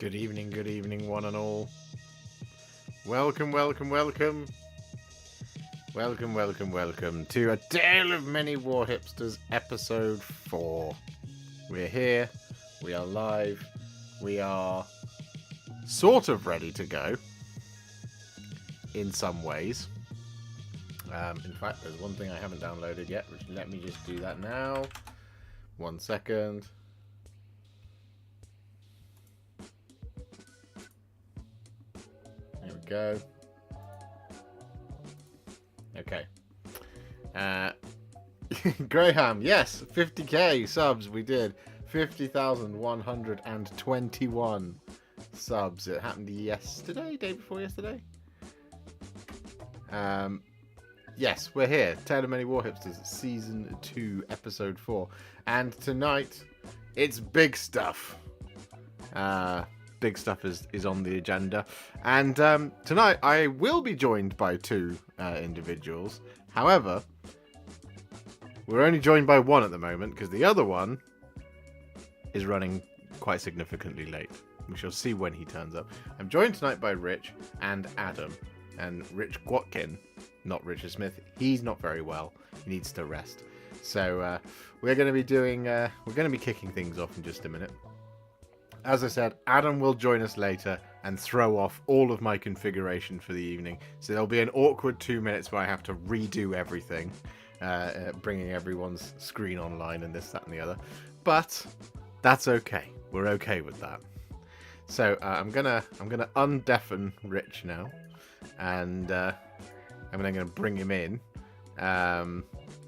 Good evening, one and all. Welcome to A Tale of Many Warhipsters, episode 4. We're here, we are live, we are sort of ready to go, in some ways. In fact, there's one thing I haven't downloaded yet, which let me just do that now. 1 second. There we go. Okay. Graham, yes, 50k subs, we did. 50,121 subs. It happened yesterday, day before yesterday. Yes, we're here. Tale of Many Warhipsters, Season 2, Episode 4. And tonight, it's big stuff. Big stuff is on the agenda. And tonight, I will be joined by two individuals. However, we're only joined by one at the moment, because the other one is running quite significantly late. We shall see when he turns up. I'm joined tonight by Rich and Adam. And Rich Gwatkin, not Richard Smith, he's not very well. He needs to rest. So we're going to be kicking things off in just a minute. As I said, Adam will join us later and throw off all of my configuration for the evening. So there'll be an awkward 2 minutes where I have to redo everything, bringing everyone's screen online and this, that, and the other. But that's okay. We're okay with that. So I'm gonna undeafen Rich now. And I'm then going to bring him in. We're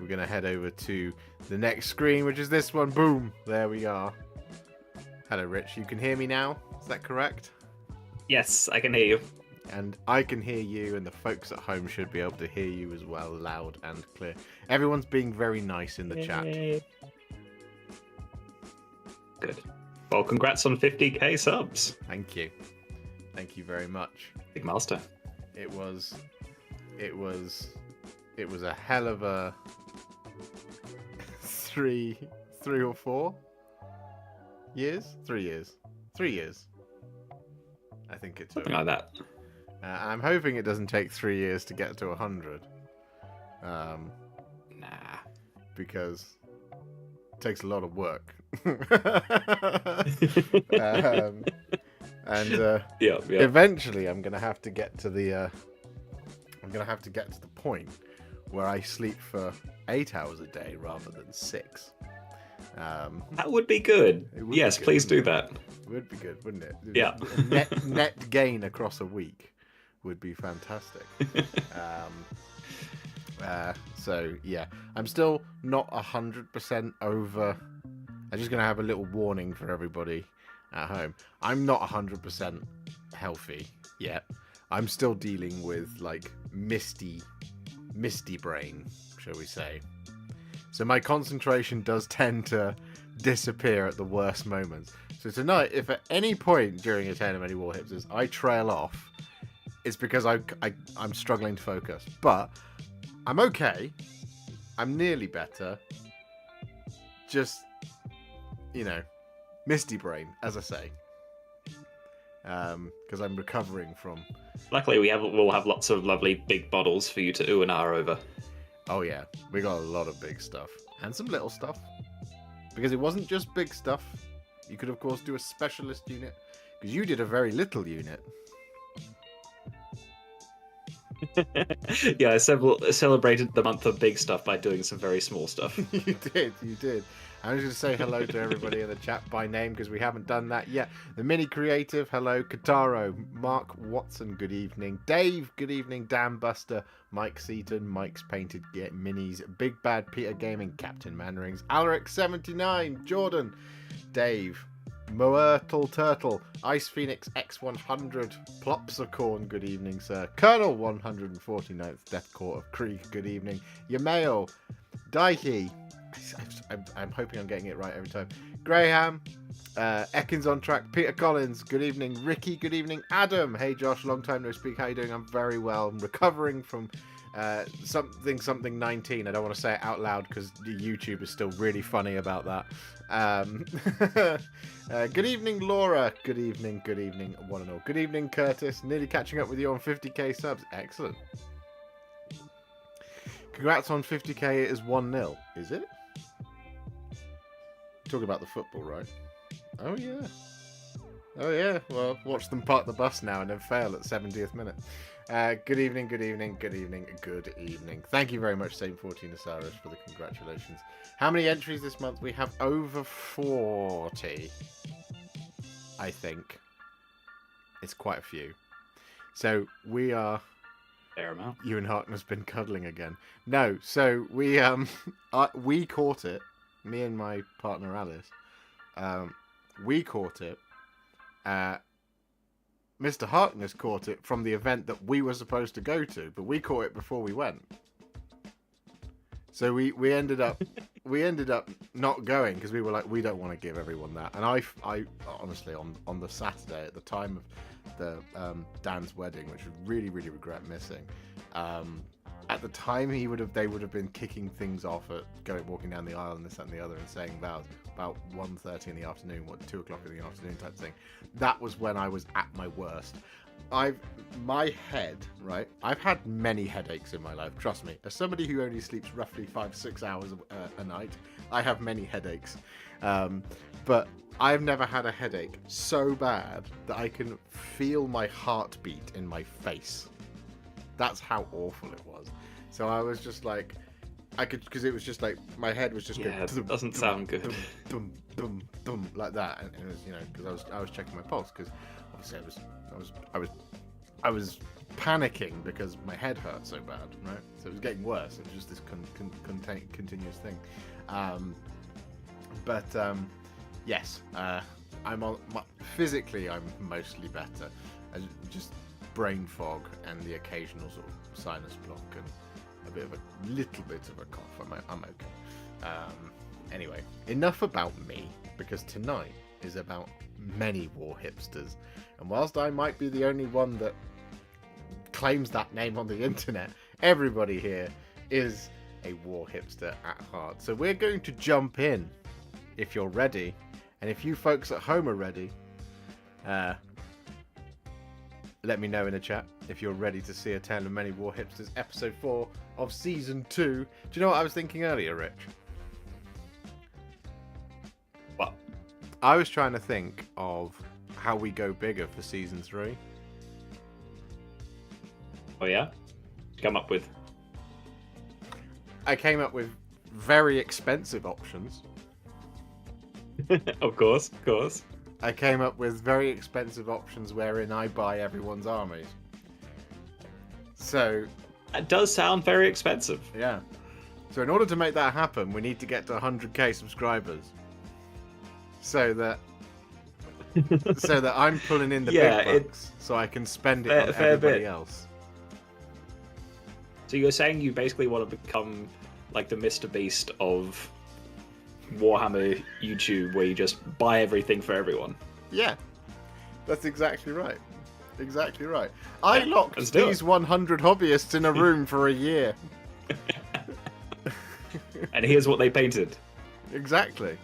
going to head over to the next screen, which is this one. Boom! There we are. Hello, Rich. You can hear me now? Is that correct? Yes, I can hear you. And I can hear you, and the folks at home should be able to hear you as well, loud and clear. Everyone's being very nice in the chat. Good. Well, congrats on 50k subs. Thank you. Thank you very much. Big milestone. It was a hell of a three or 4 years. 3 years. 3 years. I think it took. Something like that. I'm hoping it doesn't take 3 years to get to 100. Nah. Because it takes a lot of work. Eventually, I'm gonna have to get to the point where I sleep for 8 hours a day rather than 6. That would be good. Yes, be good, please do that. It would be good, wouldn't it? Yeah. Net gain across a week would be fantastic. So yeah, I'm still not 100% over. I'm just gonna have a little warning for everybody at home. I'm not 100% healthy yet. I'm still dealing with like misty brain, shall we say. So my concentration does tend to disappear at the worst moments. So tonight, if at any point during A Tale of Many Warhipsters I trail off, it's because I'm struggling to focus. But I'm okay. I'm nearly better. Just, misty brain, as I say. Because I'm recovering from... Luckily, we'll have lots of lovely big bottles for you to ooh and ah over. Oh yeah, we got a lot of big stuff. And some little stuff. Because it wasn't just big stuff. You could, of course, do a specialist unit. Because you did a very little unit. Yeah, I celebrated the month of big stuff by doing some very small stuff. You did. I'm just going to say hello to everybody in the chat by name because we haven't done that yet. The Mini Creative, hello. Kataro, Mark Watson, good evening. Dave, good evening. Dan Buster, Mike Seaton, Mike's Painted Minis, Big Bad Peter Gaming, Captain Manrings, Alric79, Jordan, Dave, Moertle Turtle, Ice Phoenix X100, Plopsicorn, good evening, sir. Colonel 149th Death Court of Krieg, good evening. Yamail, Daihi, I'm hoping I'm getting it right every time. Graham, Ekins on track, Peter Collins, good evening. Ricky, good evening. Adam, hey Josh, long time no speak, how you doing? I'm very well. I'm recovering from something 19. I don't want to say it out loud because YouTube is still really funny about that. Good evening, Laura. Good evening, one and all. Good evening, Curtis. Nearly catching up with you on 50k subs. Excellent. Congrats on 50k. It is 1-0. Is it? Talking about the football, right? Oh yeah. Oh yeah. Well, watch them park the bus now and then fail at 70th minute. Good evening. Thank you very much, Same14 Osiris, for the congratulations. How many entries this month? We have over 40, I think. It's quite a few. So we are... Fair amount. You and Harkness been cuddling again. No, so we we caught it. Me and my partner Alice. We caught it. Mr. Harkness caught it from the event that we were supposed to go to, but we caught it before we went. So we ended up not going because we were like, we don't want to give everyone that. And I honestly on the Saturday at the time of the Dan's wedding, which I really regret missing. At the time they would have been kicking things off at walking down the aisle and this that, and the other and saying vows about 1:30 in the afternoon, 2 o'clock in the afternoon type thing. That was when I was at my worst. My head, right? I've had many headaches in my life. Trust me. As somebody who only sleeps roughly 5-6 hours a night, I have many headaches. But I've never had a headache so bad that I can feel my heartbeat in my face. That's how awful it was. So I was just like, because it was just like my head was just going. It doesn't sound good. Like that, and it was, because I was checking my pulse because obviously I was panicking because my head hurt so bad, right? So it was getting worse. It was just this continuous thing. Yes, physically I'm mostly better. Just brain fog and the occasional sort of sinus block and a little bit of a cough. I'm okay. Anyway, enough about me, because tonight is about many Warhipsters, and whilst I might be the only one that claims that name on the internet, everybody here is a Warhipster at heart. So we're going to jump in if you're ready, and if you folks at home are ready, let me know in the chat if you're ready to see A Tale of Many Warhipsters, episode 4 of season 2. Do you know what I was thinking earlier, Rich? What? I was trying to think of how we go bigger for season 3. Oh yeah? Come up with? I came up with very expensive options. Of course. I came up with very expensive options wherein I buy everyone's armies. So... That does sound very expensive. Yeah. So in order to make that happen, we need to get to 100k subscribers. So that I'm pulling in the big bucks, so I can spend it on everybody else. So you're saying you basically want to become like the Mr. Beast of Warhammer YouTube, where you just buy everything for everyone? Yeah, that's exactly right. I locked these 100 hobbyists in a room for a year. And here's what they painted. Exactly.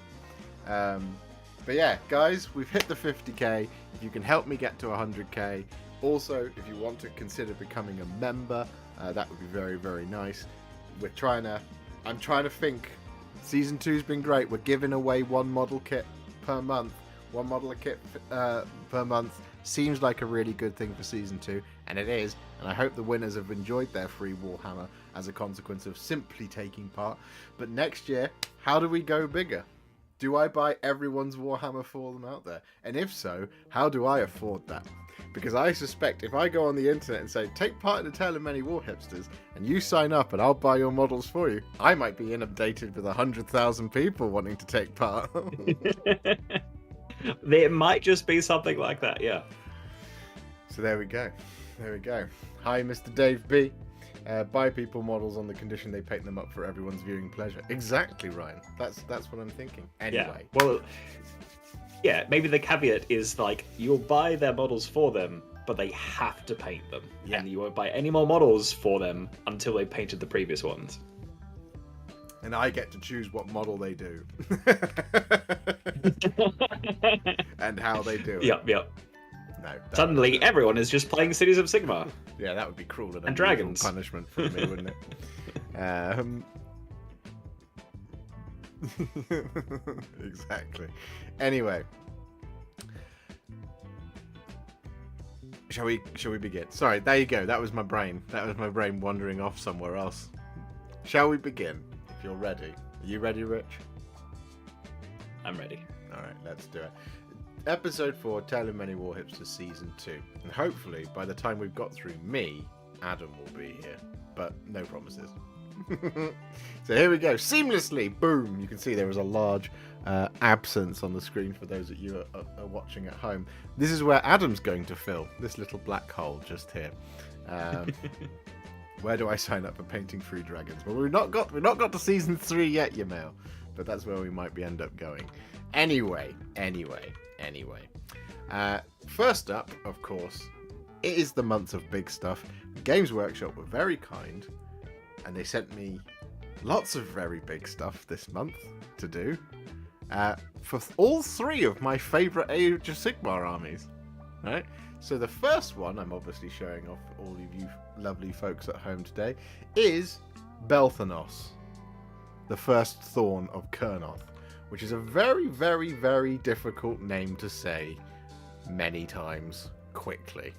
But yeah, guys, we've hit the 50k. If you can help me get to 100k. Also, if you want to consider becoming a member, that would be very nice. I'm trying to think. Season 2's been great. We're giving away one model kit per month. One model kit per month seems like a really good thing for season 2, and it is. And I hope the winners have enjoyed their free Warhammer as a consequence of simply taking part. But next year, how do we go bigger? Do I buy everyone's Warhammer for them out there? And if so, how do I afford that? Because I suspect if I go on the internet and say, take part in A Tale of Many Warhipsters, and you sign up and I'll buy your models for you, I might be inundated with 100,000 people wanting to take part. There might just be something like that, yeah. So there we go. Hi, Mr. Dave B. Buy people models on the condition they paint them up for everyone's viewing pleasure. Exactly, Ryan. That's what I'm thinking. Anyway. Yeah. Well, yeah, maybe the caveat is like you'll buy their models for them, but they have to paint them. Yeah. And you won't buy any more models for them until they painted the previous ones. And I get to choose what model they do. And how they do it. Yep. No. Suddenly, everyone is just playing Cities of Sigmar. Yeah, that would be cruel and dragons. Punishment for me, wouldn't it? Exactly. Anyway, shall we begin? Sorry, there you go. That was my brain. That was my brain wandering off somewhere else. Shall we begin? If you're ready. Are you ready, Rich? I'm ready. All right, let's do it. Episode 4, Tale of Many Warhipsters Season 2. And hopefully, by the time we've got through me, Adam will be here. But no promises. So here we go. Seamlessly, boom! You can see there was a large absence on the screen for those of you are watching at home. This is where Adam's going to fill. This little black hole just here. Where do I sign up for painting 3 dragons? Well, we've not got to Season 3 yet, you know. But that's where we might end up going. Anyway. First up, of course, it is the month of big stuff. Games Workshop were very kind, and they sent me lots of very big stuff this month to do for all 3 of my favourite Age of Sigmar armies. Right? So the first one I'm obviously showing off for all of you lovely folks at home today is Belthanos, the first Thorn of Kurnoth, which is a very, very, very difficult name to say many times quickly.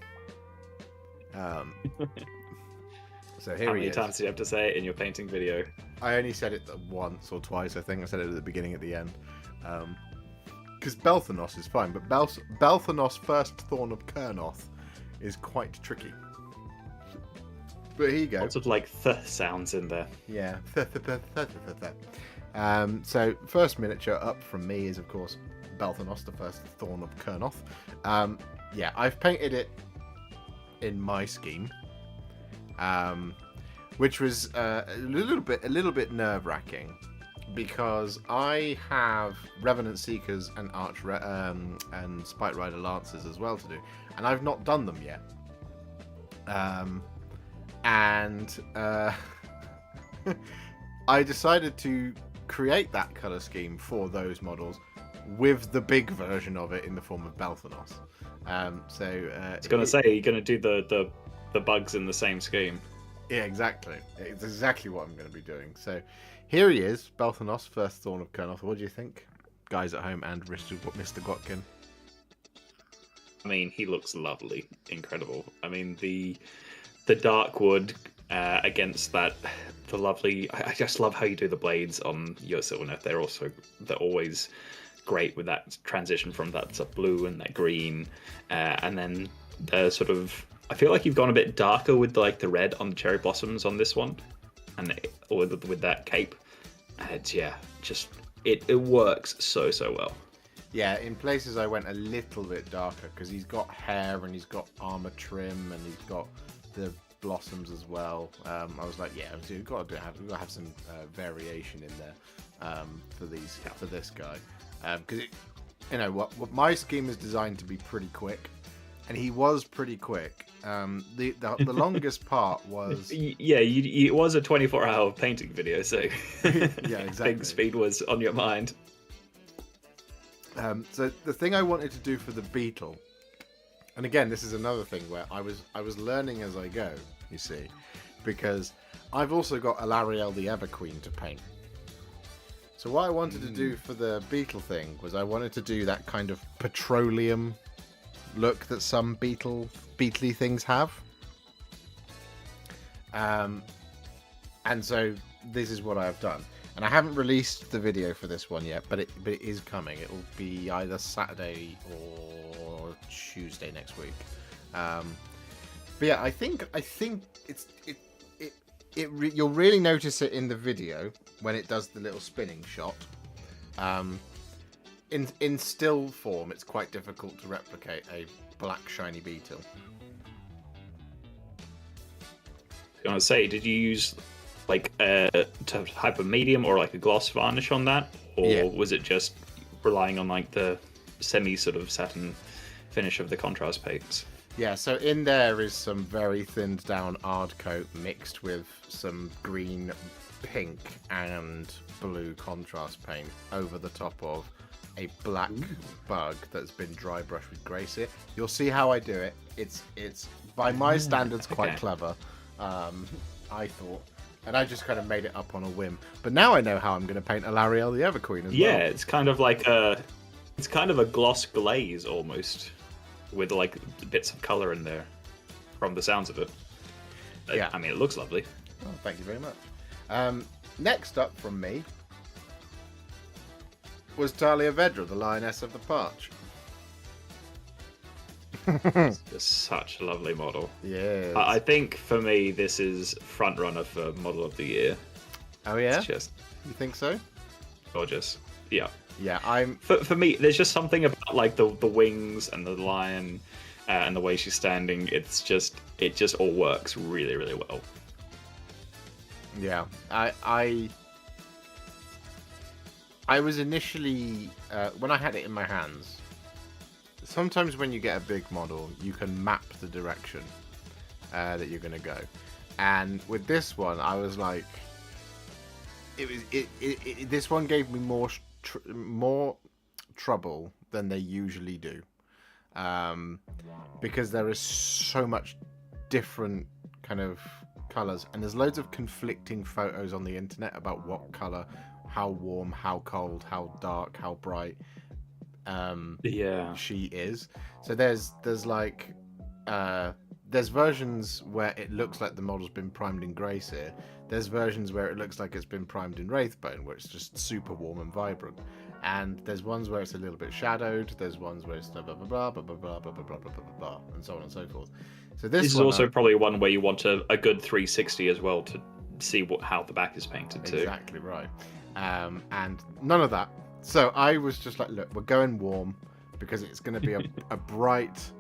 So here How he many is. times do you have to say it in your painting video? I only said it once or twice. I think I said it at the beginning, at the end. Because Belthanos is fine, but Belthanos first Thorn of Kurnoth is quite tricky. But here you go. Lots of like th sounds in there. Yeah. So first miniature up from me is of course Belthanos, the first Thorn of Kurnoth. Yeah, I've painted it in my scheme, which was a little bit nerve-wracking because I have Revenant Seekers and and Spite Rider Lancers as well to do, and I've not done them yet. I decided to create that colour scheme for those models with the big version of it in the form of Belthanos. I was going to say, you're going to do the bugs in the same scheme. Yeah, exactly. It's exactly what I'm going to be doing. So here he is, Belthanos, first Thorn of Kurnoth. What do you think, guys at home and Mr. Gotkin? I mean, he looks lovely, incredible. I mean, the dark wood against that, the lovely. I just love how you do the blades on your Sylvaneth. They're always great with that transition from that blue and that green, and then the sort of. I feel like you've gone a bit darker with like the red on the cherry blossoms on this one, and with that cape. It works so well. Yeah, in places I went a little bit darker because he's got hair and he's got armor trim and he's got the blossoms as well. I was like, yeah, we've got to have some variation in there for this guy, because what my scheme is designed to be pretty quick, and he was pretty quick. The longest part was it was a 24-hour painting video, so yeah, exactly. Big speed was on your mind. So the thing I wanted to do for the beetle, and again, this is another thing where I was learning as I go, you see, because I've also got Alarielle the Everqueen to paint. So what I wanted to do for the beetle thing was I wanted to do that kind of petroleum look that some beetly things have. And so this is what I have done. And I haven't released the video for this one yet, but it is coming. It will be either Saturday or Tuesday next week. But yeah, I think you'll really notice it in the video when it does the little spinning shot. In still form, it's quite difficult to replicate a black shiny beetle. I want to say, did you use like a type of medium or like a gloss varnish on that, or was it just relying on like the semi sort of satin finish of the contrast paints? Yeah, so in there is some very thinned down Ard coat mixed with some green, pink, and blue contrast paint over the top of a black bug that's been dry brushed with grey cere. You'll see how I do it. It's by my standards quite clever, I thought. And I just kind of made it up on a whim. But now I know how I'm going to paint Alarielle the Everqueen as well. Yeah, it's kind of like it's kind of a gloss glaze almost, with like bits of color in there, from the sounds of it. Yeah, I mean, it looks lovely. Oh, thank you very much. Next up from me was Talia Vedra, the Lioness of the Parch. It's just such a lovely model. Yeah. I think for me, this is front runner for model of the year. Oh yeah. It's just You think so? gorgeous. Yeah. Yeah, I'm. For me, there's just something about like the wings and the lion and the way she's standing. It just all works really, really well. Yeah, I was initially when I had it in my hands. Sometimes when you get a big model, you can map the direction that you're going to go, and with this one, I was like, this one gave me more trouble than they usually do, because there is so much different kind of colors, and there's loads of conflicting photos on the internet about what color, how warm, how cold, how dark, how bright she is. So there's like there's versions where it looks like the model's been primed in grey cere. There's versions where it looks like it's been primed in Wraithbone, where it's just super warm and vibrant. And there's ones where it's a little bit shadowed. There's ones where it's blah blah blah blah blah blah blah blah blah blah blah blah, and so on and so forth. So this is also probably one where you want a good 360 as well to see how the back is painted too. Exactly right. And none of that. So I was just like, look, we're going warm because it's going to be a bright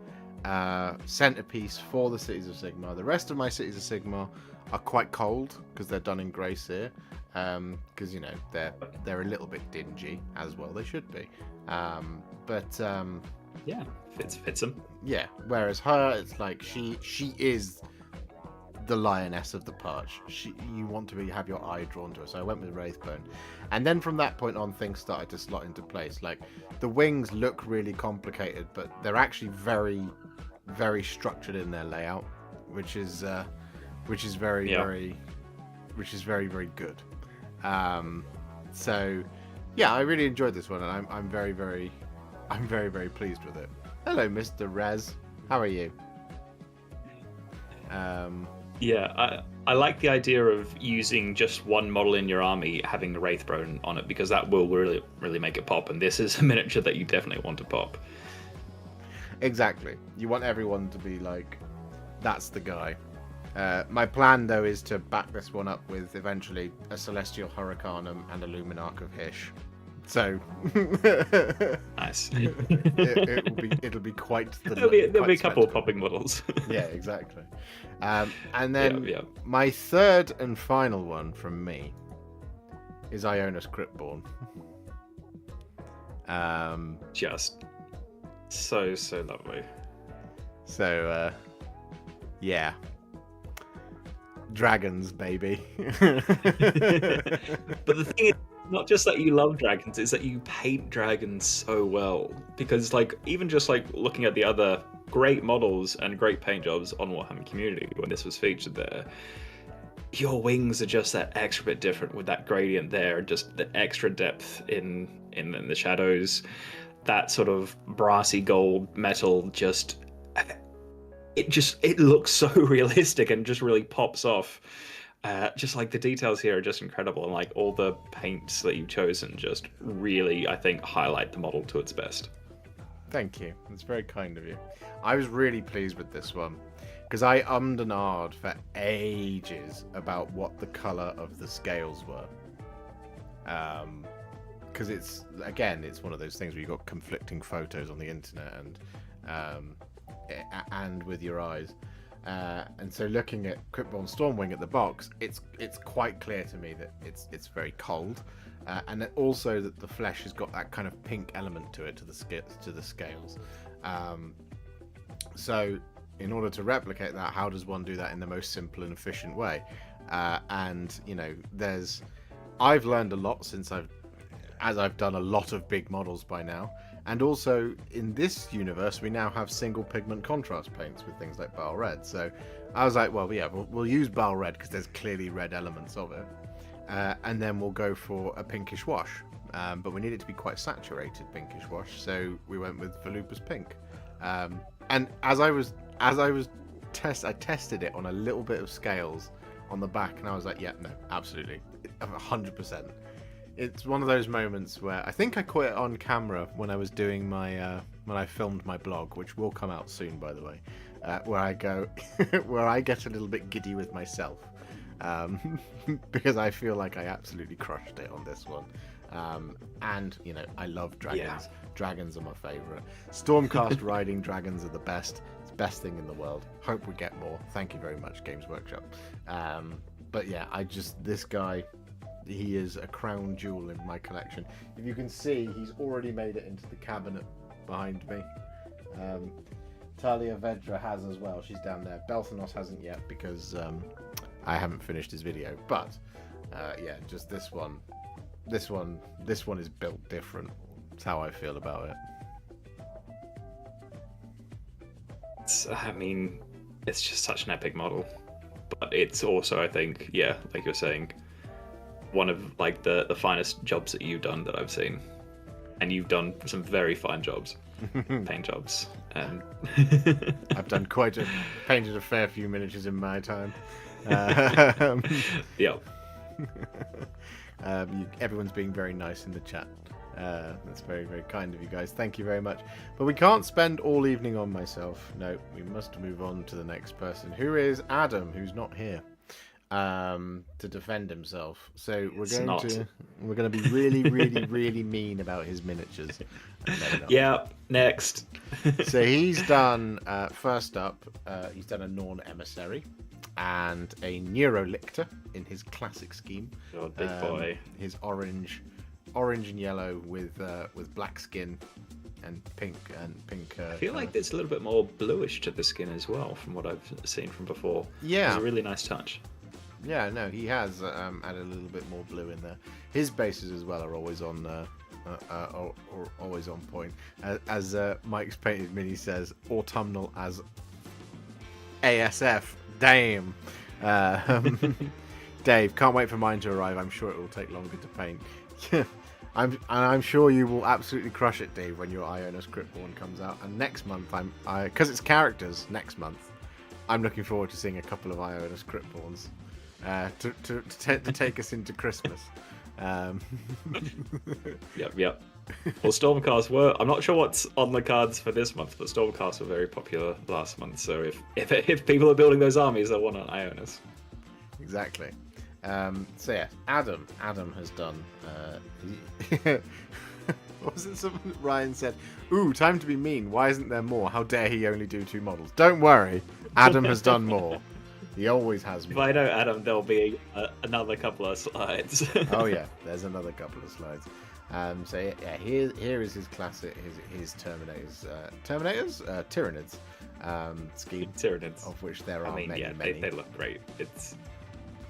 centerpiece for the Cities of Sigmar. The rest of my Cities of Sigmar are quite cold because they're done in grey cere. Because they're a little bit dingy, as well they should be. Yeah, fits them. Yeah. Whereas her, it's like she is the Lioness of the Parch. You want to have your eye drawn to her. So I went with Wraithbone, and then from that point on, things started to slot into place. Like the wings look really complicated, but they're actually very, very structured in their layout, which is very very good. So yeah, I really enjoyed this one, and I'm very very pleased with it. Hello, Mr. Rez. How are you? Yeah, I like the idea of using just one model in your army having the Wraithbone on it, because that will really, really make it pop, and this is a miniature that you definitely want to pop. Exactly. You want everyone to be like, that's the guy. My plan, though, is to back this one up with eventually a Celestial Hurricanum and a Luminarch of Hysh. So nice. It'll be quite the. There'll be a couple of popping models. Yeah, exactly. And then my third and final one from me is Ionis Cryptborn. Just so lovely. So yeah. Dragons, baby. But the thing is, not just that you love dragons, it's that you paint dragons so well. Because like even just like looking at the other great models and great paint jobs on Warhammer Community when this was featured there, your wings are just that extra bit different with that gradient there, just the extra depth in the shadows, that sort of brassy gold metal it looks so realistic and just really pops off. Just like the details here are just incredible, and like all the paints that you've chosen just really, I think, highlight the model to its best. Thank you. It's very kind of you. I was really pleased with this one because I ummed and ahed for ages about what the colour of the scales were. Because it's one of those things where you've got conflicting photos on the internet and with your eyes. And so looking at Cryptborn Stormwing at the box, it's quite clear to me that it's very cold, and that also that the flesh has got that kind of pink element to it, to the scales. So in order to replicate that, how does one do that in the most simple and efficient way? And you know, I've learned a lot since I've done a lot of big models by now. And also in this universe, we now have single pigment contrast paints with things like Bile Red. So I was like, well, yeah, we'll use Bile Red because there's clearly red elements of it. And then we'll go for a pinkish wash. But we need it to be quite saturated pinkish wash. So we went with Volupus Pink. And I tested it on a little bit of scales on the back, and I was like, yeah, no, absolutely, 100%. It's one of those moments where I think I caught it on camera when I was doing when I filmed my blog, which will come out soon, by the way, where I go, where I get a little bit giddy with myself, because I feel like I absolutely crushed it on this one. And you know, I love dragons. Yeah. Dragons are my favorite. Stormcast riding dragons are the best. It's the best thing in the world. Hope we get more. Thank you very much, Games Workshop. But yeah, this guy, he is a crown jewel in my collection. If you can see, he's already made it into the cabinet behind me. Talia Vedra has as well. She's down there. Belthanos hasn't yet because I haven't finished his video. But yeah, just this one. This one is built different. That's how I feel about it. It's just such an epic model. But it's also, I think, yeah, like you're saying, one of like the finest jobs that you've done that I've seen. And you've done some very fine jobs. Paint jobs. And I've done painted a fair few miniatures in my time. Yeah. Everyone's being very nice in the chat. That's very, very kind of you guys. Thank you very much. But we can't spend all evening on myself. No, we must move on to the next person, who is Adam, who's not here to defend himself. So we're going to be really, really, really mean about his miniatures. Yeah, next. So he's done, first up, he's done a Norn Emissary and a Neurolictor in his classic scheme. Oh, big boy. His orange and yellow with black skin and pink. I feel like there's a little bit more bluish to the skin as well, from what I've seen from before. Yeah, it's a really nice touch. Yeah, no, he has added a little bit more blue in there. His bases as well are always on always on point. As Mike's Painted Mini says, autumnal as ASF. Damn. Dave, can't wait for mine to arrive. I'm sure it will take longer to paint. I'm sure you will absolutely crush it, Dave, when your Ionis Cryptborn comes out. And next month, because it's characters next month, I'm looking forward to seeing a couple of Ionis Cryptborns to take us into Christmas. Yep. Well, Stormcast I'm not sure what's on the cards for this month, but Stormcast were very popular last month. So if people are building those armies, they'll want an Ionis. Exactly. So yeah, Adam has done. What was it? Something Ryan said. Ooh, time to be mean. Why isn't there more? How dare he only do 2 models? Don't worry, Adam has done more. He always has more. If I know Adam, there'll be another couple of slides. Oh yeah, there's another couple of slides. So yeah, here is his classic, his Terminators, Tyranids scheme. Tyranids, of which there are many. They look great. It's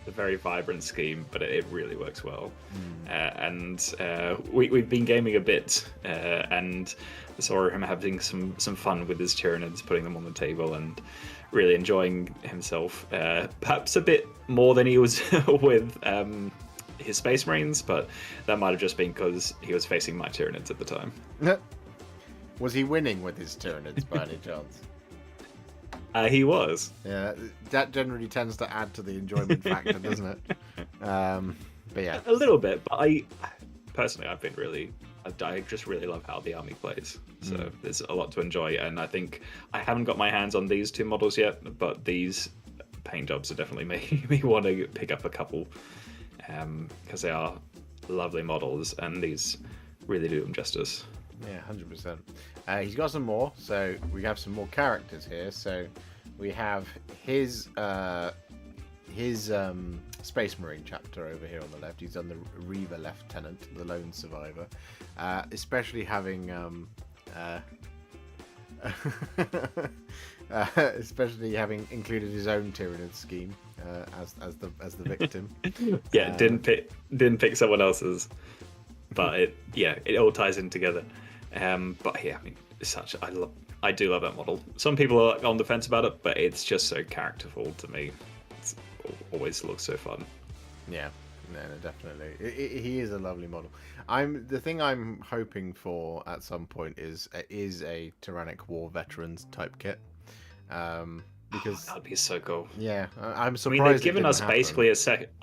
a very vibrant scheme, but it really works well. And we've been gaming a bit, and saw him having some fun with his Tyranids, putting them on the table, and really enjoying himself. Perhaps a bit more than he was with his Space Marines, but that might have just been because he was facing my Tyranids at the time. Was he winning with his Tyranids by any chance? He was. Yeah, that generally tends to add to the enjoyment factor, doesn't it? But yeah, a little bit. But I just really love how the army plays. So there's a lot to enjoy, and I think I haven't got my hands on these 2 models yet, but these paint jobs are definitely making me want to pick up a couple, because they are lovely models, and these really do them justice. Yeah, 100%. He's got some more, so we have some more characters here. So we have his Space Marine chapter over here on the left. He's done the Reaver Lieutenant, the lone survivor. Especially having especially having included his own Tyranid scheme as the victim. Yeah, didn't pick someone else's, but it all ties in together. But yeah, I mean, I do love that model. Some people are on the fence about it, but it's just so characterful to me. It always looks so fun. Yeah, no, definitely. He is a lovely model. The thing I'm hoping for at some point is a Tyrannic War Veterans type kit. Because that'd be so cool. Yeah, I'm surprised. I mean, they've given us basically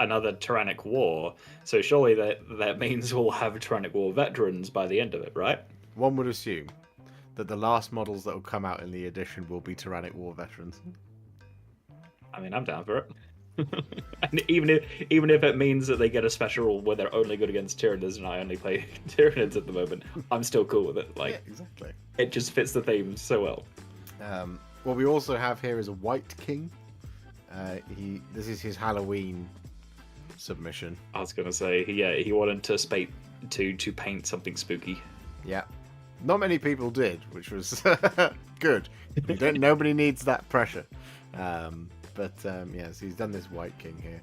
another Tyrannic War, so surely that means we'll have Tyrannic War Veterans by the end of it, right? One would assume that the last models that will come out in the edition will be Tyrannic War Veterans. I mean, I'm down for it. And even if it means that they get a special rule where they're only good against Tyranids and I only play Tyranids at the moment, I'm still cool with it. Like, yeah, exactly. It just fits the theme so well. What we also have here is a White King. This is his Halloween submission. I was gonna say, he wanted to paint something spooky. Yeah, not many people did, which was good. Nobody needs that pressure. Yes, he's done this White King here.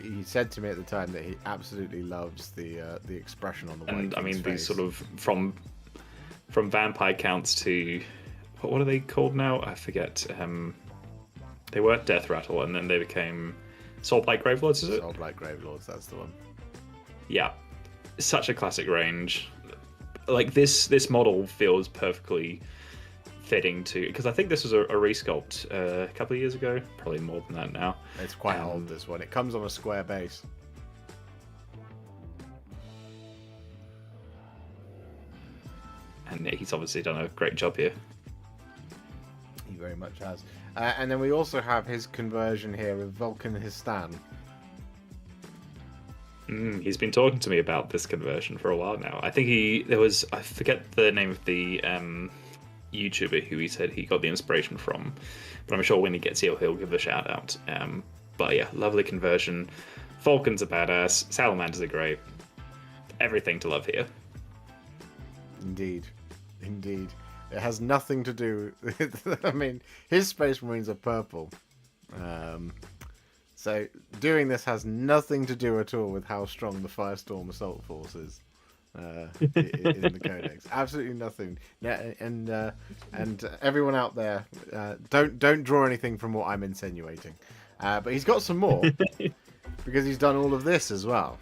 He said to me at the time that he absolutely loves the expression on the White King's I mean, face. these sort of from vampire counts to what are they called now? I forget. They were Death Rattle, and then they became Soulblight Gravelords. Is it? Soulblight Gravelords, that's the one. Yeah, such a classic range. Like this model feels perfectly fitting to, because I think this was a resculpt a couple of years ago, probably more than that now. It's quite old, this one. It comes on a square base. And he's obviously done a great job here. He very much has. And then we also have his conversion here of Vulcan Histan. He's been talking to me about this conversion for a while now. I think I forget the name of the YouTuber who he said he got the inspiration from, but I'm sure when he gets here he'll give a shout out. But yeah, lovely conversion. Falcons are badass. Salamanders are great. Everything to love here. Indeed. It has nothing to do with... I mean, his Space Marines are purple. So doing this has nothing to do at all with how strong the Firestorm Assault Force is in the Codex. Absolutely nothing. Yeah, and everyone out there, don't draw anything from what I'm insinuating. But he's got some more because he's done all of this as well.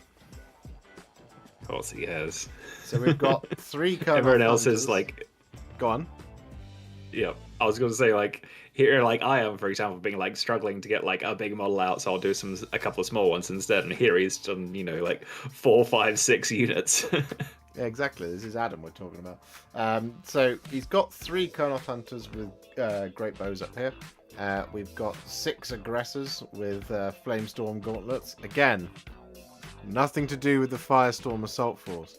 Of course he has. So we've got 3 Colonel Everyone else Hunters. is like... Go on. Yeah, I was going to say, like, here, like, I am, for example, being, like, struggling to get, like, a big model out, so I'll do a couple of small ones instead, and here he's done, like, 4, 5, 6 units. Yeah, exactly. This is Adam we're talking about. So he's got 3 Colonel Hunters with great bows up here. We've got 6 Aggressors with Flamestorm Gauntlets. Again, nothing to do with the Firestorm Assault Force.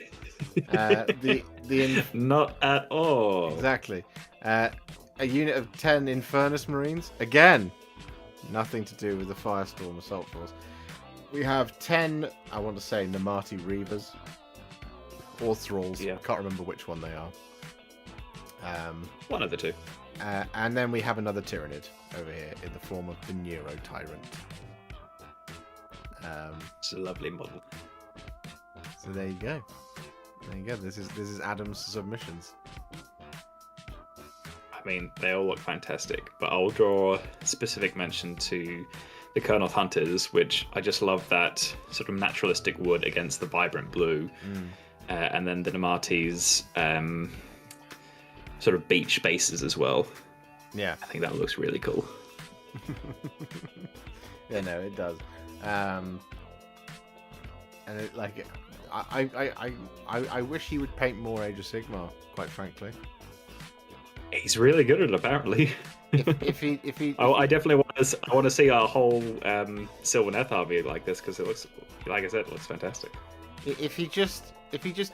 Not at all. Exactly. A unit of 10 Infernus Marines. Again, nothing to do with the Firestorm Assault Force. We have 10, I want to say, Namati Reavers. Or Thralls. Yeah. I can't remember which one they are. One of the two. And then we have another Tyranid over here in the form of the Neuro Tyrant. It's a lovely model. So there you go. This is Adam's submissions. I mean, they all look fantastic, but I'll draw specific mention to the Colonel Hunters, which I just love that sort of naturalistic wood against the vibrant blue. And then the Namatis sort of beach bases as well. Yeah. I think that looks really cool. Yeah, no, it does. And it, like, I wish he would paint more Age of Sigmar, quite frankly. He's really good at it, apparently. If he I definitely want to see our whole Sylvaneth army like this, because it looks, like I said, it looks fantastic. If he just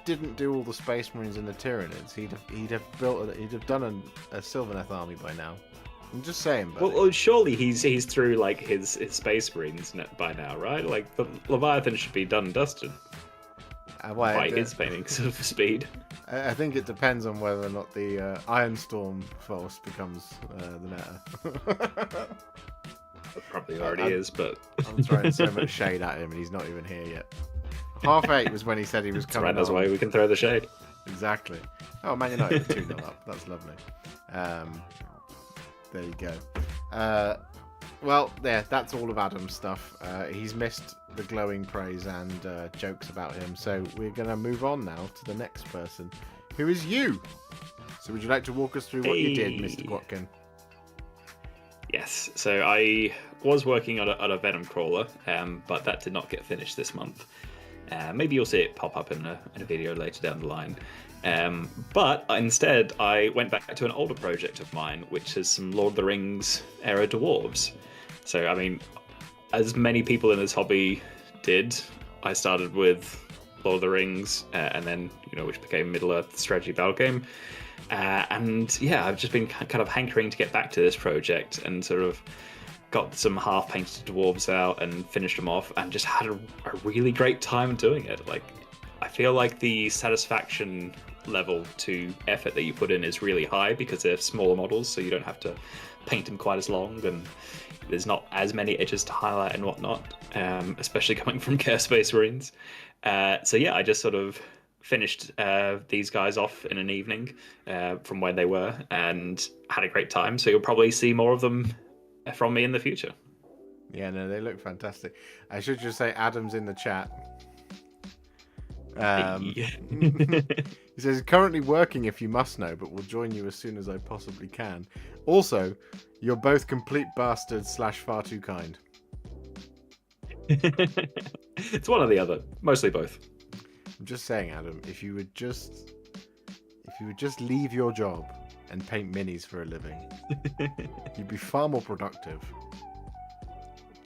didn't do all the Space Marines and the Tyranids, he'd have done a Sylvaneth army by now. I'm just saying, buddy. Well, surely he's through like his Space Marines by now, right? Like the Leviathan should be done and dusted. by his paintings of speed. I think it depends on whether or not the Ironstorm Force becomes the meta. It probably already is, but I'm throwing so much shade at him and he's not even here yet. 8:30 was when he said he was coming. That's why we can throw the shade. Exactly. Oh, Man United 2-0 up. That's lovely. There you go. Well, there. That's all of Adam's stuff. He's missed the glowing praise and jokes about him, so we're going to move on now to the next person, who is you. So would you like to walk us through what you did, Mr. Quatkin? Yes. So I was working on a Venom crawler, but that did not get finished this month. Maybe you'll see it pop up in a video later down the line. But instead, I went back to an older project of mine, which is some Lord of the Rings era dwarves. So, I mean, as many people in this hobby did, I started with Lord of the Rings, and then, which became Middle-earth strategy battle game. And yeah, I've just been kind of hankering to get back to this project and sort of got some half-painted dwarves out and finished them off and just had a really great time doing it. Like, I feel like the satisfaction level to effort that you put in is really high because they're smaller models, so you don't have to paint them quite as long, and there's not as many edges to highlight and whatnot, especially coming from Chaos Space Marines. So yeah, I just sort of finished these guys off in an evening from where they were and had a great time. So you'll probably see more of them from me in the future. Yeah, no, they look fantastic. I should just say Adam's in the chat. He says, currently working if you must know, but will join you as soon as I possibly can. Also, you're both complete bastards / far too kind. It's one or the other. Mostly both. I'm just saying, Adam, if you would just leave your job and paint minis for a living, you'd be far more productive.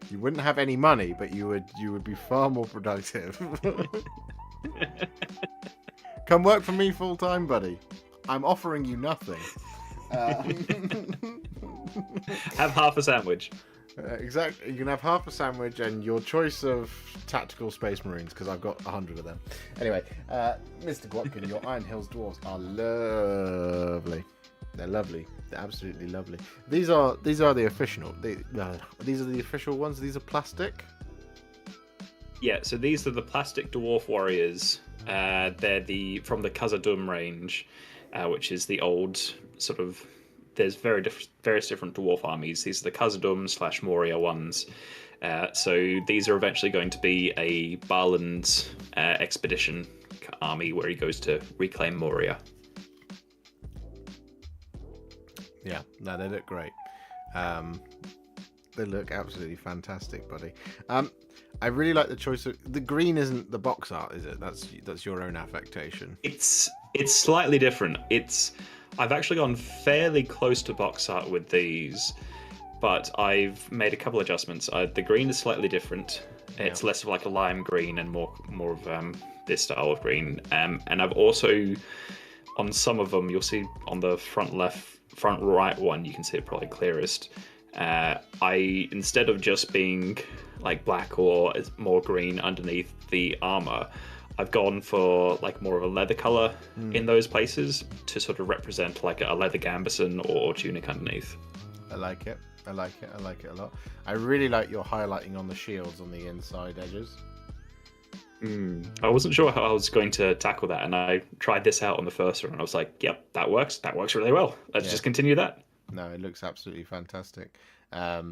You wouldn't have any money, but you would be far more productive. Come work for me full time, buddy. I'm offering you nothing. Have half a sandwich. Exactly. You can have half a sandwich and your choice of tactical space marines, because I've got 100 of them. Anyway, Mr. Guatkin, your Iron Hills dwarves are lovely. They're lovely. They're absolutely lovely. These are the official. These are the official ones. These are plastic. Yeah. So these are the plastic dwarf warriors. They're from the Khazad-dûm range, which is the old sort of. There's various different dwarf armies. These are the Khazad-dûm / Moria ones. So these are eventually going to be a Barland expedition army where he goes to reclaim Moria. Yeah, no, they look great. They look absolutely fantastic, buddy. I really like the choice of the green. Isn't the box art, is it? That's your own affectation. It's slightly different. I've actually gone fairly close to box art with these, but I've made a couple adjustments. The green is slightly different. It's less of like a lime green and more of this style of green. And I've also, on some of them, you'll see on the front right one, you can see it probably clearest. Instead of just being like black or more green underneath the armor, I've gone for like more of a leather color in those places to sort of represent like a leather gambeson or tunic underneath. I like it. I like it a lot. I really like your highlighting on the shields on the inside edges. I wasn't sure how I was going to tackle that, and I tried this out on the first one, and I was like, yep, that works. That works really well. Let's just continue that. No, it looks absolutely fantastic. I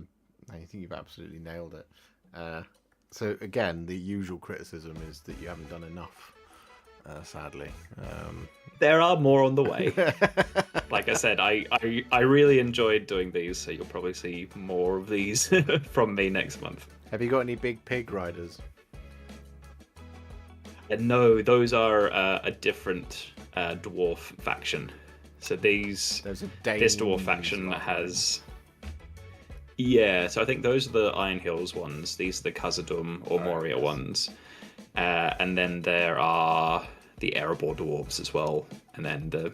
think you've absolutely nailed it. So again, the usual criticism is that you haven't done enough, sadly. There are more on the way. Like I said, I really enjoyed doing these, so you'll probably see more of these from me next month. Have you got any big pig riders? No, those are a different dwarf faction. So this dwarf faction has... Yeah, so I think those are the Iron Hills ones. These are the Khazad-dûm or Moria ones. And then there are the Erebor dwarves as well. And then the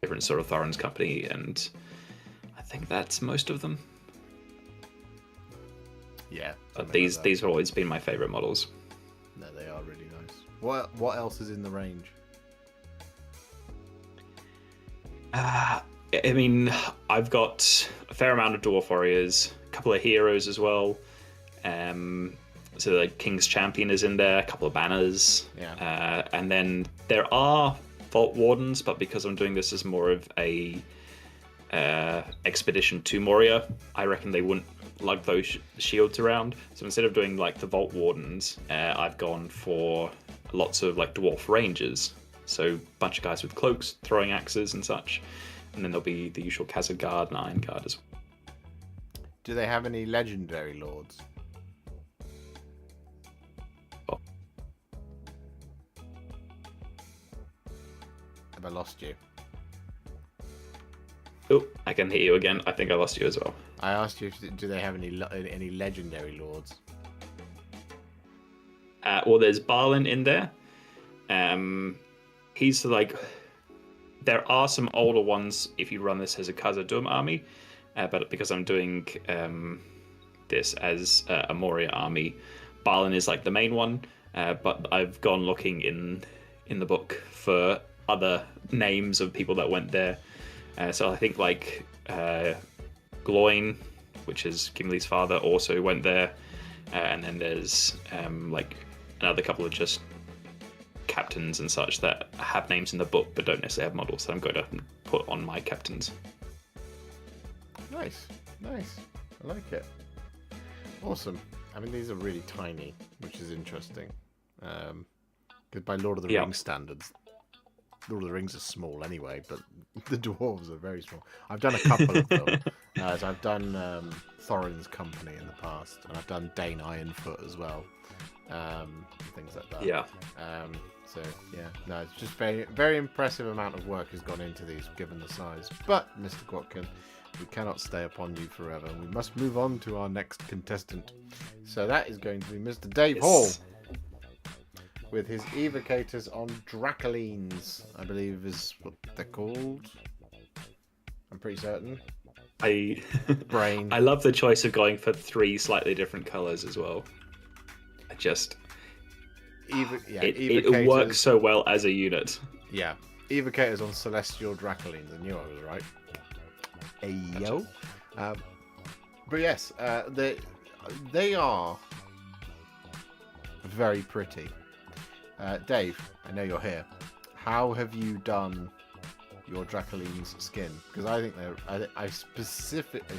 different sort of Thorin's company. And I think that's most of them. Yeah. But these have always been my favourite models. No, they are really nice. What else is in the range? I mean, I've got a fair amount of Dwarf Warriors, a couple of heroes as well. So like King's Champion is in there, a couple of banners. Yeah. And then there are Vault Wardens, but because I'm doing this as more of a expedition to Moria, I reckon they wouldn't lug those shields around. So instead of doing like the Vault Wardens, I've gone for lots of like Dwarf Rangers. So a bunch of guys with cloaks, throwing axes and such. And then there'll be the usual Khazad Guard and Iron Guard as well. Do they have any legendary lords? Oh. Have I lost you? Oh, I can hear you again. I think I lost you as well. I asked you, do they have any legendary lords? Well, there's Battleline in there. He's like... There are some older ones if you run this as a Khazad-dûm army, but because I'm doing this as a Moria army, Battleline is like the main one, but I've gone looking in the book for other names of people that went there. So I think like Gloin, which is Gimli's father, also went there, and then there's like another couple of just captains and such that have names in the book but don't necessarily have models, so I'm going to put on my captains. Nice. I like it. Awesome. I mean, these are really tiny, which is interesting. Because by Lord of the Rings standards, Lord of the Rings are small anyway, but the dwarves are very small. I've done a couple of them. So I've done Thorin's Company in the past, and I've done Dane Ironfoot as well. Things like that. Yeah. So yeah, no, it's just very impressive amount of work has gone into these, given the size. But Mr. Quatkin, we cannot stay upon you forever. We must move on to our next contestant. So that is going to be Mr. Dave Hall, with his evocators on Dracolines, I believe is what they're called. I'm pretty certain. Brain. I love the choice of going for 3 slightly different colours as well. It works so well as a unit. Yeah, evocators on Celestial Dracolines. I knew I was right. Ayo. But yes, they are very pretty. Dave, I know you're here. How have you done your Dracoline's skin? Because I think I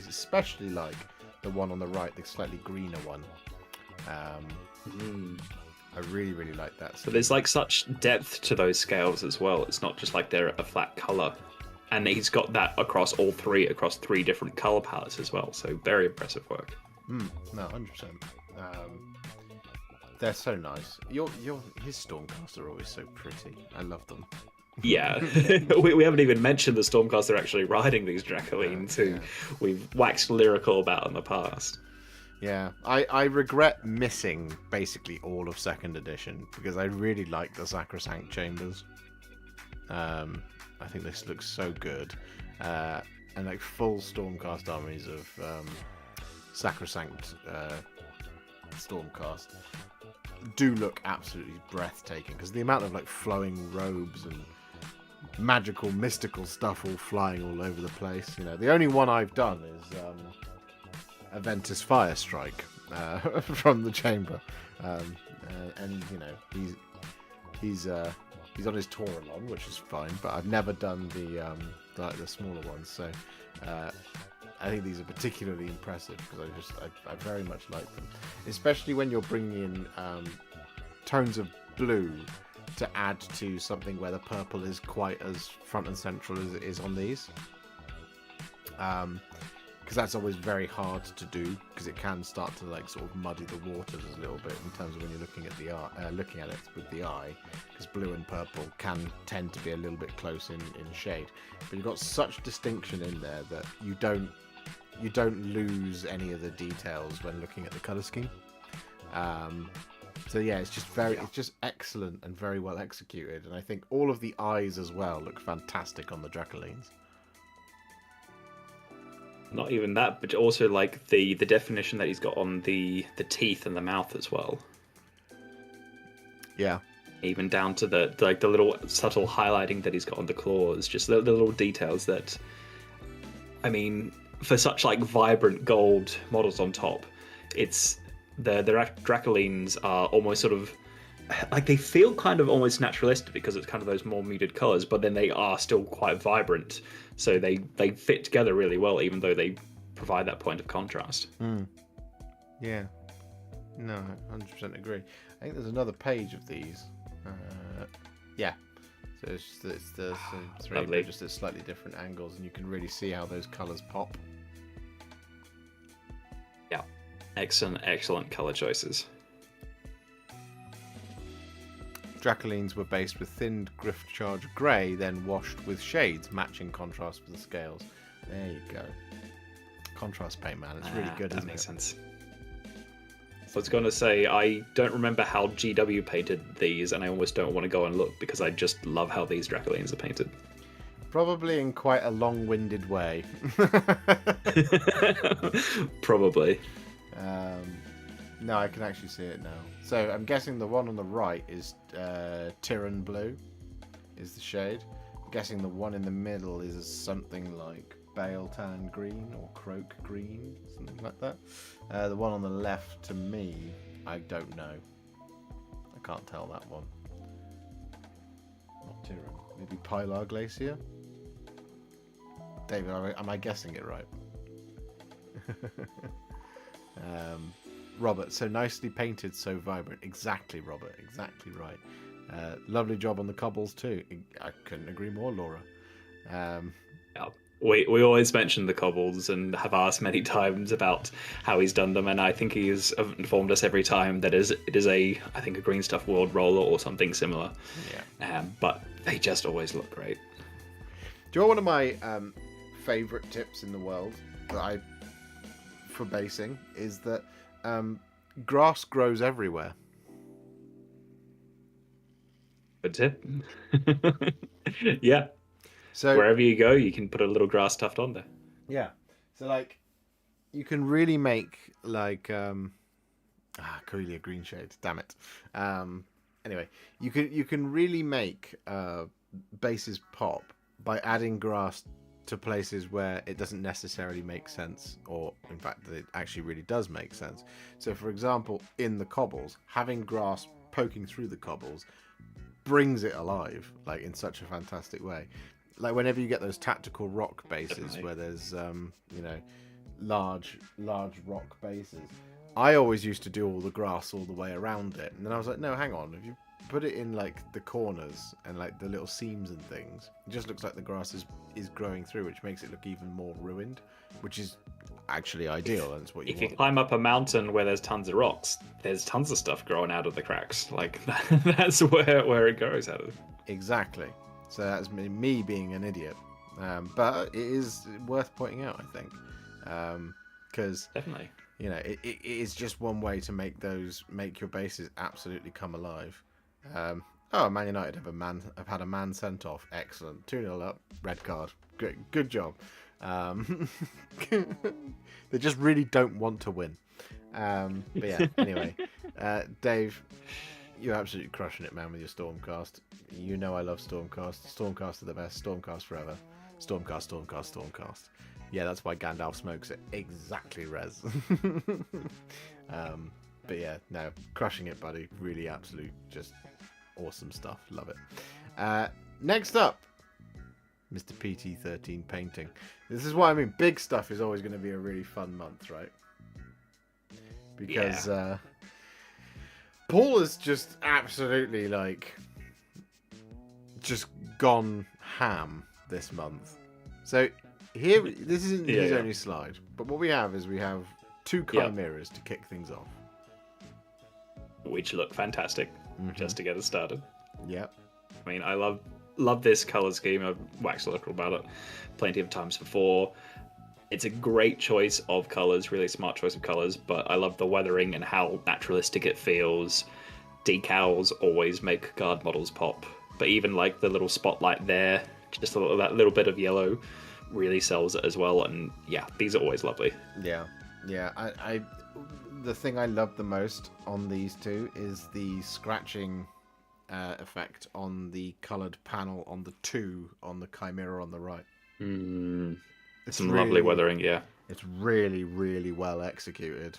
especially like the one on the right, the slightly greener one. I really like that. But there's like such depth to those scales as well. It's not just like they're a flat color, and he's got that across 3 different color palettes as well. So very impressive work. No, 100%. They're so nice. His Stormcasts are always so pretty. I love them. Yeah, we haven't even mentioned the Stormcaster actually riding these Dracolines, who we've waxed lyrical about in the past. Yeah, I regret missing basically all of 2nd edition, because I really like the Sacrosanct Chambers. I think this looks so good. And like full Stormcast armies of Sacrosanct Stormcast do look absolutely breathtaking, because the amount of like flowing robes and magical, mystical stuff all flying all over the place. You know, the only one I've done is Aventus Firestrike from the chamber, and you know he's on his Taurolon, which is fine, but I've never done the smaller ones. So I think these are particularly impressive, because I very much like them, especially when you're bringing in tones of blue to add to something where the purple is quite as front and central as it is on these. Because that's always very hard to do, because it can start to like sort of muddy the waters a little bit in terms of when you're looking at it with the eye, because blue and purple can tend to be a little bit close in shade, but you've got such distinction in there that you don't lose any of the details when looking at the color scheme. So yeah, it's just excellent and very well executed, and I think all of the eyes as well look fantastic on the Dracolines. Not even that, but also like the definition that he's got on the teeth and the mouth as well. Yeah. even down to the little subtle highlighting that he's got on the claws, just the little details that, I mean, for such like vibrant gold models on top, it's the Dracolines are almost sort of like, they feel kind of almost naturalistic because it's kind of those more muted colors, but then they are still quite vibrant, so they fit together really well, even though they provide that point of contrast. Yeah, no, 100% agree. I think there's another page of these. Yeah, so it's three, Lovely. just at slightly different angles, and you can really see how those colors pop. Yeah, excellent color choices. Dracolines were based with thinned Grift Charge grey, then washed with shades, matching contrast with the scales. There you go. Contrast paint, man. It's really good, that isn't makes it? sense. I was going to say, I don't remember how GW painted these, and I almost don't want to go and look because I just love how these Dracolines are painted. Probably in quite a long-winded way. Probably. No, I can actually see it now. So I'm guessing the one on the right is Tyran Blue, is the shade. I'm guessing the one in the middle is something like Bale Tan Green or Croak Green, something like that. The one on the left, to me, I don't know. I can't tell that one. Not Tyran. Maybe Pilar Glacier? David, am I guessing it right? Robert, so nicely painted, so vibrant. Exactly, Robert. Exactly right. Lovely job on the cobbles too. I couldn't agree more, Laura. Yeah. We always mention the cobbles and have asked many times about how he's done them, and I think he's informed us every time that it is a green stuff world roller or something similar. Yeah. But they just always look great. Do you know one of my favourite tips in the world for basing is that grass grows everywhere. Good tip. Yeah. So wherever you go, you can put a little grass tuft on there. Yeah. So like, you can really make like Coelia green shade. Damn it. Anyway, you can really make bases pop by adding grass to places where it doesn't necessarily make sense, or in fact it actually really does make sense. So for example, in the cobbles, having grass poking through the cobbles brings it alive, like in such a fantastic way. Like whenever you get those tactical rock bases, definitely, where there's large rock bases, I always used to do all the grass all the way around it, and then I was like, no, hang on, if you put it in like the corners and like the little seams and things, it just looks like the grass is growing through, which makes it look even more ruined, which is actually ideal. And it's what you want. If you climb up a mountain where there's tons of rocks, there's tons of stuff growing out of the cracks. Like that's where it grows out of. Exactly. So that's me being an idiot, but it is worth pointing out, I think, because definitely, it is just one way to make your bases absolutely come alive. Man United have had a man sent off. Excellent. 2-0 up. Red card. Great. Good job. They just really don't want to win. But yeah. Anyway, Dave, you're absolutely crushing it, man, with your Stormcast. You know I love Stormcast. Stormcast are the best. Stormcast forever. Stormcast. Yeah, that's why Gandalf smokes it. Exactly, Rez. But yeah, no, crushing it, buddy. Really absolute, just awesome stuff. Love it. Next up, Mr. PT13 painting. This is what I mean. Big stuff is always going to be a really fun month, right? Because Paul is just absolutely just gone ham this month. So here, this isn't his only slide, but what we have is 2 chimeras to kick things off, which look fantastic, just to get us started. Yep. I mean, I love this color scheme. I've waxed lyrical about it plenty of times before. It's a great choice of colors, really smart choice of colors, but I love the weathering and how naturalistic it feels. Decals always make guard models pop, but even like the little spotlight there, just that little bit of yellow really sells it as well. And yeah, these are always lovely. Yeah. The thing I love the most on these two is the scratching effect on the coloured panel on the 2 on the Chimera on the right. It's some lovely weathering, yeah. It's really, really well executed.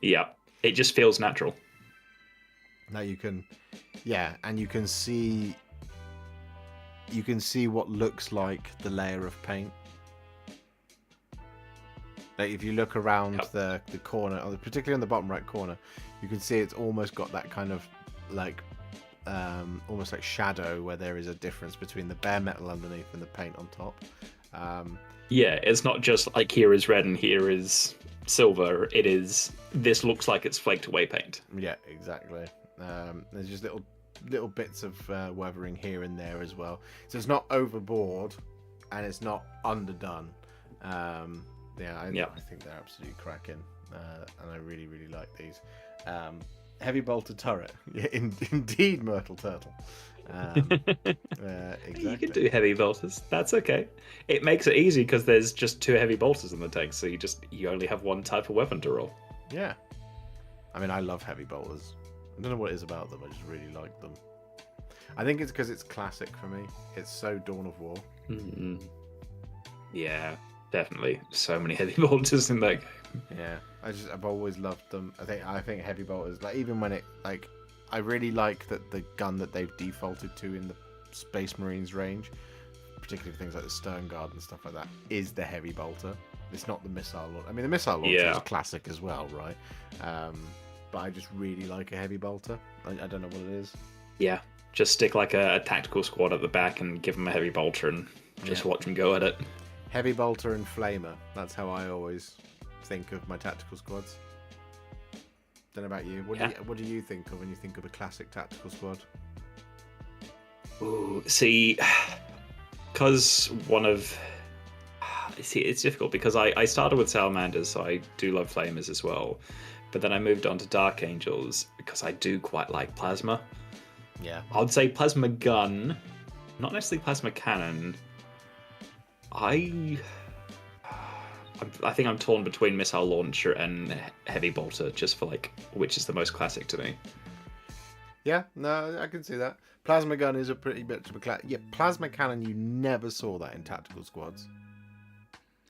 Yeah, it just feels natural. Now you can see what looks like the layer of paint. Like if you look around the corner, particularly on the bottom right corner, you can see it's almost got that kind of like almost like shadow where there is a difference between the bare metal underneath and the paint on top. Yeah, it's not just like here is red and here is silver. It is, this looks like it's flaked away paint. Yeah, exactly. There's just little bits of weathering here and there as well. So it's not overboard and it's not underdone. I think they're absolutely cracking. And I really, really like these. Heavy bolter turret. Yeah, indeed, Myrtle Turtle. Exactly. You can do heavy bolters. That's okay. It makes it easy because there's just 2 heavy bolters in the tank, so you only have one type of weapon to roll. Yeah. I mean, I love heavy bolters. I don't know what it is about them. I just really like them. I think it's because it's classic for me. It's so Dawn of War. Mm-hmm. Yeah, definitely. So many heavy bolters in that game. Yeah, I've always loved them. I think heavy bolters, like even when I really like that the gun that they've defaulted to in the Space Marines range, particularly things like the Stern Guard and stuff like that, is the heavy bolter. It's not the missile launcher. I mean, the missile launcher is classic as well, right? But I just really like a heavy bolter. I don't know what it is. Yeah, just stick like a tactical squad at the back and give them a heavy bolter and just watch them go at it. Heavy bolter and flamer. That's how I always think of my tactical squads. Don't know about you. What do you think of when you think of a classic tactical squad? Ooh, see, because it's difficult because I started with salamanders, so I do love flamers as well. But then I moved on to Dark Angels because I do quite like plasma. Yeah. I would say plasma gun, not necessarily plasma cannon. I think I'm torn between missile launcher and heavy bolter, just for like which is the most classic to me. Yeah, no, I can see that. Plasma gun is a pretty bit of a classic. Yeah, plasma cannon. You never saw that in tactical squads.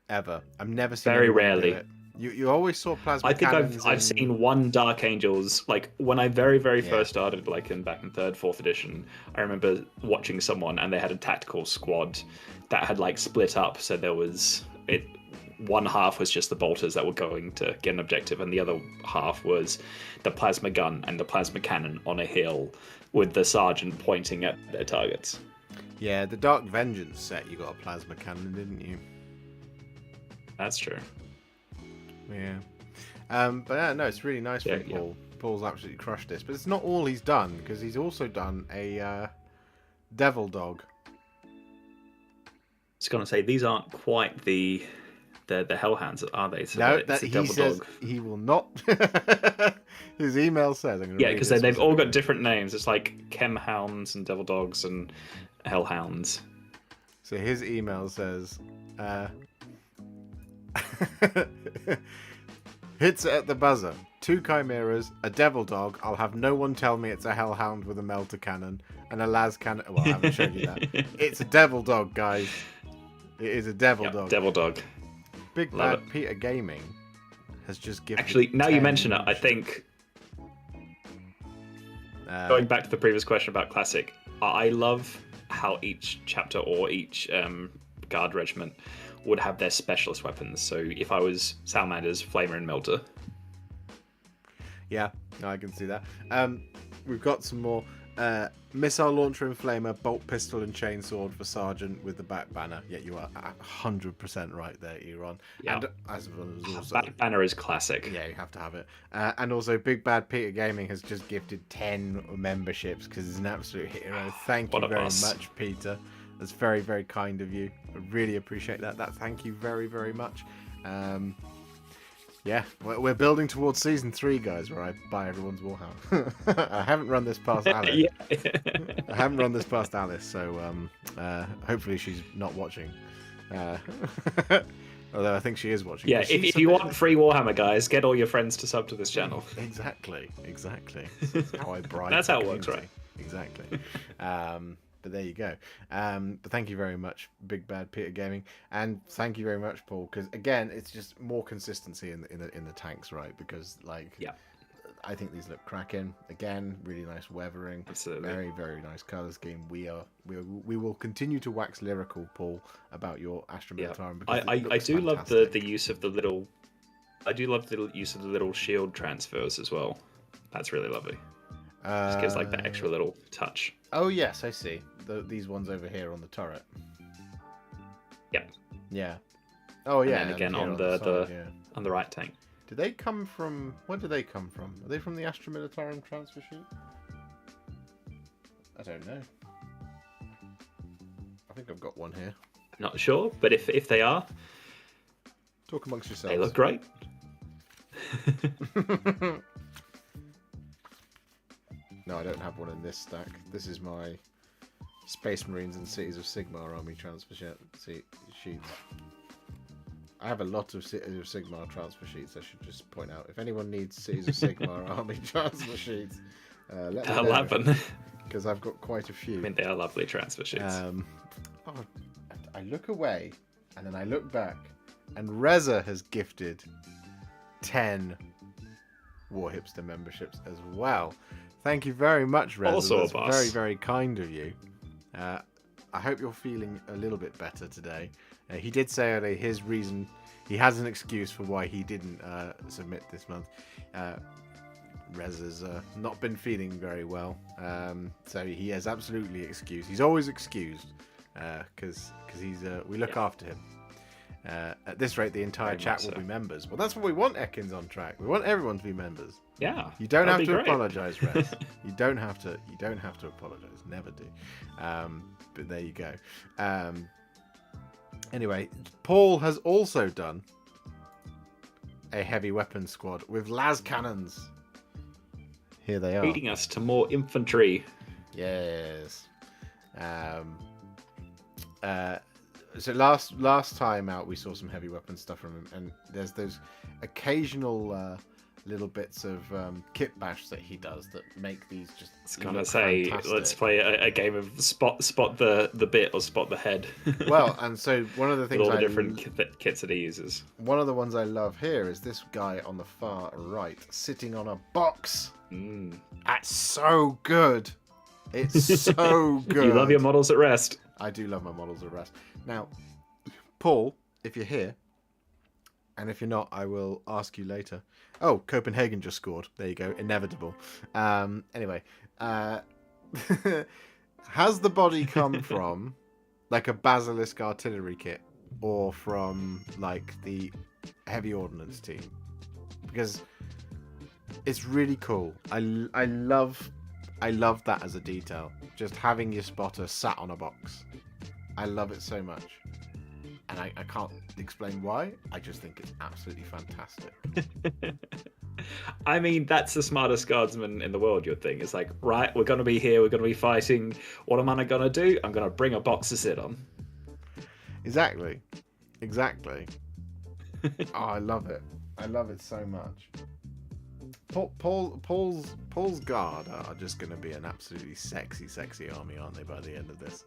Ever. I've never seen. Very rarely. Do it. You always saw plasma. I think cannons I've seen one Dark Angels, like when I very first started, like back in 3rd, 4th edition. I remember watching someone and they had a tactical squad that had like split up, so there was it. One half was just the bolters that were going to get an objective, and the other half was the plasma gun and the plasma cannon on a hill with the sergeant pointing at their targets. Yeah, the Dark Vengeance set, you got a plasma cannon, didn't you? That's true. Yeah. But yeah, no, it's really nice from Paul. Paul's absolutely crushed this. But it's not all he's done, because he's also done a Devil Dog. I was going to say, these aren't quite the Hellhounds, are they? So no, he says he will not. His email says. Yeah, because they've all got different names. It's like Chem Hounds and Devil Dogs and Hellhounds. So his email says, hits it at the buzzer. 2 chimeras, a devil dog. I'll have no one tell me it's a hellhound with a melter cannon and a las cannon. Well, I haven't shown you that. It's a devil dog, guys. It is a devil dog. Devil dog. Big Bad Peter Gaming has just given. Actually, now you mention it, I think. Going back to the previous question about classic, I love how each chapter or each guard regiment would have their specialist weapons. So if I was Salamanders, Flamer, and Melter. Yeah, no, I can see that. We've got some more missile launcher and flamer, bolt pistol and chainsword for sergeant with the back banner. Yeah, you are 100% right there, Eron. Yeah. And as well as also, back banner is classic. Yeah, you have to have it. And also, Big Bad Peter Gaming has just gifted 10 memberships because he's an absolute hero. Thank you very much, Peter. That's very, very kind of you. I really appreciate that. Thank you very, very much. Yeah, we're building towards season 3, guys, where I buy everyone's Warhound. I haven't run this past Alice. I haven't run this past Alice, so hopefully she's not watching. Although I think she is watching. Yeah, if you want free Warhammer, guys, get all your friends to sub to this channel. Exactly. That's how I bribe. That's how it works, right? Exactly. But there you go. But thank you very much, Big Bad Peter Gaming, and thank you very much, Paul. Because again, it's just more consistency in the tanks, right? Because yeah. I think these look cracking. Again, really nice weathering. Absolutely. Very, very nice color scheme. We will continue to wax lyrical, Paul, about your Astra Militarum. Yeah. I do love the use of the little. I do love the use of the little shield transfers as well. That's really lovely. Just gives like that extra little touch. Oh yes, I see. These ones over here on the turret. Yep. Yeah. Oh yeah. And then again on on the right tank. Do they come from... Where do they come from? Are they from the Astra Militarum transfer sheet? I don't know. I think I've got one here. Not sure, but if they are... Talk amongst yourselves. They look great. No, I don't have one in this stack. This is my Space Marines and Cities of Sigmar army transfer sheets. I have a lot of Cities of Sigmar transfer sheets, I should just point out. If anyone needs Cities of Sigmar army transfer sheets, let me know. Happen. Because I've got quite a few. I mean, they are lovely transfer sheets. I look away, and then I look back, and Reza has gifted 10 Warhipster memberships as well. Thank you very much, Reza. Also That's boss. very, very kind of you. I hope you're feeling a little bit better today. He did say earlier his reason, he has an excuse for why he didn't submit this month. Reza's not been feeling very well, so he has absolutely excused. He's always excused because we look after him. At this rate, the entire chat will be members. Well, that's what we want, Ekins on track. We want everyone to be members. Yeah. You don't have to great. apologise, Rez. You don't have to apologise. Never do. But there you go. Anyway, Paul has also done a heavy weapons squad with las cannons. Here they are. Leading us to more infantry. Yes. So last time out, we saw some heavy weapon stuff from him, and there's those occasional little bits of kit bash that he does that make these just. I was gonna say, fantastic. Let's play a game of spot the bit or spot the head. Well, and so one of the things all the different kits that he uses. One of the ones I love here is this guy on the far right sitting on a box. That's so good. It's so good. You love your models at rest. I do love my models at rest. Now, Paul, if you're here, and if you're not, I will ask you later. Oh, Copenhagen just scored. There you go. Inevitable. Anyway, has the body come from like a Basilisk artillery kit or from like the heavy ordnance team? Because it's really cool. I love that as a detail. Just having your spotter sat on a box. I love it so much. And I can't explain why. I just think it's absolutely fantastic. I mean, that's the smartest guardsman in the world, you'd think. It's like, right, we're going to be here, we're going to be fighting. What am I going to do? I'm going to bring a box to sit on. Exactly. Oh, I love it. I love it so much. Paul's guard are just going to be an absolutely sexy army, aren't they, by the end of this?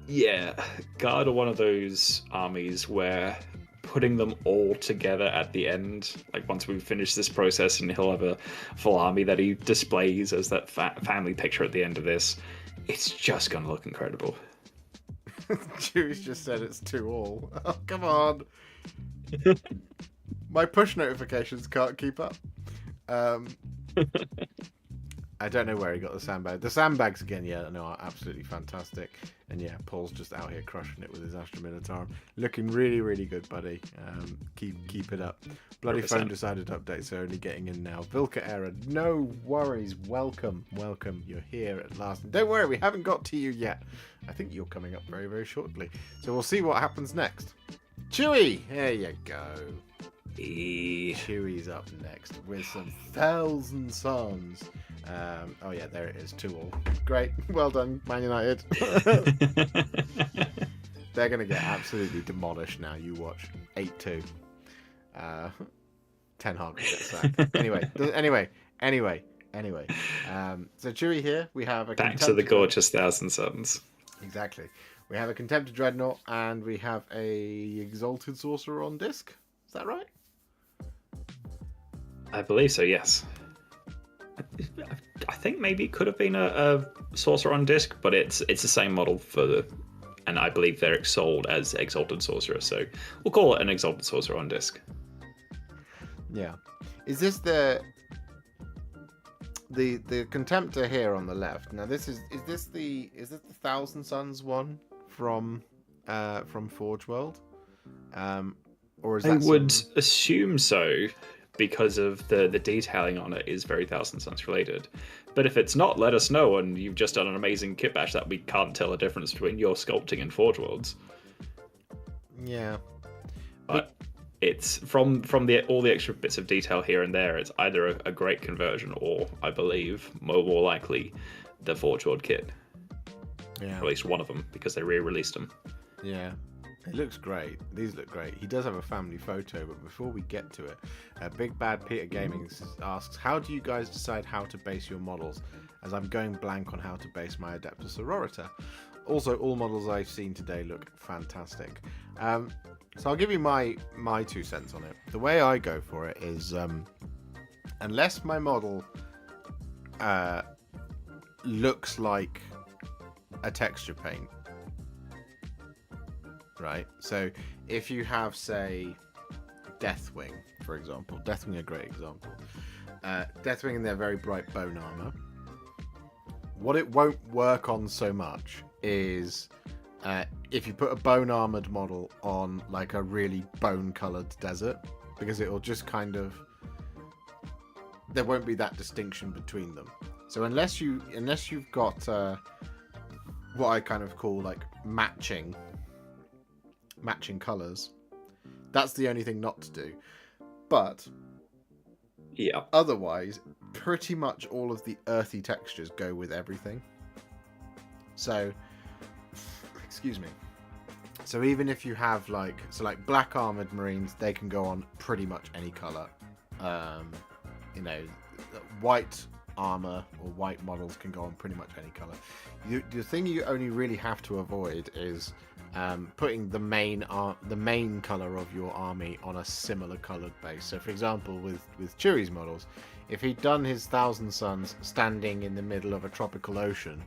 Yeah, Guard are one of those armies where putting them all together at the end, like once we finish this process and he'll have a full army that he displays as that family picture at the end of this, it's just going to look incredible. Jewish just said it's 2-all. Oh, come on. My push notifications can't keep up. I don't know where he got the sandbag. The sandbags again, yeah, no, are absolutely fantastic. And yeah, Paul's just out here crushing it with his Astra Militarum. Looking really, really good, buddy. Keep it up. Bloody 100%. Phone decided to update, so only getting in now. Vilka error, no worries. Welcome. You're here at last. And don't worry, we haven't got to you yet. I think you're coming up very, very shortly. So we'll see what happens next. Chewie, there you go. Chewie's up next with some Thousand Sons. Oh yeah, there it is, 2-all. Great, well done, Man United. They're going to get absolutely demolished now, you watch. 8-2. Ten Hag gets sacked. Anyway. So Chewie here. We have a Back to the gorgeous Thousand Suns. Exactly. We have a Contemptor Dreadnought, and we have a Exalted Sorcerer on disc. Is that right? I believe so, yes. I think maybe it could have been a Sorcerer on disc, but it's the same model and I believe they're sold as Exalted Sorcerer, so we'll call it an Exalted Sorcerer on disc. Yeah. Is this the Contemptor here on the left? Now this is this the Thousand Suns one from Forge World? Or is that I would assume so, because of the detailing on it is very Thousand Suns related. But if it's not, let us know, and you've just done an amazing kit bash that we can't tell the difference between your sculpting and Forge Worlds. Yeah. But it's from all the extra bits of detail here and there, it's either a great conversion or, I believe, more likely, the Forge World kit. Yeah. Or at least one of them, because they re-released them. Yeah. It looks great. These look great. He does have a family photo, but before we get to it, Big Bad Peter Gaming asks, how do you guys decide how to base your models? As I'm going blank on how to base my Adeptus Aurorita. Also, all models I've seen today look fantastic. So I'll give you my 2 cents on it. The way I go for it is, unless my model looks like a texture paint, right? So if you have, say, Deathwing, for example. Deathwing, a great example. Deathwing in their very bright bone armor. What it won't work on so much is if you put a bone armored model on like a really bone colored desert, because it'll just kind of, there won't be that distinction between them. So unless you've got what I kind of call like matching colors, that's the only thing not to do. But yeah, otherwise pretty much all of the earthy textures go with everything. So excuse me, so even if you have like black armored marines, they can go on pretty much any color. White armor or white models can go on pretty much any color. The thing you only really have to avoid is putting the main color of your army on a similar colored base. So for example, with Chewie's models, if he'd done his Thousand Suns standing in the middle of a tropical ocean,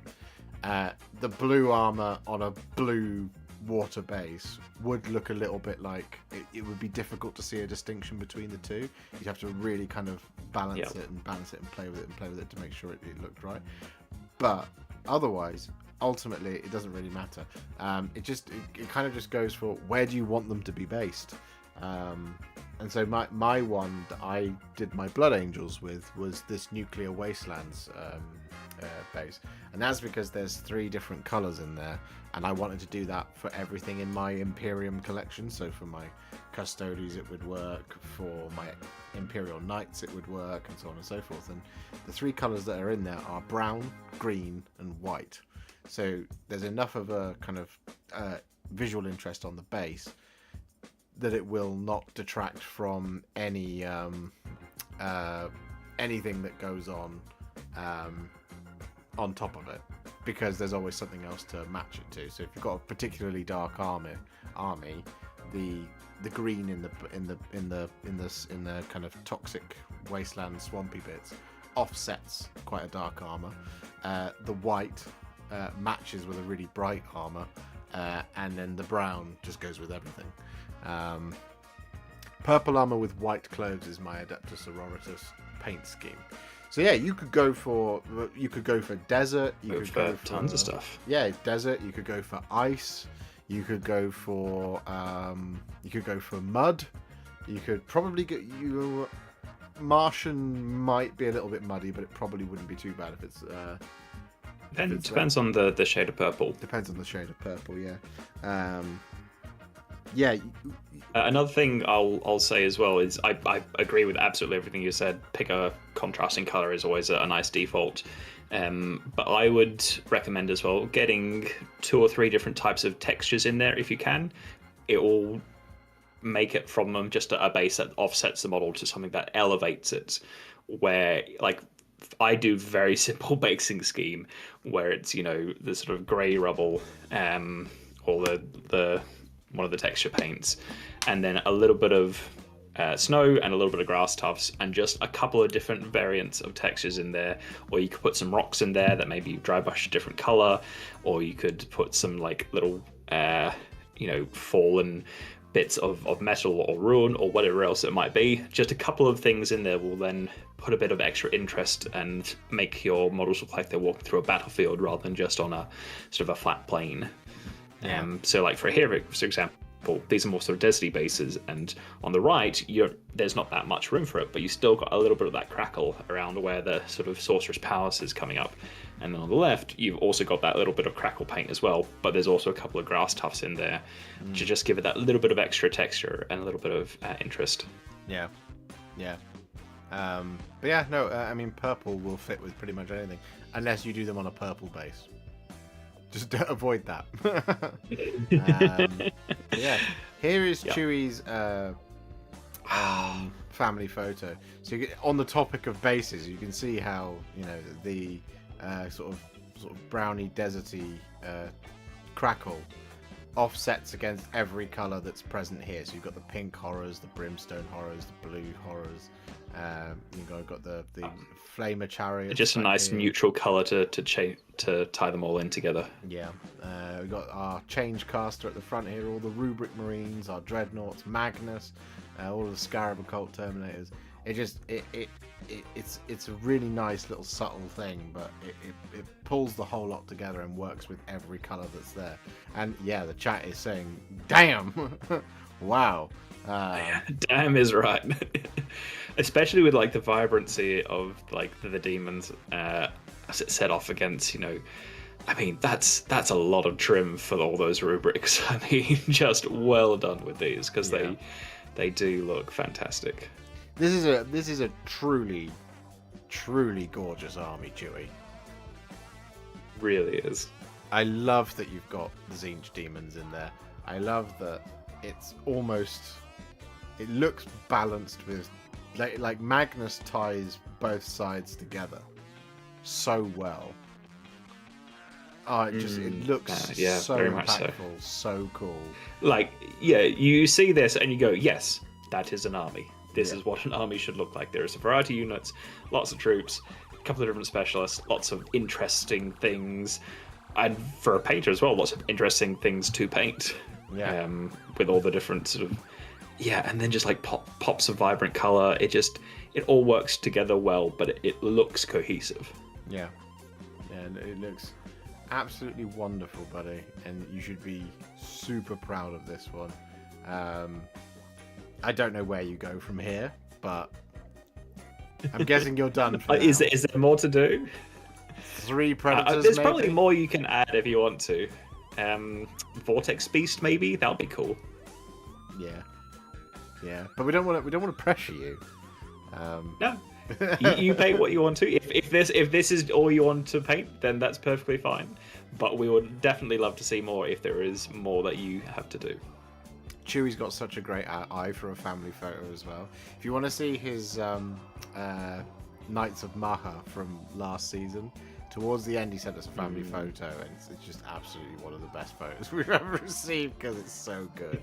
the blue armor on a blue water base would look a little bit like it would be difficult to see a distinction between the two. You'd have to really kind of balance it and play with it to make sure it looked right. But otherwise, ultimately, it doesn't really matter. It kind of just goes for where do you want them to be based. And so my one that I did my Blood Angels with was this Nuclear Wastelands base, and that's because there's 3 different colors in there, and I wanted to do that for everything in my Imperium collection. So for my Custodes it would work, for my Imperial Knights it would work, and so on and so forth. And the 3 colors that are in there are brown, green, and white. So there's enough of a kind of visual interest on the base that it will not detract from any anything that goes on top of it, because there's always something else to match it to. So if you've got a particularly dark army, the green in the kind of toxic wasteland swampy bits offsets quite a dark armor. The white matches with a really bright armor, and then the brown just goes with everything. Purple armor with white clothes is my Adeptus Auroritus paint scheme. So yeah, you could go for desert. You could go for tons of stuff. Yeah, desert. You could go for ice. You could go for mud. You could probably get Martian might be a little bit muddy, but it probably wouldn't be too bad if it's. Depends on the shade of purple. Depends on the shade of purple. Yeah. Yeah. Another thing I'll say as well is I agree with absolutely everything you said. Pick a contrasting color is always a nice default. But I would recommend as well getting 2 or 3 different types of textures in there if you can. It will make it from them just a base that offsets the model to something that elevates it, where like I do very simple basing scheme where it's the sort of grey rubble, or the one of the texture paints, and then a little bit of snow and a little bit of grass tufts and just a couple of different variants of textures in there. Or you could put some rocks in there that maybe dry brush a different color, or you could put some like little fallen bits of metal or ruin or whatever else it might be. Just a couple of things in there will then put a bit of extra interest and make your models look like they're walking through a battlefield rather than just on a sort of a flat plane. So like for here, for example, these are more sort of deserty bases, and on the right there's not that much room for it, but you still got a little bit of that crackle around where the sort of sorceress palace is coming up. And then on the left you've also got that little bit of crackle paint as well, but there's also a couple of grass tufts in there to just give it that little bit of extra texture and a little bit of interest. I mean, purple will fit with pretty much anything unless you do them on a purple base. Just avoid that. Here is Chewie's family photo. So on the topic of bases, you can see how the sort of browny deserty crackle offsets against every color that's present here. So you've got the pink horrors, the brimstone horrors, the blue horrors. You've got the flamer chariot. Just a nice neutral color to tie them all in together. Yeah, we've got our change caster at the front here, all the rubric marines, our dreadnoughts, Magnus, all of the scarab occult terminators. It's a really nice little subtle thing, but it pulls the whole lot together and works with every color that's there. And yeah, the chat is saying, "Damn, wow." Damn is right. Especially with like the vibrancy of like the demons as it set off against, I mean, that's a lot of trim for all those rubrics. I mean, just well done with these, because they do look fantastic. This is a truly gorgeous army, Chewie. Really is. I love that you've got the Tzeentch demons in there. I love that it looks balanced with like Magnus ties both sides together so well. It looks so very much impactful, so cool. Like, you see this and you go, yes, that is an army. This is what an army should look like. There's a variety of units, lots of troops, a couple of different specialists, lots of interesting things, and for a painter as well, lots of interesting things to paint. With all the different sort of and then just like pops of vibrant color. It all works together well, but it looks cohesive. And it looks absolutely wonderful, buddy, and you should be super proud of this one. I don't know where you go from here, but I'm guessing you're done for now. Is there more to do? 3 predators, there's maybe? probably more you can add if you want to. Vortex Beast, maybe? That would be cool. Yeah, but we don't want to pressure you. No, you paint what you want to. If this is all you want to paint, then that's perfectly fine. But we would definitely love to see more if there is more that you have to do. Chewie's got such a great eye for a family photo as well. If you want to see his Knights of Maha from last season, towards the end he sent us a family photo, and it's just absolutely one of the best photos we've ever received because it's so good.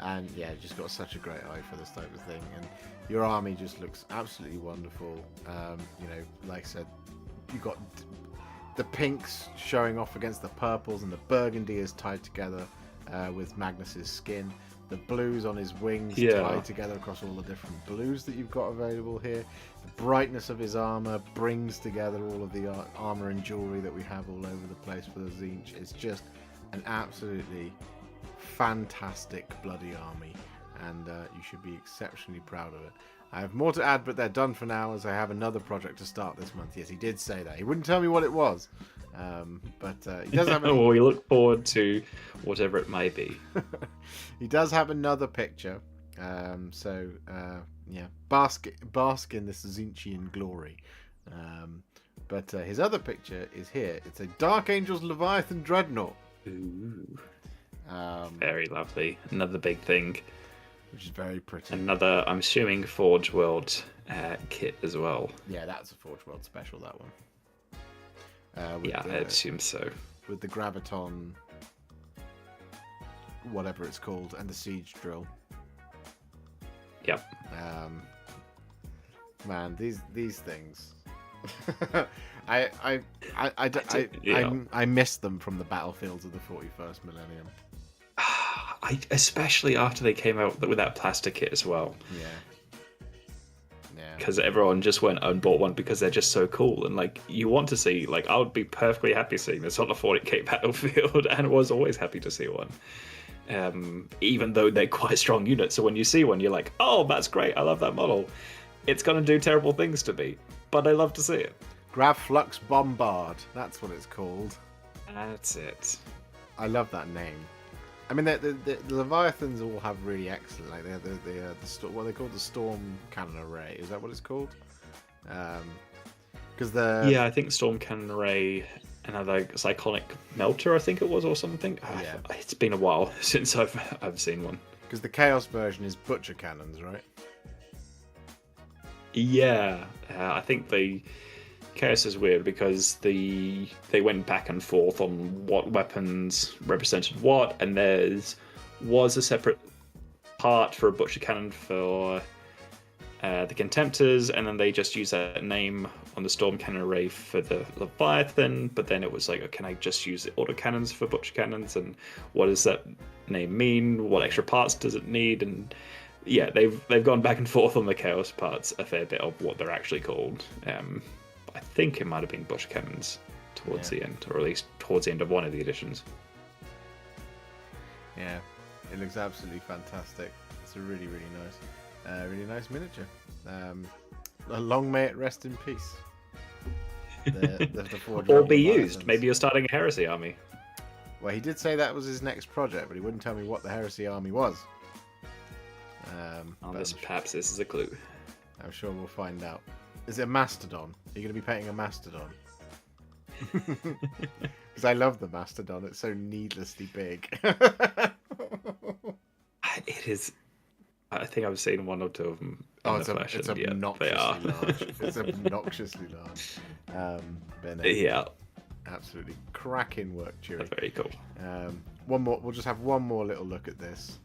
And just got such a great eye for this type of thing, and your army just looks absolutely wonderful. Like I said, you got the pinks showing off against the purples, and the burgundy is tied together with Magnus's skin. The blues on his wings tied together across all the different blues that you've got available here. The brightness of his armor brings together all of the armor and jewelry that we have all over the place for the Tzeentch. It's just an absolutely fantastic bloody army, and you should be exceptionally proud of it. I have more to add, but they're done for now, as I have another project to start this month. Yes, he did say that. He wouldn't tell me what it was, but he does have. Well, we look forward to whatever it may be. He does have another picture. Bask in this Tzeentchian glory. But his other picture is here. It's a Dark Angels Leviathan Dreadnought. Ooh. Very lovely. Another big thing. Which is very pretty. Another, I'm assuming, Forge World kit as well. Yeah, that's a Forge World special, that one. Yeah, I assume so. With the Graviton, whatever it's called, and the Siege Drill. Yep. Man, these things. I miss them from the battlefields of the 41st millennium. Especially after they came out with that plastic kit as well. Yeah. Because everyone just went and bought one because they're just so cool, and like you want to see, like I would be perfectly happy seeing this on a 40k battlefield, and was always happy to see one. Even though they're quite strong units, so when you see one, you're like, oh, that's great, I love that model. It's gonna do terrible things to me, but I love to see it. Gravflux Bombard, that's what it's called. That's it. I love that name. I mean, the Leviathans all have really excellent, like what they call the Storm Cannon Array. Is that what it's called? Because I think Storm Cannon Array, another Cyclonic Melter, I think it was, or something. Yeah. It's been a while since I've seen one. Because the Chaos version is Butcher Cannons, right? Yeah, I think Chaos is weird because they went back and forth on what weapons represented what, and was a separate part for a Butcher Cannon for the Contemptors, and then they just used that name on the Storm Cannon Array for the Leviathan, but then it was like, oh, can I just use the autocannons for Butcher Cannons, and what does that name mean? What extra parts does it need? And yeah, they've gone back and forth on the Chaos parts a fair bit of what they're actually called. I think it might have been Butcher Cannons towards the end, or at least towards the end of one of the editions. Yeah, it looks absolutely fantastic. It's a really, really nice miniature. Long may it rest in peace. The Forge Or be used. Maybe you're starting a heresy army. Well, he did say that was his next project, but he wouldn't tell me what the heresy army was. Perhaps this is a clue. I'm sure we'll find out. Is it a Mastodon? Are you going to be painting a Mastodon? Because I love the Mastodon. It's so needlessly big. It is. I think I've seen one or two of them. It's obnoxiously large. It's obnoxiously large. Yeah. Absolutely cracking work, Chewie. That's very cool. One more. We'll just have one more little look at this.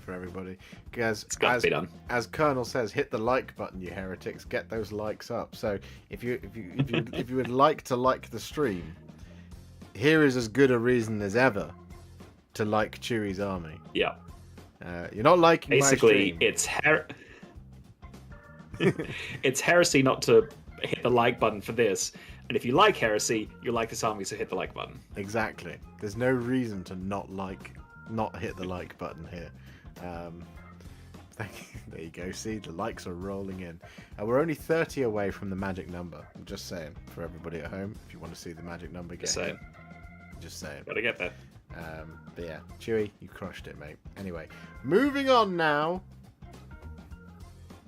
For everybody, because it's got to be done. As Colonel says, hit the like button, you heretics. Get those likes up. So if you would like to like the stream, here is as good a reason as ever to like Chewie's army. Yeah. You're not liking basically my stream. It's heresy not to hit the like button for this, and if you like heresy, you like this army, so hit the like button. Exactly. There's no reason to not hit the like button here. There you go. See, the likes are rolling in. We're only 30 away from the magic number. I'm just saying, for everybody at home, if you want to see the magic number, just saying. Gotta get there. But yeah, Chewie, you crushed it, mate. Anyway, moving on now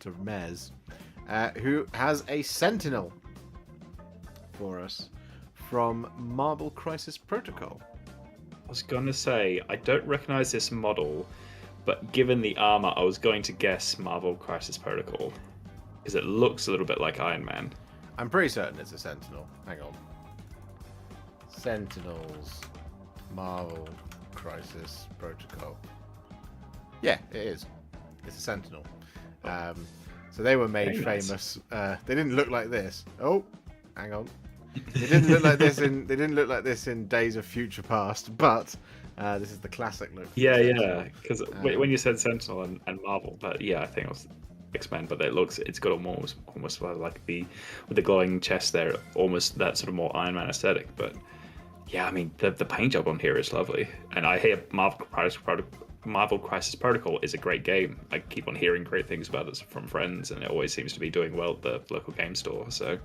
to Mez, who has a Sentinel for us from Marvel Crisis Protocol. I was going to say, I don't recognize this model, but given the armor, I was going to guess Marvel Crisis Protocol, because it looks a little bit like Iron Man. I'm pretty certain it's a Sentinel. Hang on. Sentinels, Marvel Crisis Protocol. Yeah, it is. It's a Sentinel. So they were made Very famous. They didn't look like this. Oh, hang on. They didn't look like this in. They didn't look like this in Days of Future Past, but this is the classic look. Yeah. Because when you said Sentinel and Marvel, but yeah, I think it was X-Men. But it's got almost like with the glowing chest there, almost that sort of more Iron Man aesthetic. But yeah, I mean the paint job on here is lovely, and I hear Marvel Crisis Protocol is a great game. I keep on hearing great things about it from friends, and it always seems to be doing well at the local game store. So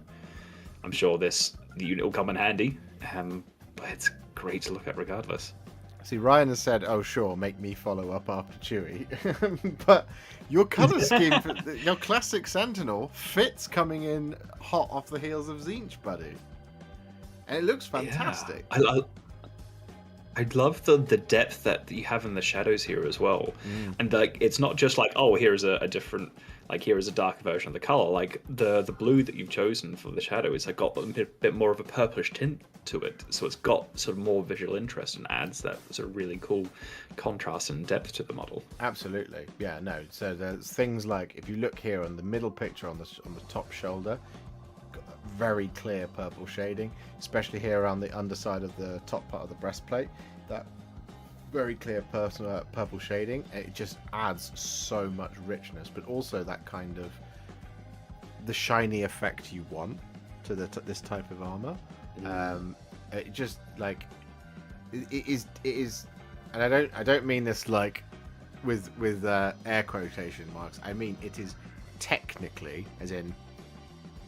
I'm sure the unit will come in handy, but it's great to look at regardless. See, Ryan has said, "Oh, sure, make me follow up after Chewie," but your color scheme, your classic Sentinel, fits coming in hot off the heels of Zinch, buddy, and it looks fantastic. Yeah. I love the depth that you have in the shadows here as well, and like it's not just like, oh, here's a different, like here is a darker version of the color. Like the blue that you've chosen for the shadow is like got a bit more of a purplish tint to it, so it's got sort of more visual interest and adds that sort of really cool contrast and depth to the model. Absolutely, yeah, no. So there's things like, if you look here on the middle picture on the top shoulder, very clear purple shading, especially here around the underside of the top part of the breastplate. That very clear purple shading, it just adds so much richness, but also that kind of the shiny effect you want to this type of armor. It just like it is, and I don't mean this like with air quotation marks. I mean it is technically, as in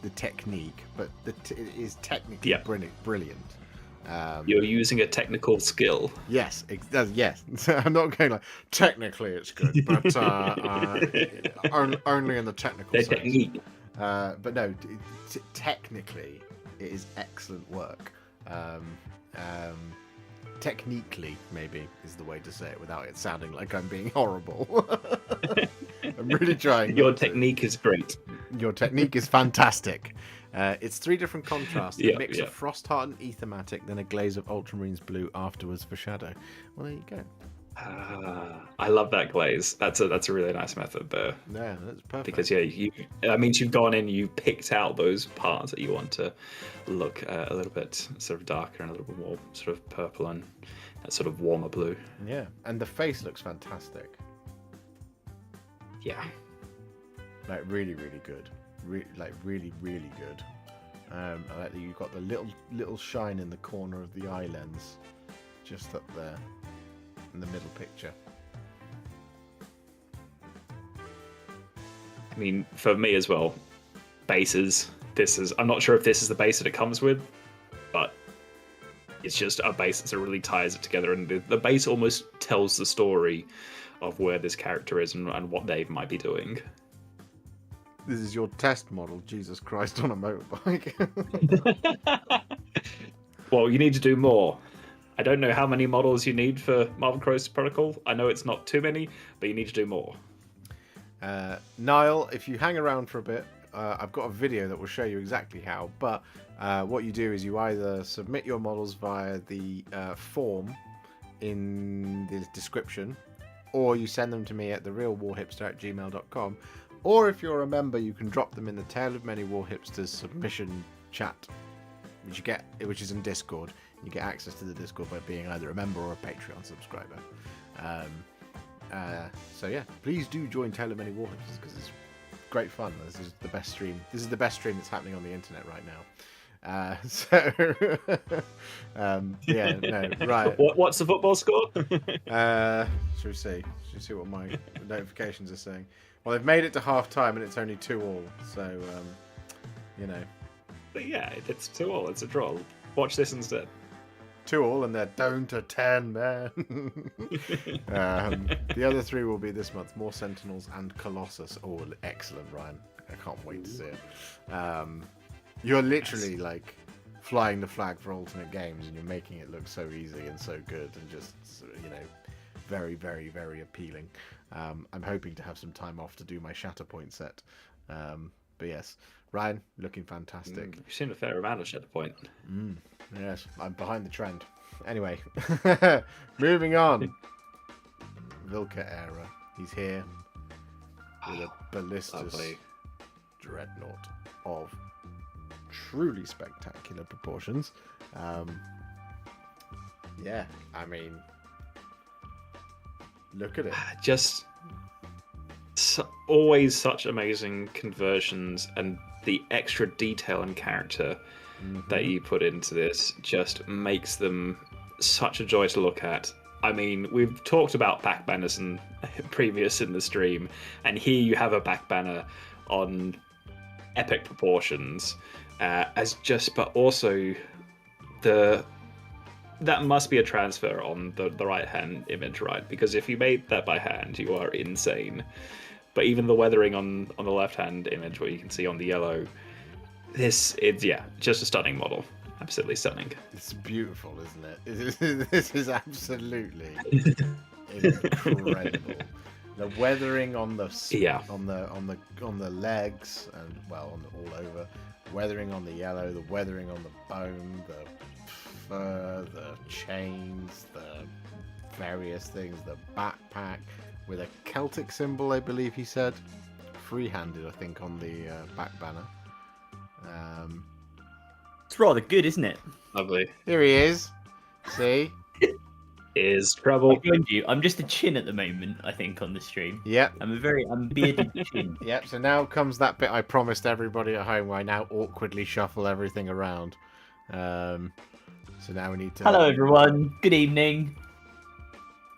the technique, but it is technically brilliant. You're using a technical skill. Yes, yes. I'm not going like technically it's good, but only in the technical sense. Technique. But no, technically it is excellent work. Technically, maybe is the way to say it without it sounding like I'm being horrible. I'm really trying. Your technique is great. Your technique is fantastic. It's 3 different contrasts: a mix of frost hardened aethermatic, then a glaze of ultramarines blue afterwards for shadow. Well, there you go. I love that glaze. That's a really nice method there. Yeah, that's perfect. Because that means you've gone in, you picked out those parts that you want to look a little bit sort of darker and a little bit more sort of purple and that sort of warmer blue. Yeah, and the face looks fantastic. Yeah, like really, really good. Really, really good. I like that you've got the little shine in the corner of the eye lens, just up there in the middle picture. I mean, for me as well, bases. I'm not sure if this is the base that it comes with, but it's just a base that really ties it together, and the base almost tells the story of where this character is and what Dave might be doing. This is your test model, Jesus Christ, on a motorbike. Well, you need to do more. I don't know how many models you need for Marvel Crisis Protocol. I know it's not too many, but you need to do more. Niall, if you hang around for a bit, I've got a video that will show you exactly how. But what you do is you either submit your models via the form in the description, or you send them to me at therealwarhipster@gmail.com. Or if you're a member, you can drop them in the Tale of Many Warhipsters submission chat, which is in Discord. You get access to the Discord by being either a member or a Patreon subscriber. So yeah, please do join Tale of Many Warhipsters because it's great fun. This is the best stream. This is the best stream that's happening on the internet right now. Yeah, no, right. What's the football score? Should we see what my notifications are saying? Well, they've made it to half time and it's only 2-2, so But yeah, it's 2-2. It's a draw. Watch this instead. 2-2 and they're down to 10, man. The other 3 will be this month: More Sentinels and Colossus. Oh, excellent, Ryan. I can't wait to see it. You're literally like flying the flag for alternate games, and you're making it look so easy and so good, and just very, very, very appealing. I'm hoping to have some time off to do my Shatterpoint set. But yes, Ryan, looking fantastic. You've seen a fair amount of Shatterpoint. Yes, I'm behind the trend. Anyway, moving on. Vilka era. He's here with a ballistas dreadnought of truly spectacular proportions. Yeah, I mean, look at it. Just always such amazing conversions, and the extra detail and character that you put into this just makes them such a joy to look at. I mean, we've talked about back banners previous in the stream, and here you have a back banner on epic proportions, but also that must be a transfer on the right hand image, right? Because if you made that by hand, you are insane. But even the weathering on the left hand image, where you can see on the yellow, it's just a stunning model. absolutely stunning. It's beautiful, isn't it? This is absolutely incredible. The weathering on the on the legs and all over. Weathering on the yellow, the weathering on the bone, the fur, the chains, the various things, the backpack with a Celtic symbol, I believe he said. Free-handed, I think, on the back banner. It's rather good, isn't it? Lovely. Here he is. See? Is trouble. I joined you. I'm just a chin at the moment, I think, on the stream. Yep. I'm bearded chin. Yep. So now comes that bit I promised everybody at home, where I now awkwardly shuffle everything around. So now we need to. Hello, everyone. Good evening.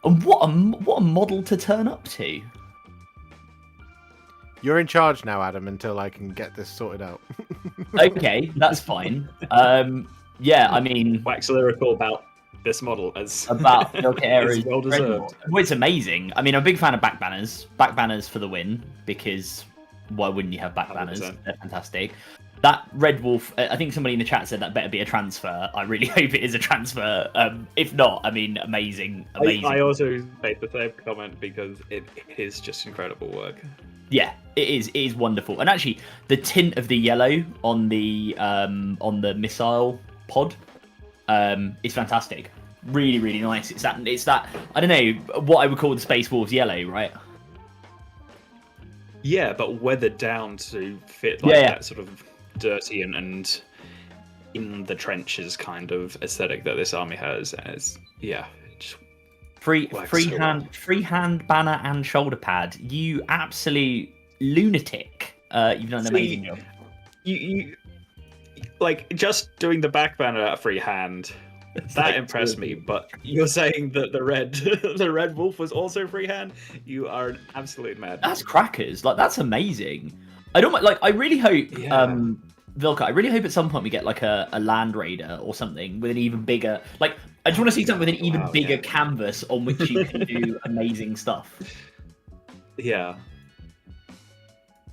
And what a model to turn up to. You're in charge now, Adam, until I can get this sorted out. Okay, that's fine. Yeah, I mean, Wax lyrical about this model as about Milk-Era's it's well deserved. Well, it's amazing. I mean, I'm a big fan of back banners. Back banners for the win, because why wouldn't you have back banners? 100%. They're fantastic. That Red Wolf, I think somebody in the chat said that better be a transfer. I really hope it is a transfer. If not, I mean, amazing. I also made the same comment because it is just incredible work. Yeah, it is. It is wonderful. And actually, the tint of the yellow on the missile pod is fantastic. Really, really nice. It's that. I don't know what I would call the Space Wolves yellow, right? Yeah, but weathered down to fit that sort of dirty and in the trenches kind of aesthetic that this army has. As just Freehand banner and shoulder pad. You absolute lunatic. You've done an amazing job. You like just doing the back banner at freehand. That impressed me, but you're saying that the red wolf was also freehand? You are an absolute madman. That's crackers. Like, that's amazing. I don't like. I really hope, Vilka. I really hope at some point we get like a Land Raider or something with an even bigger. Like, I just want to see something with an even bigger canvas on which you can do amazing stuff. Yeah.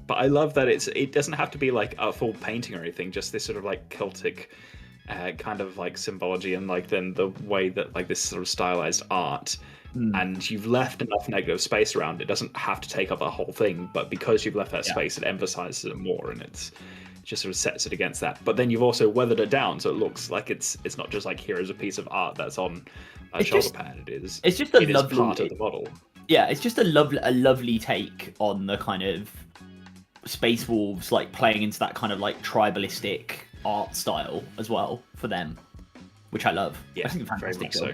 But I love that it doesn't have to be like a full painting or anything. Just this sort of like Celtic. Kind of like symbology and like then the way that like this sort of stylized art and you've left enough negative space around it doesn't have to take up the whole thing, but because you've left that space it emphasizes it more and it just sort of sets it against that. But then you've also weathered it down so it looks like it's not just like here is a piece of art that's on a shoulder pad. It's just a lovely part of the model. Yeah, it's just a lovely take on the kind of Space Wolves, like playing into that kind of like tribalistic art style as well for them, which I love. Yeah, I think very much so.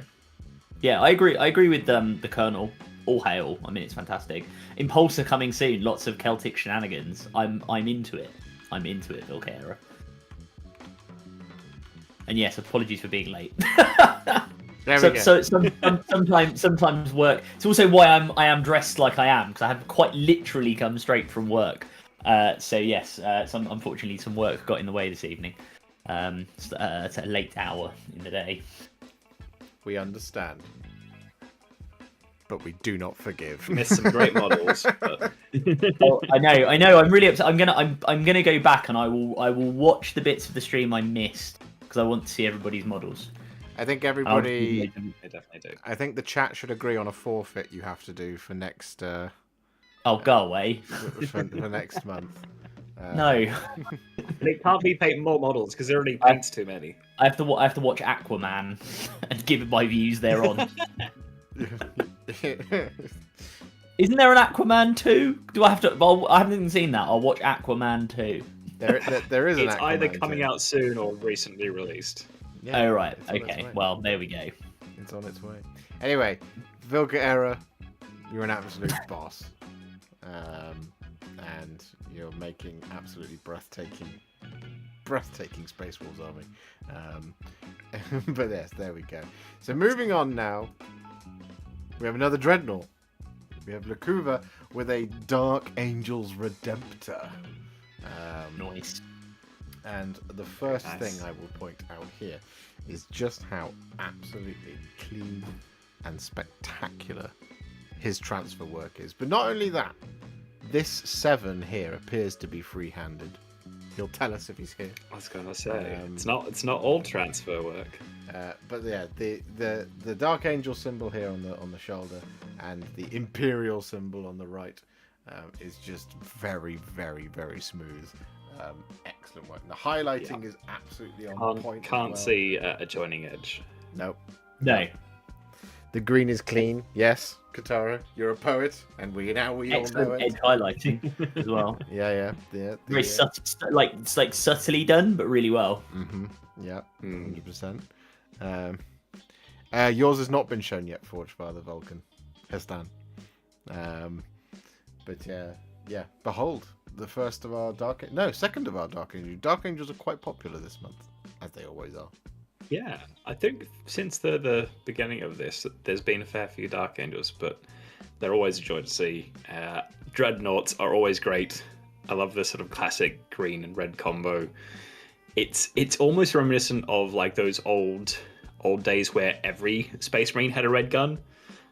Yeah, I agree with the Colonel. All hail. I mean, it's fantastic. Impulsor coming soon. Lots of Celtic shenanigans. I'm into it. I'm into it, Vilkera. And yes, apologies for being late. Sometimes work. It's also why I am dressed like I am, because I have quite literally come straight from work. So yes, unfortunately some work got in the way this evening. It's a late hour in the day. We understand, but we do not forgive. Missed some great models. But... Oh, I know. I'm really upset. I'm gonna go back and I will watch the bits of the stream I missed because I want to see everybody's models. I think everybody. I definitely do. I think the chat should agree on a forfeit you have to do for next. Oh, go away. for next month. No. It can't be paint more models because there already paints too many. I have to watch Aquaman and give my views thereon. Isn't there an Aquaman 2? Do I have to? Well, I haven't even seen that. I'll watch Aquaman 2. There is an It's Aquaman either coming 2. out soon or recently released. Yeah, oh, right. it's on its Okay. way. Well, there we go. It's on its way. Anyway, Vilka-Era, you're an absolute boss. And you're making absolutely breathtaking Space Wolves army. But yes, there we go. So moving on now, we have another Dreadnought. We have Lakuva with a Dark Angels Redemptor. Nice. And the first Nice. thing I will point out here is just how absolutely clean and spectacular his transfer work is. But not only that, this 7 here appears to be free-handed. He'll tell us if he's here. I was gonna say it's not all transfer work. But yeah, the Dark Angel symbol here on the shoulder and the Imperial symbol on the right is just very, very, very smooth. Excellent work. The highlighting is absolutely on point. Can't see a joining edge. Nope. No. The green is clean. Yes, Katara, you're a poet, and we all know Excellent it. edge highlighting as well. Yeah. Very it's like subtly done, but really well. Yeah, 100%. Yours has not been shown yet, Forge Father Vulcan. Hestan. But yeah. Behold, the first of our second of our Dark Angels. Dark Angels are quite popular this month, as they always are. Yeah, I think since the beginning of this, there's been a fair few Dark Angels, but they're always a joy to see. Dreadnoughts are always great. I love the sort of classic green and red combo. It's almost reminiscent of like those old days where every Space Marine had a red gun.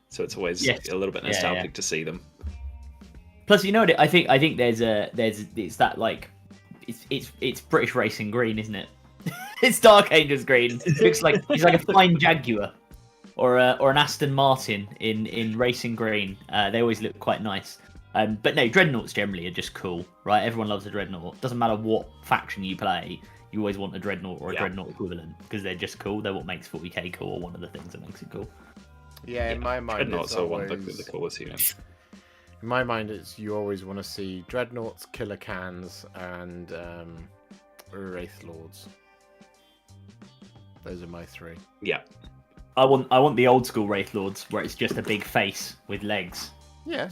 So it's always a little bit nostalgic to see them. Plus, you know what? I think it's that like it's British racing green, isn't it? It's Dark Angels green. It looks like it's like a fine Jaguar or an Aston Martin in racing green. They always look quite nice. But no, dreadnoughts generally are just cool, right? Everyone loves a dreadnought. Doesn't matter what faction you play, you always want a dreadnought or a dreadnought equivalent because they're just cool. They're what makes 40k cool, or one of the things that makes it cool. Yeah, in my mind, dreadnoughts are one of the coolest units. In my mind, it's you always want to see dreadnoughts, killer cans, and wraith lords. Those are my three. Yeah. I want the old school Wraith Lords where it's just a big face with legs. Yeah,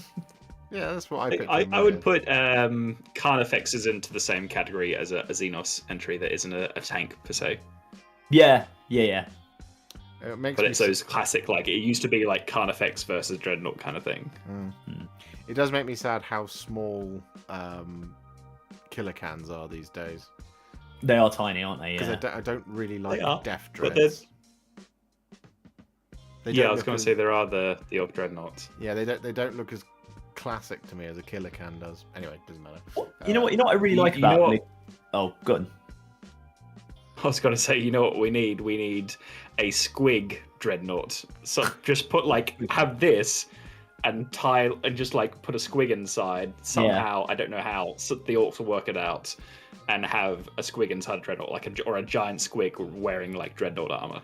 that's what I picked. I would put Carnifexes into the same category as a Xenos entry that isn't a tank per se. Yeah. But it's those classic, like it used to be like Carnifex versus Dreadnought kind of thing. It does make me sad how small killer cans are these days. They are tiny, aren't they? Because I don't really like Death But Dreads. I was going to say there are the old Dreadnoughts. Yeah, they don't look as classic to me as a killer can does. Anyway, it doesn't matter. You know what I really like about it? Oh, good. I was going to say, you know what we need? We need a squig Dreadnought. So just put have this and tile and just put a squig inside somehow. I don't know how. So the orcs will work it out. And have a squig inside a dreadnought, or a giant squig wearing dreadnought armor.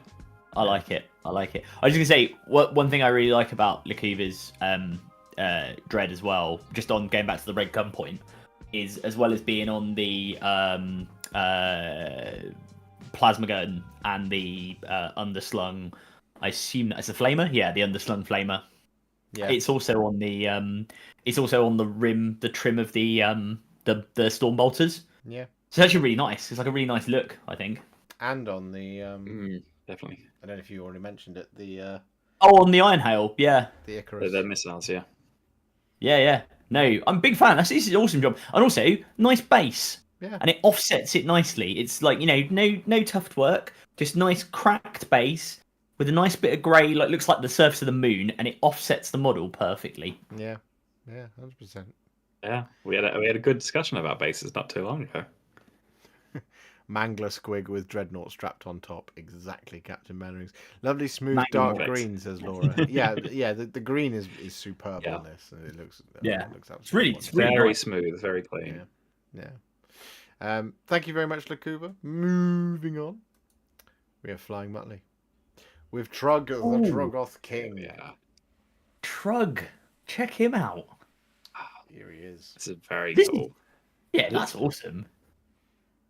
I like it. I was just gonna say one thing I really like about Lakuva's dread as well. Just on going back to the red gun point, is as well as being on the plasma gun and the underslung. I assume that's a flamer. Yeah, the underslung flamer. Yeah. It's also on the rim, the trim of the storm bolters. Yeah. So it's actually really nice. It's like a really nice look, I think. And on the definitely. I don't know if you already mentioned it. The on the Iron Hail, yeah. The Icarus. The missiles, yeah. Yeah. No, I'm a big fan. This is an awesome job. And also, nice base. Yeah. And it offsets it nicely. It's no tufted work, just nice cracked base with a nice bit of grey, looks like the surface of the moon, and it offsets the model perfectly. Yeah, 100%. Yeah, we had a good discussion about bases not too long ago. Mangler squig with dreadnought strapped on top, exactly Captain Mannering's. Lovely smooth dark green, says Laura. Yeah. The green is superb on this. It looks it's really very nice. smooth, very clean. Yeah. Thank you very much, Lakuva. Moving on, we have Flying Muttley with Trug, the Troggoth King. Yeah, Trug, check him out. Here he is. This is very cool. Yeah, that's awesome.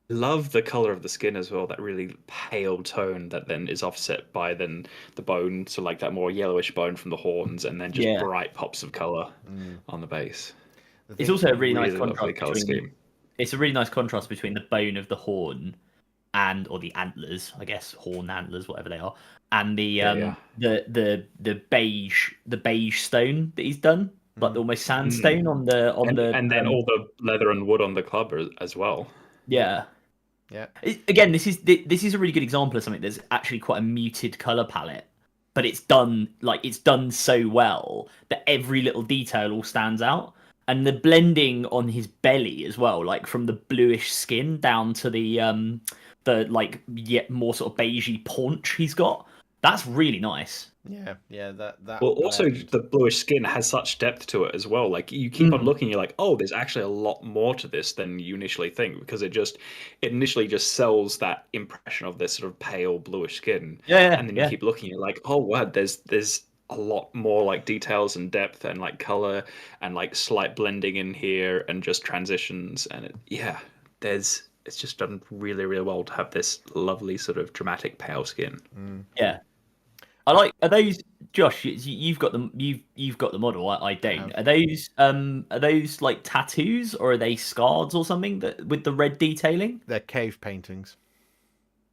Love the color of the skin as well. That really pale tone that then is offset by the bone, so that more yellowish bone from the horns, and then just bright pops of color on the base. It's also a really nice contrast color scheme. It's a really nice contrast between the bone of the horn or the antlers, I guess, horn antlers, whatever they are, and the beige stone that he's done, like almost sandstone on the and then all the leather and wood on the club as well. Yeah. Again, this is a really good example of something that's actually quite a muted color palette, but it's done so well that every little detail all stands out. and the blending on his belly as well, like from the bluish skin down to the like yet more sort of beigey paunch he's got. That's really nice. Yeah. That. Well, also blend. the bluish skin has such depth to it as well. Like you keep on looking, you're like, oh, there's actually a lot more to this than you initially think, because it initially just sells that impression of this sort of pale bluish skin. Yeah, And then you keep looking, you're like, oh wow, there's a lot more like details and depth and like color and like slight blending in here and just transitions, and it's just done really, really well to have this lovely sort of dramatic pale skin. Yeah. I like. Are those, Josh? You've got them. You've got the model. I don't. Are those like tattoos, or are they scars or something that with the red detailing? They're cave paintings.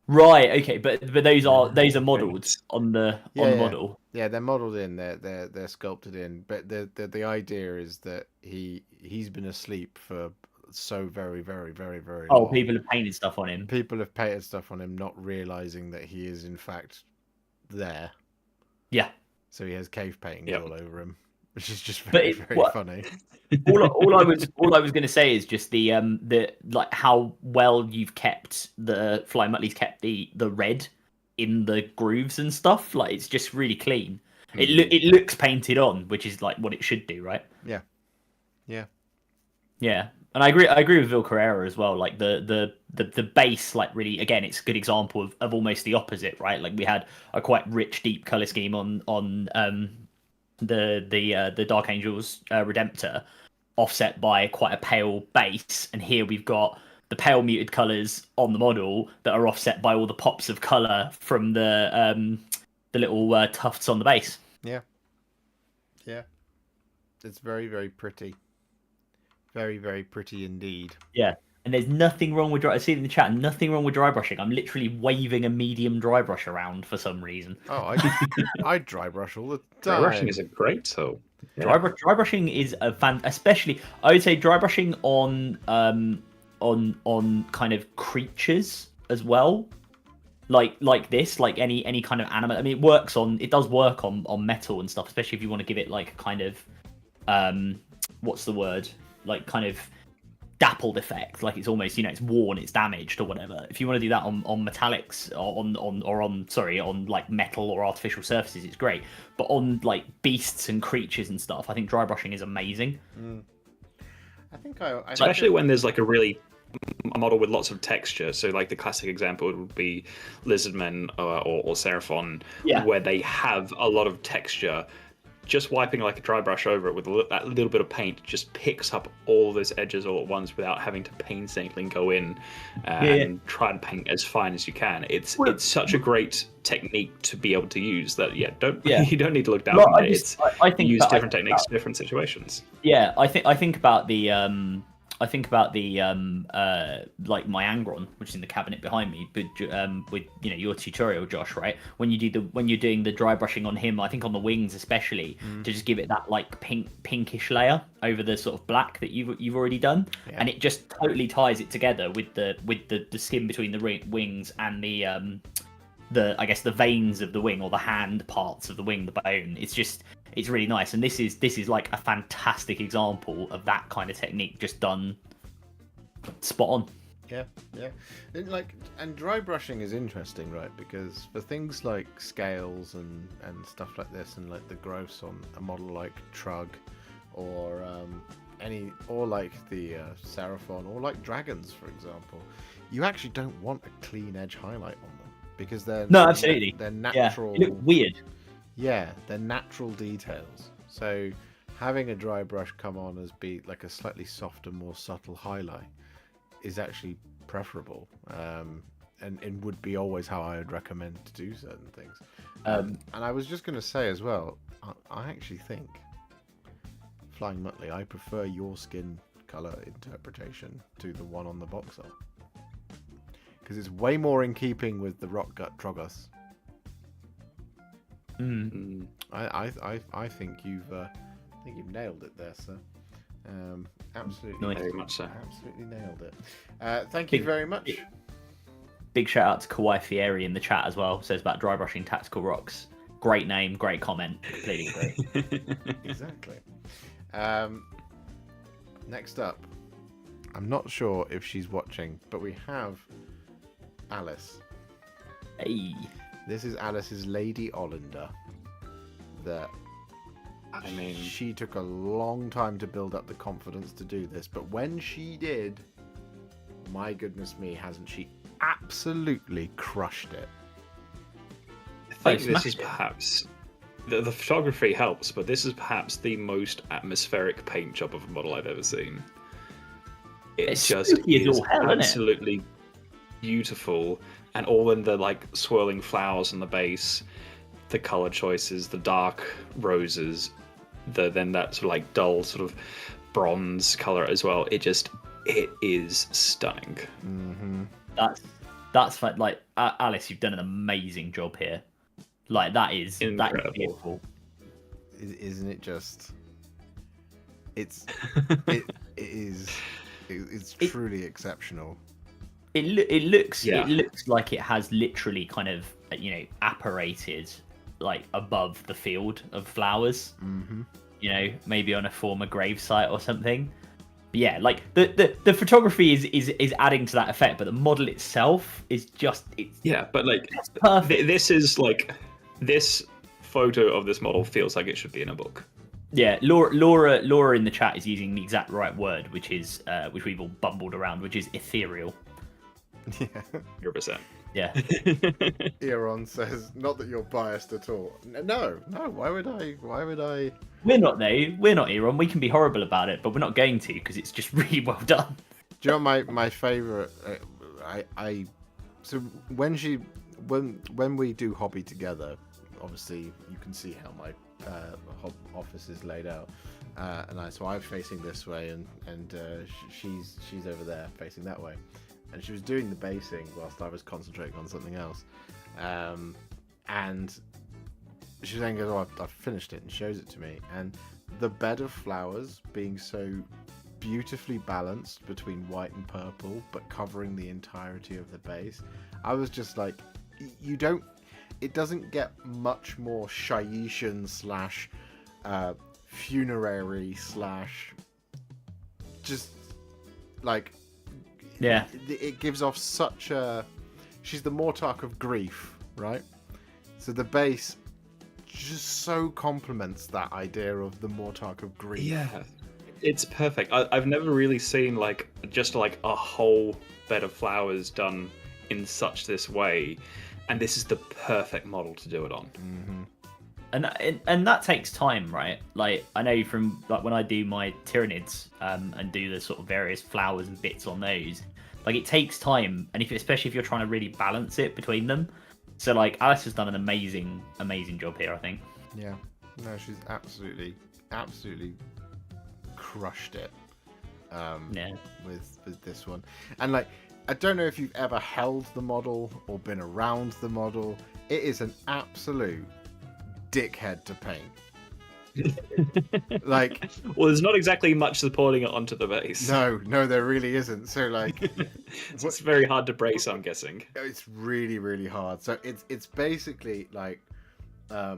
Right. Okay. But those are modelled on the model. Yeah, they're modelled in. They're sculpted in. But the idea is that he's been asleep for so very, very, very, very long. People have painted stuff on him. People have painted stuff on him, not realizing that he is in fact there. Yeah. So he has cave paintings all over him, which is just very funny. all I was going to say is just the like how well you've kept the Flying Muttley's kept the red in the grooves and stuff. Like it's just really clean. It looks painted on, which is like what it should do, right? Yeah. And I agree with Vil Carrera as well. Like the base, like really, again, it's a good example of almost the opposite, right? Like we had a quite rich, deep color scheme on the Dark Angels Redemptor, offset by quite a pale base, and here we've got the pale muted colors on the model that are offset by all the pops of color from the little tufts on the base. Yeah. It's very, very pretty. Very, very pretty indeed. Yeah, and there's nothing wrong with I see it in the chat. Nothing wrong with dry brushing. I'm literally waving a medium dry brush around for some reason. Oh, I dry brush all the time. Dry brushing is a great tool. Yeah. Dry brushing is a especially I would say dry brushing on kind of creatures as well. Like this, like any kind of animal. I mean, it does work on metal and stuff, especially if you want to give it like a kind of what's the word? Like kind of dappled effect, like it's almost, it's worn, it's damaged or whatever. If you want to do that on metallics or on like metal or artificial surfaces, it's great. But on like beasts and creatures and stuff, I think dry brushing is amazing. I think especially when there's like a model with lots of texture. So like the classic example would be Lizardmen or Seraphon, where they have a lot of texture. Just wiping like a dry brush over it with that little bit of paint just picks up all those edges all at once without having to painstakingly go in and try and paint as fine as you can. It's such a great technique to be able to use that you don't need to look down on it. I think use different techniques in different situations. Yeah, I think about the like my Angron, which is in the cabinet behind me, but with your tutorial, Josh, right? When you're doing the dry brushing on him, I think on the wings especially, to just give it that like pinkish layer over the sort of black that you've already done, and it just totally ties it together with the skin between the wings and the I guess the veins of the wing or the hand parts of the wing, the bone. It's really nice, and this is like a fantastic example of that kind of technique just done spot on. Yeah. And dry brushing is interesting, right? Because for things like scales and stuff like this, and like the growths on a model like Trug, or like the Seraphon, or like dragons, for example, you actually don't want a clean edge highlight on them because they're absolutely they're natural. Yeah, it look weird. Yeah, they're natural details. So having a dry brush come on as be like a slightly softer, more subtle highlight is actually preferable, and would be always how I would recommend to do certain things. And I was just going to say as well, I actually think, Flying Muttley, I prefer your skin color interpretation to the one on the box art, because it's way more in keeping with the Rock Gut Troggos. I think you've nailed it there, sir. Absolutely, very much so. Absolutely nailed it. Thank you very much. Big shout out to Kawaii Fieri in the chat as well. Says about dry brushing tactical rocks. Great name, great comment. Completely agree. Exactly. Next up, I'm not sure if she's watching, but we have Alice. Hey. This is Alice's Lady Ollander. That I mean, she took a long time to build up the confidence to do this, but when she did, my goodness me, hasn't she absolutely crushed it? I think this is perhaps the photography helps, but this is perhaps the most atmospheric paint job of a model I've ever seen. It's just spooky as is all hell, isn't it? absolutely beautiful, and all in the like swirling flowers on the base, the color choices, the dark roses, then that sort of like dull sort of bronze color as well. It is stunning. Mm-hmm. That's like Alice, you've done an amazing job here. Like that is beautiful. Isn't it just? It's truly exceptional. It looks like it has literally kind of apparated like above the field of flowers. Mm-hmm. Maybe on a former gravesite or something. But yeah, like the photography is adding to that effect, but the model itself is just but like perfect. This is like this photo of this model feels like it should be in a book. Yeah, Laura in the chat is using the exact right word, which is which we've all bumbled around, which is ethereal. Yeah. 100%. Yeah. Eron says, not that you're biased at all. No. Why would I? We're not though. We're not Eron. We can be horrible about it, but we're not going to because it's just really well done. Do you know my favorite? So when we do hobby together, obviously you can see how my office is laid out, so I'm facing this way, and she's over there facing that way, and she was doing the basing whilst I was concentrating on something else, and she then goes, "Oh, I've finished it," and shows it to me, and the bed of flowers being so beautifully balanced between white and purple, but covering the entirety of the base, I was just like, it doesn't get much more Shaishan / funerary / just like, yeah, it gives off such a, she's the Mortark of grief, right? So the base just so complements that idea of the Mortark of grief. Yeah, it's perfect. I've never really seen like just like a whole bed of flowers done in such this way, and this is the perfect model to do it on. Mm-hmm. And that takes time, right? Like I know from like when I do my Tyranids and do the sort of various flowers and bits on those, like it takes time, and especially if you're trying to really balance it between them. So like Alice has done an amazing job here, I think. Yeah, no, she's absolutely crushed it. With this one, and like, I don't know if you've ever held the model or been around the model. It is an absolute dickhead to paint. Like, well, there's not exactly much supporting it onto the base. No, there really isn't. So like, it's very hard to brace, I'm guessing. It's really, really hard. So it's basically like, a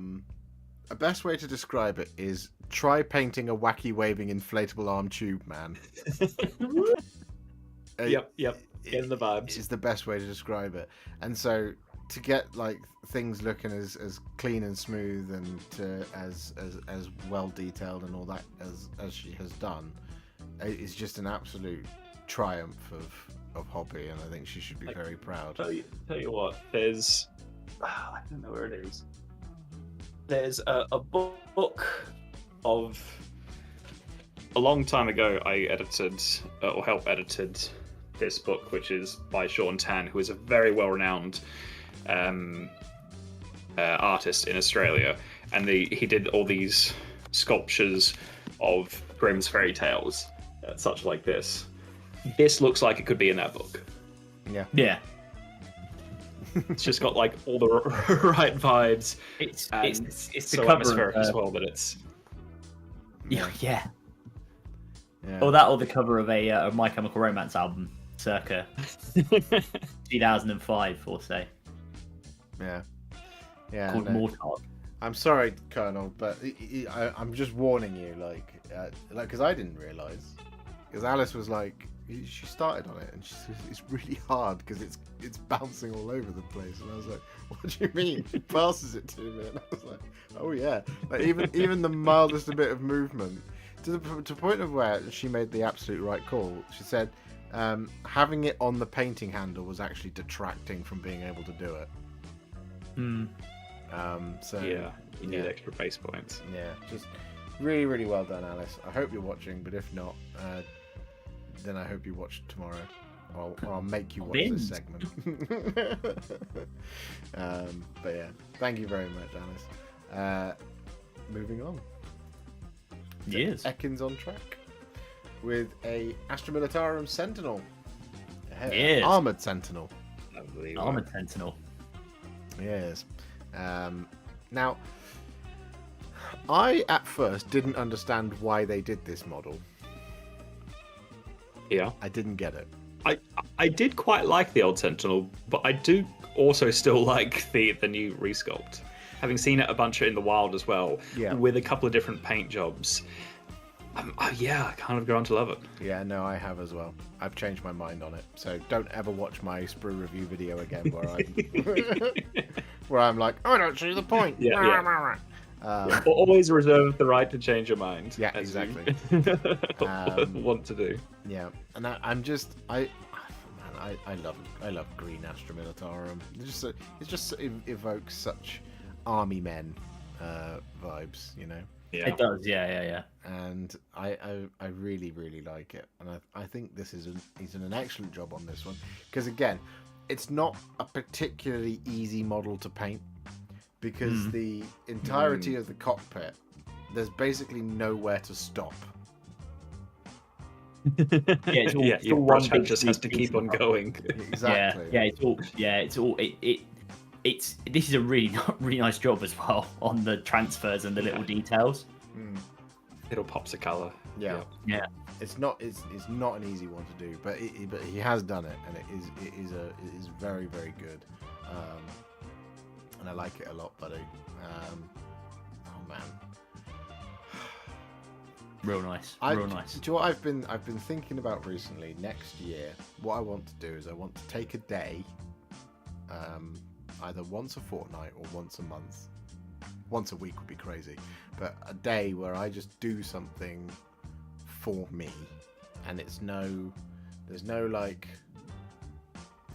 best way to describe it is try painting a wacky waving inflatable arm tube man. Yep. Getting the vibes. Is the best way to describe it. And so to get like things looking as clean and smooth and as well detailed and all that as she has done, it's just an absolute triumph of hobby, and I think she should be very proud. Tell you what, there's I don't know where it is. There's a book of a long time ago. I edited or helped edited this book, which is by Sean Tan, who is a very well-renowned artist in Australia, and he did all these sculptures of Grimm's fairy tales, such like this. This looks like it could be in that book. Yeah. It's just got like all the right vibes. It's the so cover atmospheric of, as well that it's. Yeah. Or the cover of a My Chemical Romance album, circa 2005 or so. Yeah. Called Mortark. I'm sorry, Colonel, but I'm just warning you, like, because I didn't realise. because Alice was like, she started on it, and she said it's really hard because it's bouncing all over the place. And I was like, what do you mean? She passes it to me, and I was like, oh yeah. Like even the mildest bit of movement, to the point of where she made the absolute right call. She said having it on the painting handle was actually detracting from being able to do it. So Yeah, you need extra base points. yeah, just really, really well done, Alice. I hope you're watching, but if not, then I hope you watch tomorrow. Or I'll make you watch this segment. But yeah, thank you very much, Alice. Moving on. Yes. Ekin's on track with a Astra Militarum Sentinel. Yes. Armored Sentinel. Unbelievable. Armored Sentinel. Yes. Now, I at first didn't understand why they did this model. Yeah. I didn't get it. I did quite like the old Sentinel, but I do also still like the new resculpt. Having seen it a bunch in the wild as well, with a couple of different paint jobs, I kind of grown to love it. Yeah, no, I have as well. I've changed my mind on it. So don't ever watch my sprue review video again where I'm like, I don't see the point. Yeah. Always reserve the right to change your mind. Yeah, exactly. Want to do. Yeah, and I love green Astra Militarum. It just evokes such army men vibes, you know. Yeah. It does, yeah. And I really, really like it, and I think he's done an excellent job on this one, because again, it's not a particularly easy model to paint, because the entirety of the cockpit, there's basically nowhere to stop. Your brush just has to keep on going. Exactly. This is a really nice job as well on the transfers and the little details. Little pops of color. Yeah. It's not an easy one to do, but he has done it, and it is very, very good. And I like it a lot, buddy. Oh man. Real nice. Do you know what I've been thinking about recently? Next year, what I want to do is I want to take a day, either once a fortnight or once a month. Once a week would be crazy, but a day where I just do something for me, and there's no like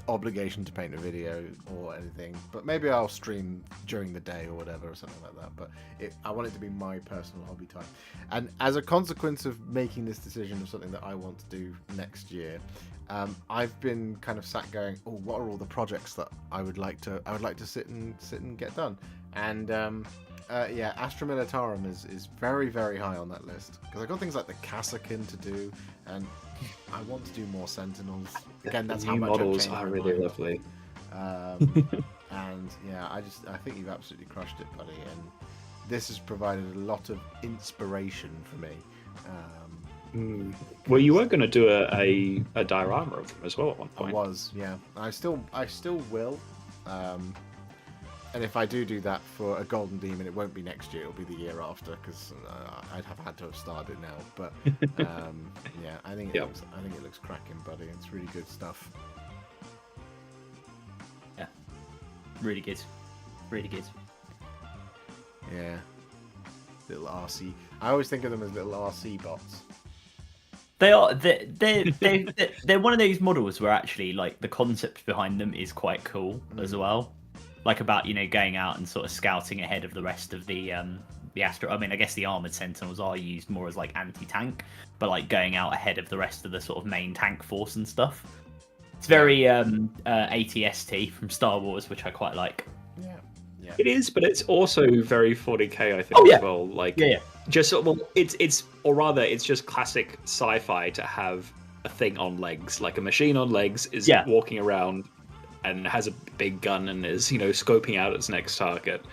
obligation to paint a video or anything, but maybe I'll stream during the day or whatever or something like that, but I want it to be my personal hobby time. And as a consequence of making this decision of something that I want to do next year, I've been kind of sat going, oh, what are all the projects that I would like to sit and get done? And Astra Militarum is very, very high on that list, because I've got things like the Kassakin to do, and I want to do more Sentinels. Again, that's how much models I've changed are my really mind. lovely. And yeah, I think you've absolutely crushed it, buddy. And this has provided a lot of inspiration for me. Well, you were going to do a diorama of them as well at one I point. was, yeah. I still will. And if I do that for a Golden Demon, it won't be next year. It'll be the year after, because I'd have had to have started now. But yeah, I think it looks cracking, buddy. It's really good stuff. Yeah, really good. Yeah, little RC. I always think of them as little RC bots. They are. They're one of those models where actually, like, the concept behind them is quite cool as well. Like, about, you know, going out and sort of scouting ahead of the rest of the Astra. I mean, I guess the armored Sentinels are used more as like anti-tank, but like going out ahead of the rest of the sort of main tank force and stuff. It's very ATST from Star Wars, which I quite like. Yeah. It is, but it's also very 40k, I think, as well. Like, just it's just classic sci-fi to have a thing on legs, like a machine on legs is walking around and has a big gun and is, you know, scoping out its next target.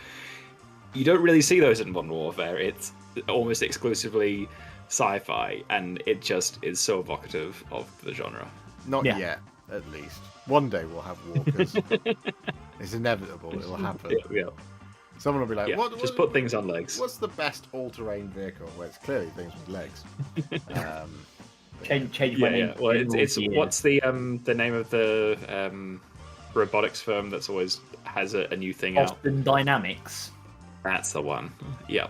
You don't really see those in Modern Warfare. It's almost exclusively sci-fi, and it just is so evocative of the genre. Not yet, at least. One day we'll have walkers. It's inevitable. It will happen. Yeah. Someone will be like, "What? Just put things on legs." What's the best all-terrain vehicle?" Well, it's clearly things with legs. Change my name. Well, it's what's the name of the robotics firm that's always has a new thing out? Boston Dynamics. That's the one. Yeah.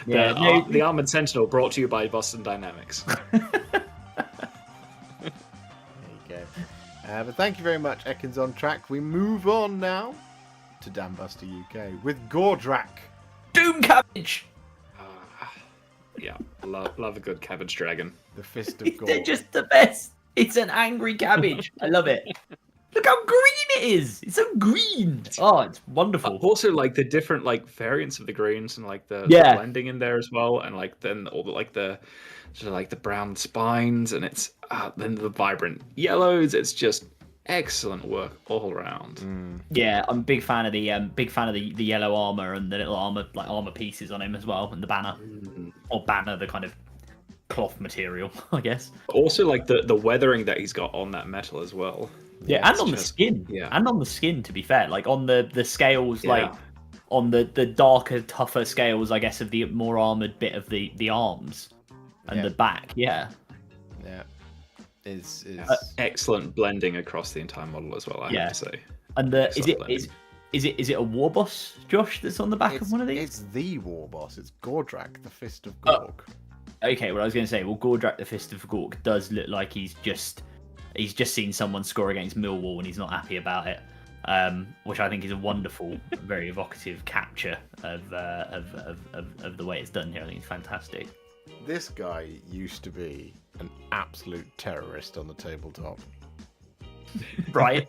Yeah. The Armored Sentinel brought to you by Boston Dynamics. There you go. But thank you very much, Ekans on Track. We move on now to Dambuster UK with Gordrak. Doom Cabbage. Yeah, love a good cabbage dragon. The Fist of Gore. They're just the best. It's an angry cabbage. I love it. Look how green it is. It's so green. Oh, it's wonderful. Also, like the different like variants of the greens and like the blending in there as well, and like then all the like the sort of like the brown spines, and it's then the vibrant yellows. It's just excellent work all around. Yeah, I'm a big fan of the yellow armor and the little armor pieces on him as well, and the banner or banner, the kind of cloth material, I guess. Also, like the weathering that he's got on that metal as well. Yeah, and on the skin. Yeah, and on the skin. To be fair, like on the scales, like on the darker, tougher scales, I guess, of the more armored bit of the arms and the back. Yeah. Is excellent blending across the entire model as well. I have to say. And is it a war boss, Josh? That's on the back of one of these. It's the war boss. It's Gordrak, the Fist of Gorg. Okay, well, I was going to say, Gordrak, the Fist of Gorg, does look like he's just seen someone score against Millwall and he's not happy about it, which I think is a wonderful, very evocative capture of the way it's done here. I think it's fantastic. This guy used to be an absolute terrorist on the tabletop. Right.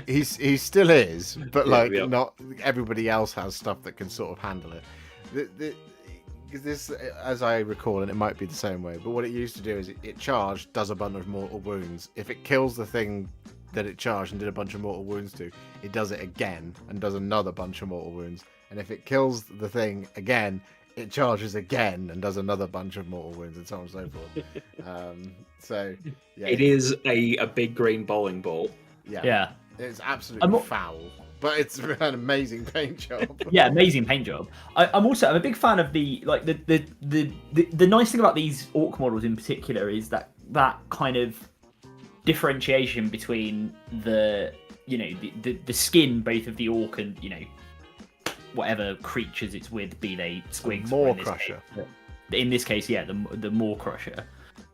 He still is, but not everybody else has stuff that can sort of handle it. This, as I recall, and it might be the same way, but what it used to do is it charged, does a bunch of mortal wounds. If it kills the thing that it charged and did a bunch of mortal wounds to, it does it again and does another bunch of mortal wounds. And if it kills the thing again, it charges again and does another bunch of mortal wounds, and so on and so forth. It is a big green bowling ball. Yeah. It's absolutely foul. But it's an amazing paint job. Yeah, amazing paint job. I'm a big fan of the nice thing about these orc models in particular is that kind of differentiation between the skin, both of the orc and whatever creatures it's with, be they squigs, Maw Crusher. In this case, the Maw Crusher.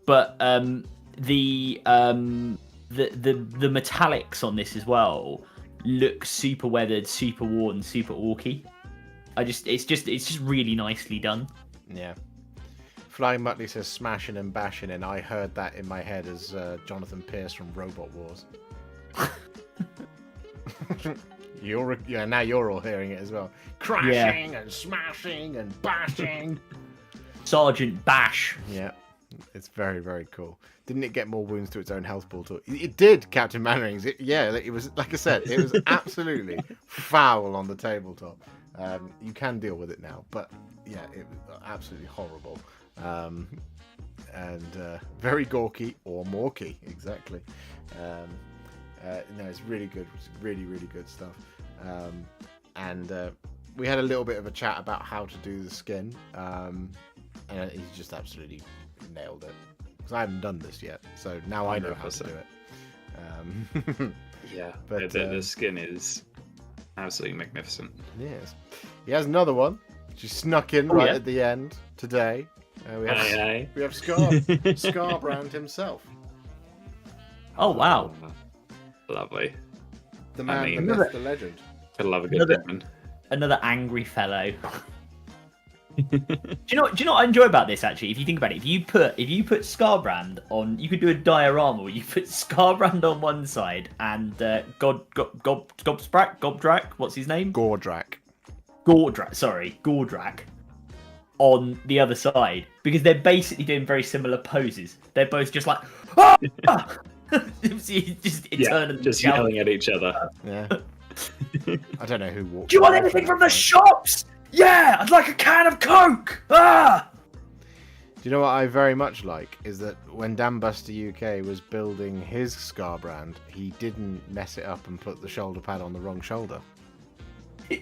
But the metallics on this as well look super weathered, super worn, super orky. It's just really nicely done. Yeah. Flying Muttley says smashing and bashing, and I heard that in my head as Jonathan Pierce from Robot Wars. Now you're all hearing it as well. Crashing and smashing and bashing. Sergeant Bash. Yeah. It's very, very cool. Didn't it get more wounds to its own health pool too? It did, Captain Mannerings. It was, like I said, it was absolutely foul on the tabletop. You can deal with it now, but yeah, it was absolutely horrible. And very gawky or morky, exactly. No, it's really good. It's really, really good stuff. And we had a little bit of a chat about how to do the skin, and he's just absolutely nailed it. Because I haven't done this yet, so now I know how to do it. Yeah, but the skin is absolutely magnificent. Yes. He has another one, which is snuck in at the end today. We have Scarbrand himself. Oh, wow. Lovely. The man, the myth, the legend. I love a good demon. Another angry fellow. Do you know what I enjoy about this, actually? If you think about it, if you put Scarbrand on, you could do a diorama where you put Scarbrand on one side and Gobdrak, what's his name? Gordrak on the other side, because they're basically doing very similar poses. They're both just like, ah! just yelling at each other. Yeah. I don't know who walked. Do you want anything from the shops? Yeah, I'd like a can of Coke. Ah! Do you know what I very much like is that when Dambuster UK was building his Scarbrand, he didn't mess it up and put the shoulder pad on the wrong shoulder.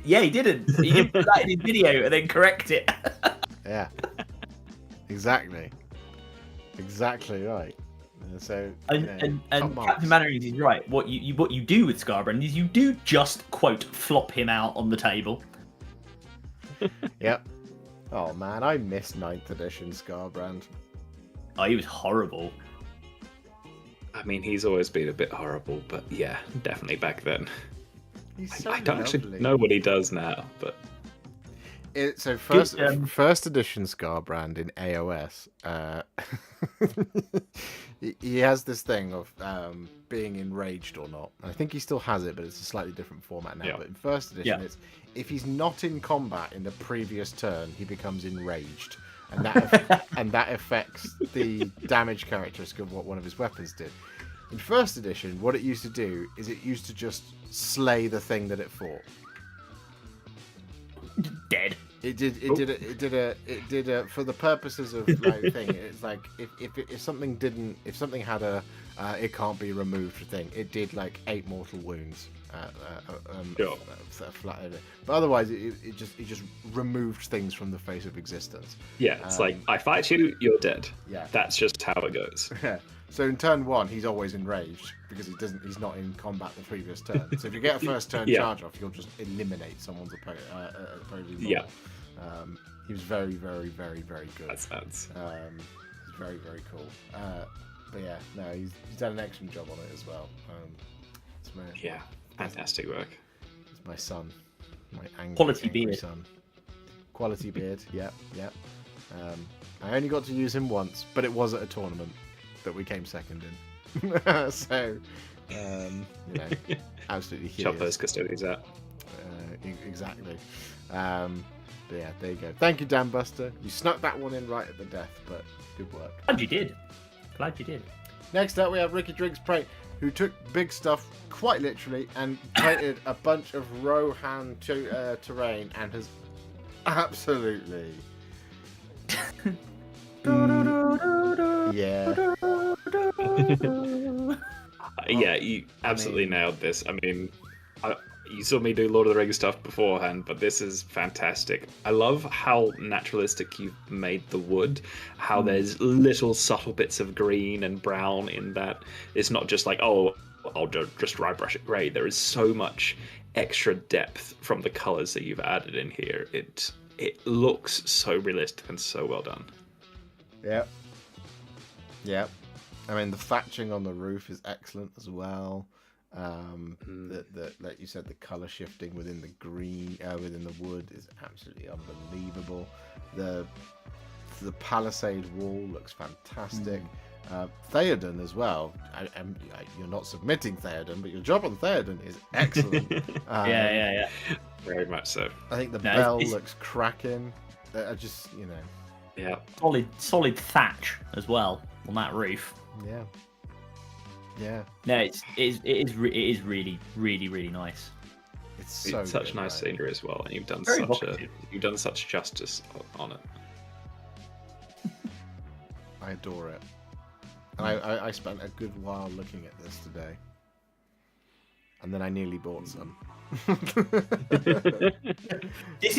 Yeah, he didn't. He didn't put that in his video and then correct it. Yeah. Exactly. Exactly right. So And top marks. Captain Mannering is right. What you do with Scarbrand is you do just quote flop him out on the table. Yep. Oh man, I miss 9th edition Scarbrand. Oh, he was horrible. I mean, he's always been a bit horrible, but yeah, definitely back then. He's so I don't actually lovely. know what he does now, but So first Good, first edition Scarbrand in AOS, he has this thing of being enraged or not. I think he still has it, but it's a slightly different format now. Yeah. But in first edition, Yeah. it's if he's not in combat in the previous turn, he becomes enraged, and that and that affects the damage characteristic of what one of his weapons did. In first edition, what it used to do is it used to just slay the thing that it fought. Dead. It did a for the purposes of like thing. It's like if something had a it can't be removed thing. It did like 8 mortal wounds. Sure. Flat over. But otherwise, it just removed things from the face of existence. yeah, it's like I fight you, you're dead. Yeah. That's just how it goes. Yeah. So in turn 1, he's always enraged because he's not in combat the previous turn. So if you get a first turn Yeah. charge off, you'll just eliminate someone's opponent. Yeah. He was very, very, very, very good. That's He's very, very cool. But yeah, no, he's done an excellent job on it as well. It's yeah, fantastic work. It's my son, my angry, Quality angry beard. son. Quality beard. Yep. I only got to use him once, but it was at a tournament that we came second in. So, absolutely hideous. Shut those custodians out. Exactly. But yeah, there you go. Thank you, Dan Buster. You snuck that one in right at the death, but good work. Glad you did. Next up, we have Ricky Drinks Prate, who took big stuff quite literally and painted a bunch of Rohan terrain and has absolutely. Yeah. Yeah, you absolutely nailed this. I mean, you saw me do Lord of the Rings stuff beforehand, but this is fantastic. I love how naturalistic you've made the wood, how there's little subtle bits of green and brown in that. It's not just like, oh, I'll just dry brush it grey. There is so much extra depth from the colours that you've added in here. It looks so realistic and so well done. Yep. I mean, the thatching on the roof is excellent as well. The like you said, the color shifting within the green, within the wood is absolutely unbelievable. The palisade wall looks fantastic. Theoden as well. You're not submitting Theoden, but your job on Theoden is excellent. Yeah. Very much so. I think the bell looks cracking. I just, Yeah. Solid thatch as well on that roof. Yeah. No, it is really, really, really nice. It's so It's such good, nice right? scenery as well, and you've done Very you've done such justice on it. I adore it. And I spent a good while looking at this today. And then I nearly bought some. This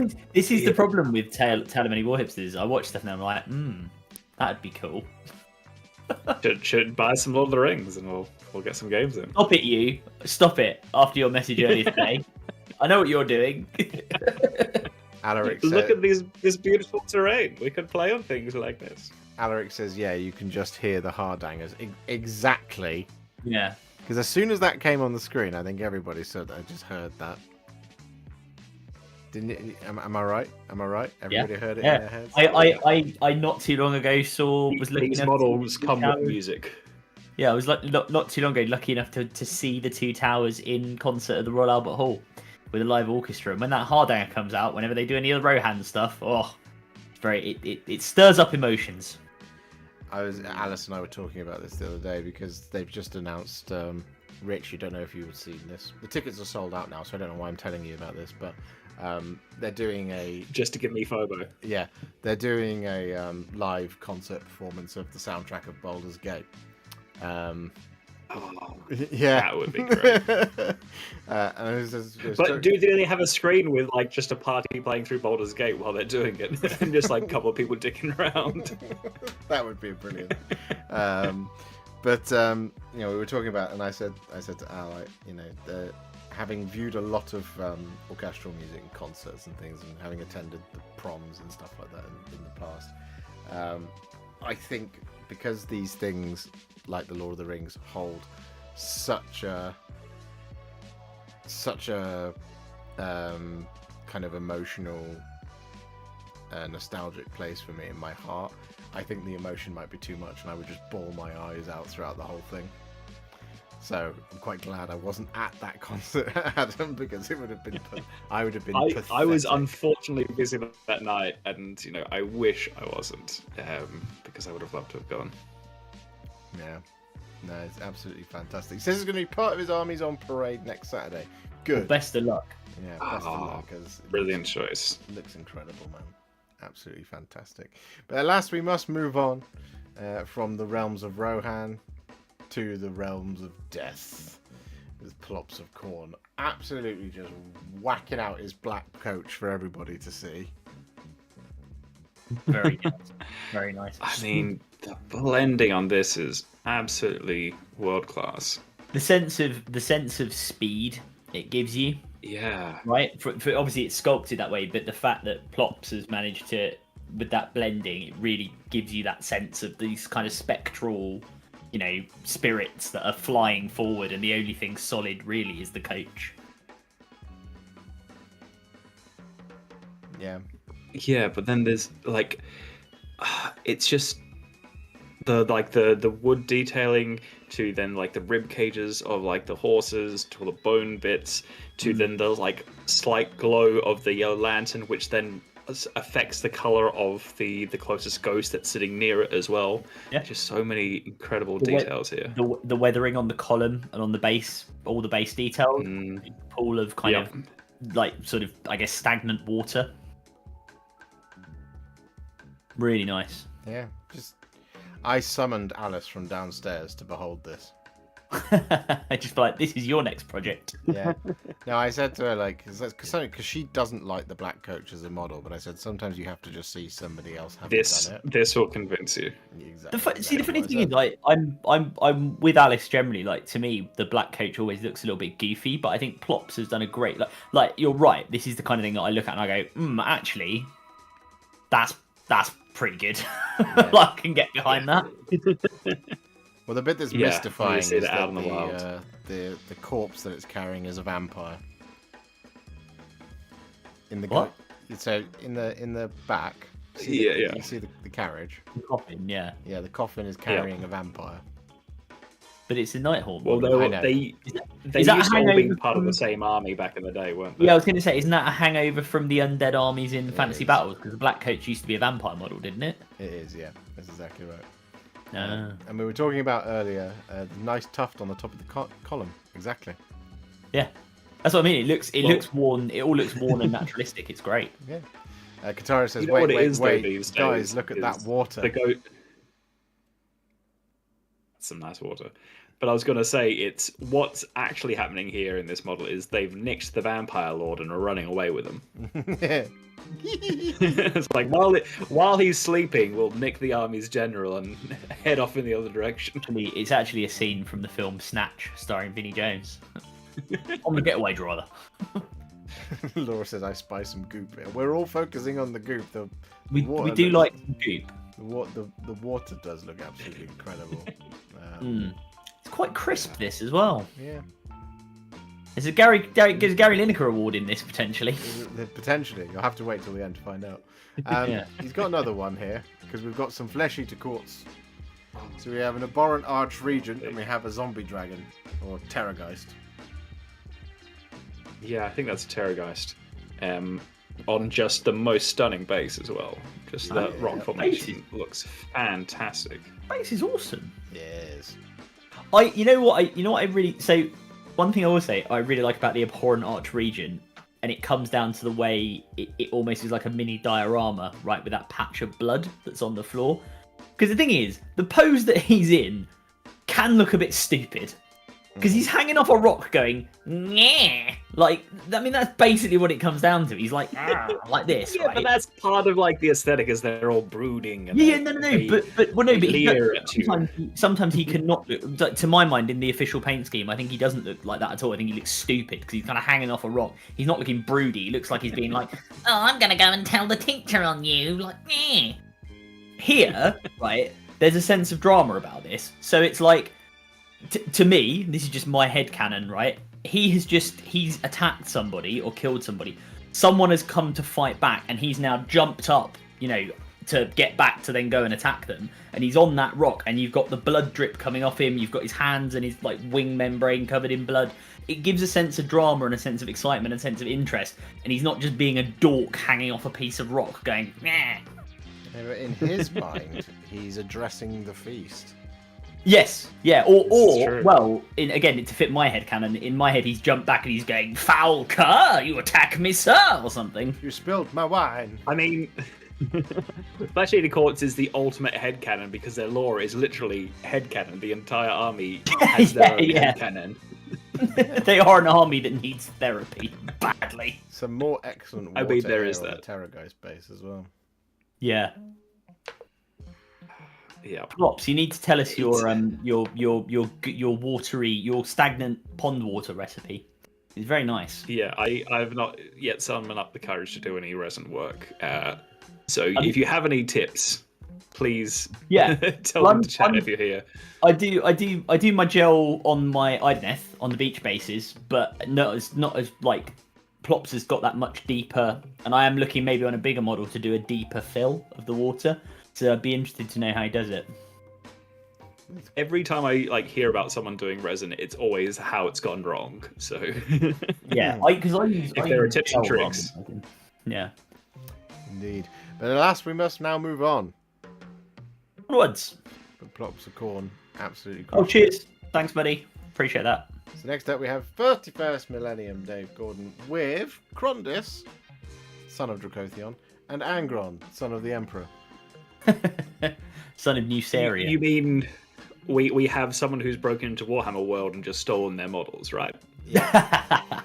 is the problem with Tale of Many Warhipsters. I watch stuff and I'm like, that'd be cool. Should buy some Lord of the Rings, and we'll get some games in. Stop it, you! Stop it! After your message earlier today, I know what you're doing. Alaric Look at this beautiful terrain. We could play on things like this. Alaric says, yeah, you can just hear the hardangers. Exactly. Yeah. Because as soon as that came on the screen, I think everybody said, I just heard that. Didn't it? Am I right? Everybody heard it in their heads? I not too long ago was looking These at models come with towers. music. Yeah, I was like not too long ago lucky enough to see the two towers in concert at the Royal Albert Hall with a live orchestra. And when that Hardanger comes out, whenever they do any of the Rohan stuff, it stirs up emotions. Alice and I were talking about this the other day because they've just announced. Rich, you don't know if you've seen this. The tickets are sold out now, so I don't know why I'm telling you about this, but they're doing just to give me FOMO. Yeah, they're doing a live concert performance of the soundtrack of Baldur's Gate. Oh, Yeah, that would be great. and But do they have a screen with like just a party playing through Baldur's Gate while they're doing it, and just like a couple of people dicking around? That would be brilliant. But we were talking about, and I said to Al, having viewed a lot of orchestral music and concerts and things, and having attended the proms and stuff like that in the past, I think because these things, like the Lord of the Rings, hold such a kind of emotional, nostalgic place for me in my heart, I think the emotion might be too much, and I would just bawl my eyes out throughout the whole thing. So I'm quite glad I wasn't at that concert, Adam, because it would have been. I would have been. I was unfortunately busy that night, and I wish I wasn't, because I would have loved to have gone. Yeah, no, it's absolutely fantastic. He says he's going to be part of his armies on parade next Saturday. Good. Well, best of luck. Yeah, best of luck. Brilliant choice. Looks incredible, man. Absolutely fantastic. But at last, we must move on from the realms of Rohan to the realms of death, with Plops of Corn absolutely just whacking out his black coach for everybody to see. Very nice. Very nice. I mean, the blending on this is absolutely world class. The sense of speed it gives you. Yeah. Right. For obviously it's sculpted that way, but the fact that Plops has managed to, with that blending, it really gives you that sense of these kind of spectral, spirits that are flying forward, and the only thing solid really is the coach. Yeah. Yeah, but then there's it's just the wood detailing, to then like the rib cages of like the horses, to the bone bits, to then the like slight glow of the yellow lantern, which then affects the color of the closest ghost that's sitting near it as well. Yeah, just so many incredible details here. The weathering on the column and on the base, all the base details, pool of kind of like sort of, I guess, stagnant water. Really nice. Yeah, I summoned Alice from downstairs to behold this. I just feel like this is your next project. Yeah. No, I said to her, because she doesn't like the black coach as a model, but I said sometimes you have to just see somebody else having done it. This will convince you. Exactly. The funny thing is, like, I'm with Alice generally. Like, to me, the black coach always looks a little bit goofy, but I think Plops has done a great. Like you're right. This is the kind of thing that I look at and I go, actually, that's pretty good. Yeah. I can get behind that. Well, the bit that's mystifying is that out in the wild. The corpse that it's carrying is a vampire. What? So in the back, you see the carriage. The coffin, yeah. Yeah, the coffin is carrying a vampire. But it's a Nighthawk. Well, they used to all be part of the same army back in the day, weren't they? Yeah, I was going to say, isn't that a hangover from the undead armies in Fantasy Battles? Because the black coach used to be a vampire model, didn't it? It is, yeah. That's exactly right. Ah. And we were talking about earlier the nice tuft on the top of the column. Exactly. Yeah, that's what I mean. It looks worn. It all looks worn and naturalistic. It's great. Yeah. Katara says, what it wait, is, though, these guys, days look at that water. The goat. Some nice water. But I was going to say, it's what's actually happening here in this model is they've nicked the vampire lord and are running away with him. It's like while he's sleeping, we'll nick the army's general and head off in the other direction. It's actually a scene from the film Snatch, starring Vinnie Jones. On the getaway driver. Laura says, I spy some goop here. We're all focusing on the goop. We do like some goop. The water does look absolutely incredible. It's quite crisp, this as well. Yeah. There's a Gary Lineker award in this, potentially. Potentially. You'll have to wait till the end to find out. He's got another one here, because we've got some flesh eater courts. So we have an abhorrent archregent, and we have a zombie dragon, or terrorgeist. Yeah, I think that's a terrorgeist. On just the most stunning base as well. Just the rock formation looks fantastic. Base is awesome. Yes. You know what I really, so one thing I will say I really like about the abhorrent archregent, and it comes down to the way it almost is like a mini diorama, right, with that patch of blood that's on the floor. Because the thing is, the pose that he's in can look a bit stupid, Because he's hanging off a rock going, yeah. Like, I mean, that's basically what it comes down to. He's like, like this, Yeah, right? but that's part of like the aesthetic, is they're all brooding. And Yeah, no. But leer at you. sometimes he cannot look. Like, to my mind, in the official paint scheme, I think he doesn't look like that at all. I think he looks stupid because he's kind of hanging off a rock. He's not looking broody. He looks like he's being like, oh, I'm gonna go and tell the teacher on you. Like, eh. Here, right? There's a sense of drama about this. So it's like, to me, this is just my headcanon, right? He's attacked somebody or killed somebody. Someone has come to fight back, and he's now jumped up, to get back to then go and attack them. And he's on that rock, and you've got the blood drip coming off him. You've got his hands and his like wing membrane covered in blood. It gives a sense of drama and a sense of excitement and a sense of interest. And he's not just being a dork hanging off a piece of rock going, nah. In his mind, he's addressing the feast. Yes, yeah, or well, to fit my headcanon, in my head he's jumped back and he's going, foul cur, you attack me, sir, or something. You spilled my wine. I mean, Flesh Eater Courts is the ultimate headcanon because their lore is literally headcanon. The entire army has their own headcanon. They are an army that needs therapy badly. Some more excellent I mean, there is that Terraghost base as well. Yeah. Yeah. Plops, you need to tell us your stagnant pond water recipe. It's very nice. Yeah, I've not yet summoned up the courage to do any resin work. So if you have any tips, please tell them to chat if you're here. I do my gel on my Ideneth on the beach bases, but not as like Plops has got that much deeper, and I am looking maybe on a bigger model to do a deeper fill of the water. So I'd be interested to know how he does it. Every time I hear about someone doing resin, it's always how it's gone wrong. So yeah, because I use if there are tips and tricks. Yeah, indeed. But alas, we must now move on. Onwards. But Plops of Corn, absolutely. Oh, cheers! Thanks, buddy. Appreciate that. So next up we have 31st Millennium Dave Gordon with Krondys, son of Dracothion, and Angron, son of the Emperor. Son of Nuceria. You mean we have someone who's broken into Warhammer World and just stolen their models, right? Yeah.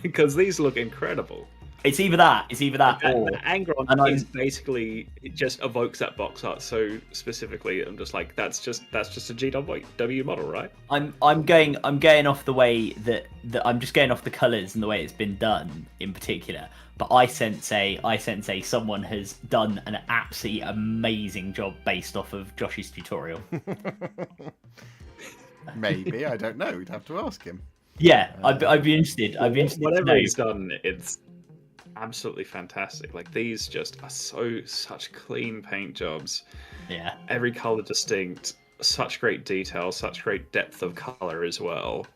Because these look incredible. It's either that or Angron is basically, it just evokes that box art so specifically. I'm just like, that's just a GW model, right? I'm going off the way that I'm just going off the colours and the way it's been done in particular. But I sense someone has done an absolutely amazing job based off of Josh's tutorial. Maybe, I don't know. We'd have to ask him. Yeah, I'd be interested. Whatever he's done, it's absolutely fantastic. Like, these just are such clean paint jobs. Yeah. Every color distinct, such great detail, such great depth of color as well.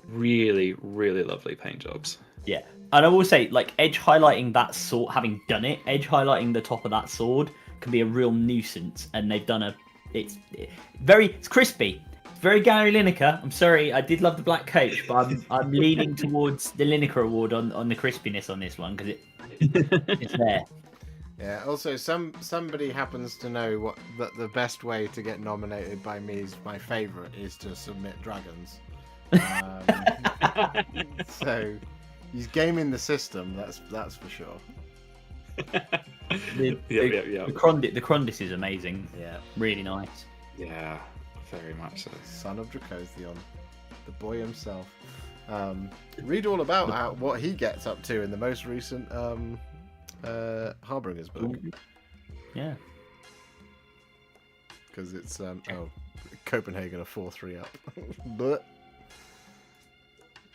Really, really lovely paint jobs. Yeah. And I will say, like, edge highlighting that sword, having done it, edge highlighting the top of that sword can be a real nuisance. And they've done it's crispy. It's very Gary Lineker. I'm sorry, I did love the black coach, but I'm leaning towards the Lineker award on the crispiness on this one because it's there. Yeah. Also, somebody happens to know that the best way to get nominated by me is my favourite is to submit dragons. So. He's gaming the system, that's for sure. The Krondys is amazing. Yeah, really nice. Yeah, very much so. Son of Dracothion, the boy himself. Read all about what he gets up to in the most recent Harbinger's book. Yeah. Because it's Copenhagen are 4-3 up. But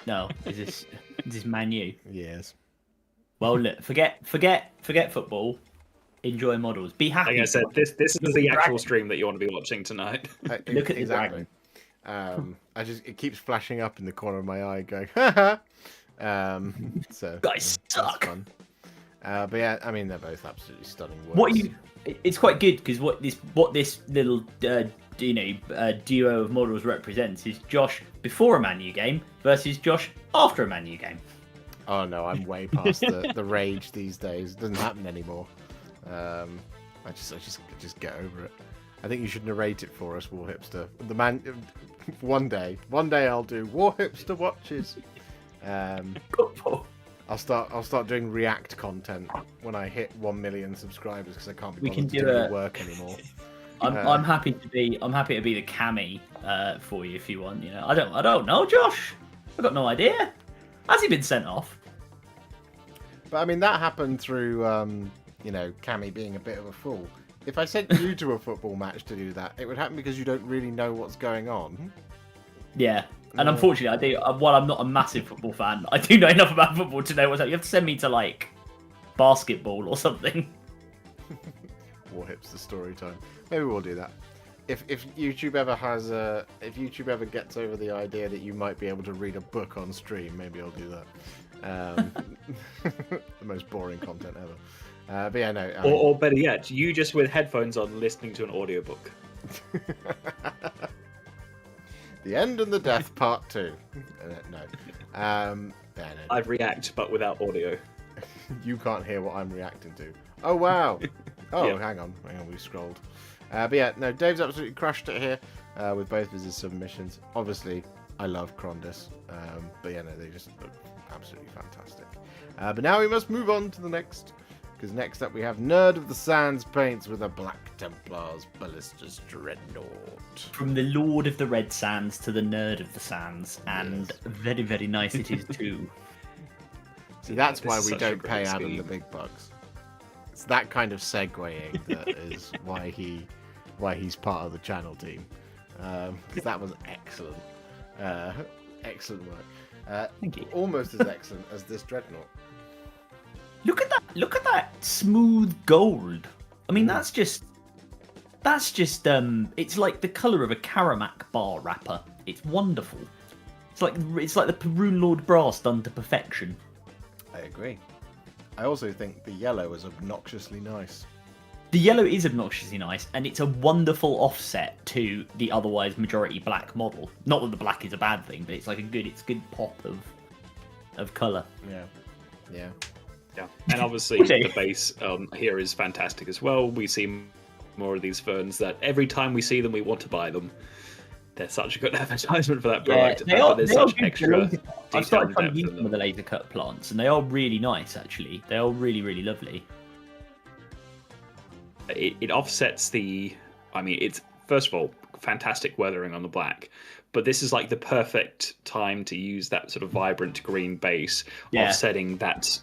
no, is this Man U? Yes. Well, look, forget football. Enjoy models. Be happy. Like I said, this is the actual stream that you want to be watching tonight. Look at exactly. It keeps flashing up in the corner of my eye, going, ha ha. So guys suck. Fun. But yeah, I mean, they're both absolutely stunning works. It's quite good because what this little duo of models represents is Josh before a Man U game versus Josh after a Man U game. Oh no, I'm way past the rage these days. It doesn't happen anymore. I just get over it. I think you should narrate it for us, Warhipster. The man, one day I'll do Warhipster watches. I'll start doing React content when I hit 1 million subscribers because I can't be bothered to do any work anymore. I'm happy to be the cami for you if you want. You know, I don't know, Josh. I've got no idea. Has he been sent off? But I mean, that happened through Cammy being a bit of a fool. If I sent you to a football match to do that, it would happen because you don't really know what's going on. Yeah. And unfortunately, while I'm not a massive football fan, I do know enough about football to know what's happening. You have to send me to, like, basketball or something. Warhipster story time. Maybe we'll do that. If YouTube ever gets over the idea that you might be able to read a book on stream, maybe I'll do that. The most boring content ever. But yeah, no. Or better yet, you just with headphones on listening to an audiobook. The End and the Death Part 2. No. Yeah, no. I'd react, but without audio. You can't hear what I'm reacting to. Oh, wow. Oh, Yeah. hang on, we scrolled. But yeah, no, Dave's absolutely crushed it here with both of his submissions. Obviously, I love Crondis. But yeah, no, they just look absolutely fantastic. But now we must move on to the next. Because next up we have Nerd of the Sands paints with a Black Templar's Ballista's Dreadnought. From the Lord of the Red Sands to the Nerd of the Sands. And Yes. very, very nice it is too. See, that's This why is we such a don't great pay Adam scheme. the big bucks. It's that kind of segueing that is why he's part of the channel team. Because that was excellent. Excellent work. Thank you. Almost as excellent as this Dreadnought. Look at that smooth gold. I mean, that's just it's like the colour of a Karamak bar wrapper. It's wonderful. It's like the Perun Lord brass done to perfection. I agree. I also think the yellow is obnoxiously nice. The yellow is obnoxiously nice, and it's a wonderful offset to the otherwise majority black model. Not that the black is a bad thing, but it's like a good pop of colour. Yeah. Yeah, and obviously Okay. the base here is fantastic as well. We see more of these ferns that every time we see them, we want to buy them. They're such a good advertisement for that product. they are. There's They are such good extra laser cut. I've started trying to use depth in some of the laser cut plants, and they are really nice. Actually, they are really, really lovely. It offsets the. I mean, it's first of all fantastic weathering on the black, but this is like the perfect time to use that sort of vibrant green base, Yeah. offsetting that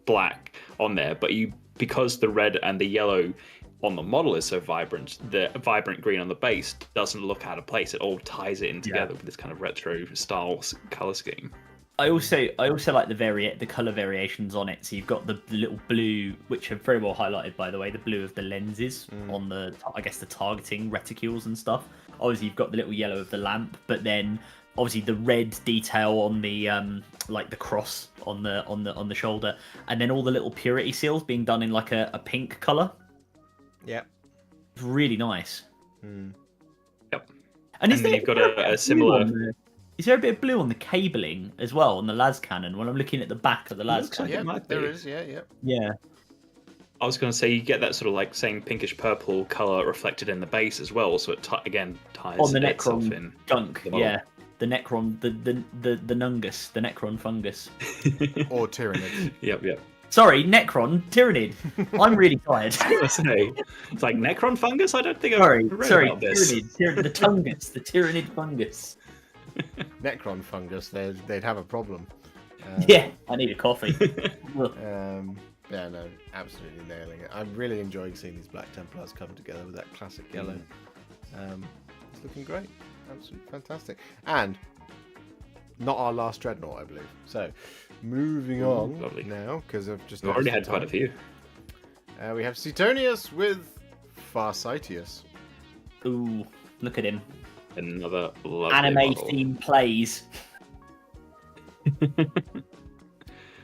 black on there. But because the red and the yellow on the model is so vibrant, the vibrant green on the base doesn't look out of place. It all ties it in together with this kind of retro style color scheme. I also like the color variations on it. So you've got the little blue, which are very well highlighted, by the way, the blue of the lenses on the, I guess, the targeting reticules and stuff. Obviously, you've got the little yellow of the lamp, but then obviously the red detail on the like the cross on the shoulder, and then all the little purity seals being done in like a pink color. Yeah. It's really nice. Yep. And then you've got a similar. Is there a bit of blue on the cabling as well on the las cannon? When I'm looking at the back of the las Looks like cannon, it might There be. is, yeah. yeah. I was going to say you get that sort of like same pinkish purple color reflected in the base as well, so it again ties On the itself Necron in. gunk, the model. yeah. The Necron, the Nungus, the Necron fungus. Or Tyrannid. Yep. Sorry, Necron, Tyrannid. I'm really tired. I was gonna say, it's like Necron fungus. I don't think I've sorry, read about this. Tyrannid, the Tungus, the Tyrannid fungus. Necron fungus, they'd have a problem. Yeah, I need a coffee. Yeah, no, absolutely nailing it. I'm really enjoying seeing these Black Templars come together with that classic yellow. It's looking great. Absolutely fantastic. And not our last Dreadnought, I believe. So, moving on lovely. now, because I've just We've already had noticed the quite a few. time. We have Cetonius with Farsighteus. Ooh, look at him. Another lovely Anime model. themed plays.